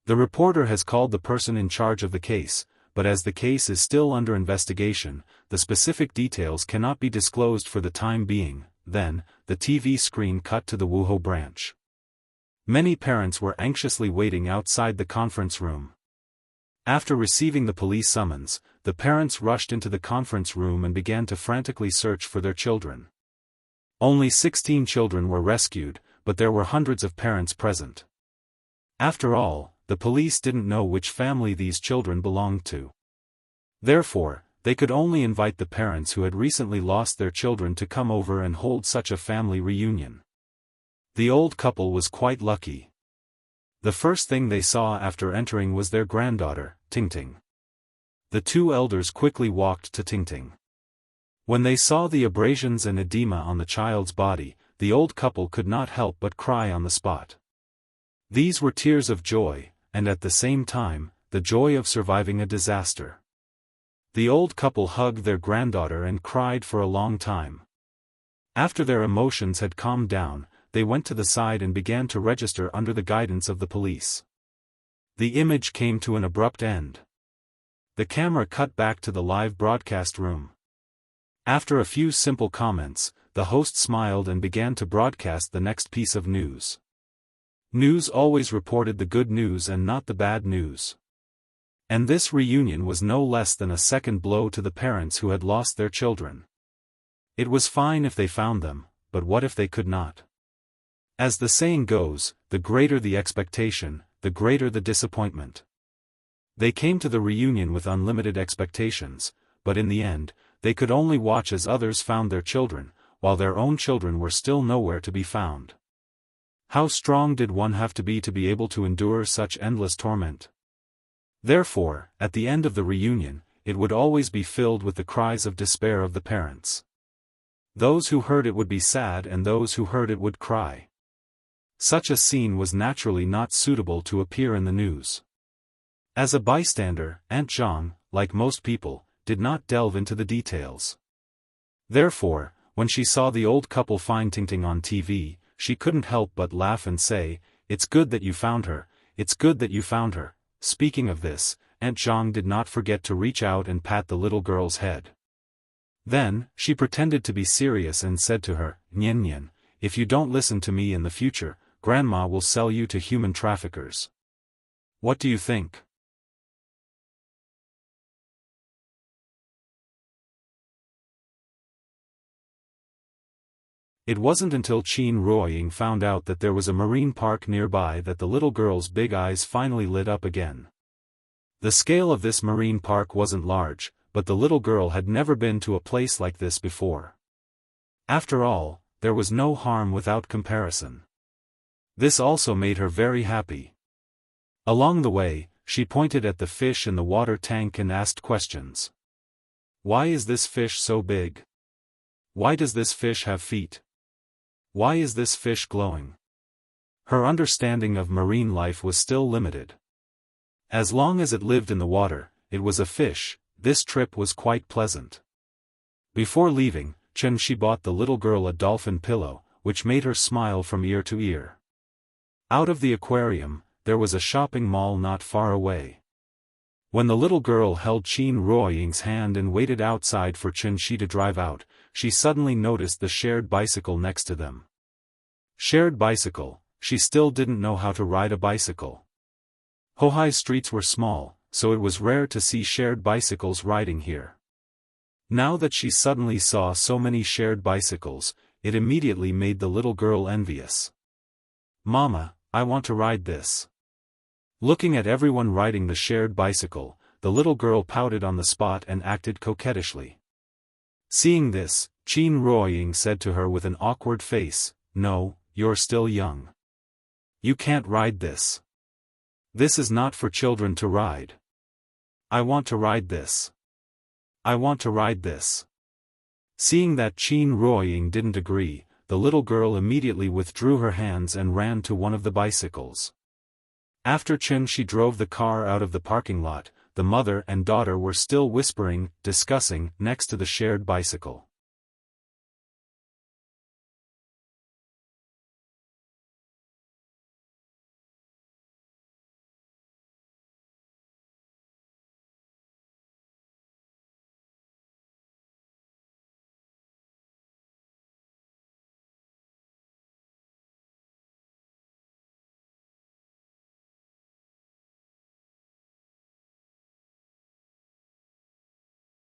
The reporter has called the person in charge of the case, but as the case is still under investigation, the specific details cannot be disclosed for the time being. Then, the TV screen cut to the Wuhou branch. Many parents were anxiously waiting outside the conference room. After receiving the police summons, the parents rushed into the conference room and began to frantically search for their children. Only 16 children were rescued, but there were hundreds of parents present. After all, the police didn't know which family these children belonged to. Therefore, they could only invite the parents who had recently lost their children to come over and hold such a family reunion. The old couple was quite lucky. The first thing they saw after entering was their granddaughter, Tingting. The two elders quickly walked to Tingting. When they saw the abrasions and edema on the child's body, the old couple could not help but cry on the spot. These were tears of joy, and at the same time, the joy of surviving a disaster. The old couple hugged their granddaughter and cried for a long time. After their emotions had calmed down, they went to the side and began to register under the guidance of the police. The image came to an abrupt end. The camera cut back to the live broadcast room. After a few simple comments, the host smiled and began to broadcast the next piece of news. News always reported the good news and not the bad news. And this reunion was no less than a second blow to the parents who had lost their children. It was fine if they found them, but what if they could not? As the saying goes, the greater the expectation, the greater the disappointment. They came to the reunion with unlimited expectations, but in the end, they could only watch as others found their children, while their own children were still nowhere to be found. How strong did one have to be able to endure such endless torment? Therefore, at the end of the reunion, it would always be filled with the cries of despair of the parents. Those who heard it would be sad and those who heard it would cry. Such a scene was naturally not suitable to appear in the news. As a bystander, Aunt Zhang, like most people, did not delve into the details. Therefore, when she saw the old couple find Tingting on TV, she couldn't help but laugh and say, "It's good that you found her, it's good that you found her." Speaking of this, Aunt Zhang did not forget to reach out and pat the little girl's head. Then, she pretended to be serious and said to her, "Nian Nian, if you don't listen to me in the future, Grandma will sell you to human traffickers." What do you think? It wasn't until Qin Ruoying found out that there was a marine park nearby that the little girl's big eyes finally lit up again. The scale of this marine park wasn't large, but the little girl had never been to a place like this before. After all, there was no harm without comparison. This also made her very happy. Along the way, she pointed at the fish in the water tank and asked questions. Why is this fish so big? Why does this fish have feet? Why is this fish glowing? Her understanding of marine life was still limited. As long as it lived in the water, it was a fish. This trip was quite pleasant. Before leaving, Shi bought the little girl a dolphin pillow, which made her smile from ear to ear. Out of the aquarium, there was a shopping mall not far away. When the little girl held Qin Ruoying's hand and waited outside for Shi to drive out, she suddenly noticed the shared bicycle next to them. Shared bicycle, she still didn't know how to ride a bicycle. Hohai's streets were small, so it was rare to see shared bicycles riding here. Now that she suddenly saw so many shared bicycles, it immediately made the little girl envious. Mama, I want to ride this. Looking at everyone riding the shared bicycle, the little girl pouted on the spot and acted coquettishly. Seeing this, Qin Ruoying said to her with an awkward face, "No, you're still young. You can't ride this. This is not for children to ride. I want to ride this. I want to ride this." Seeing that Qin Ruoying didn't agree, the little girl immediately withdrew her hands and ran to one of the bicycles. After She drove the car out of the parking lot, the mother and daughter were still whispering, discussing, next to the shared bicycle.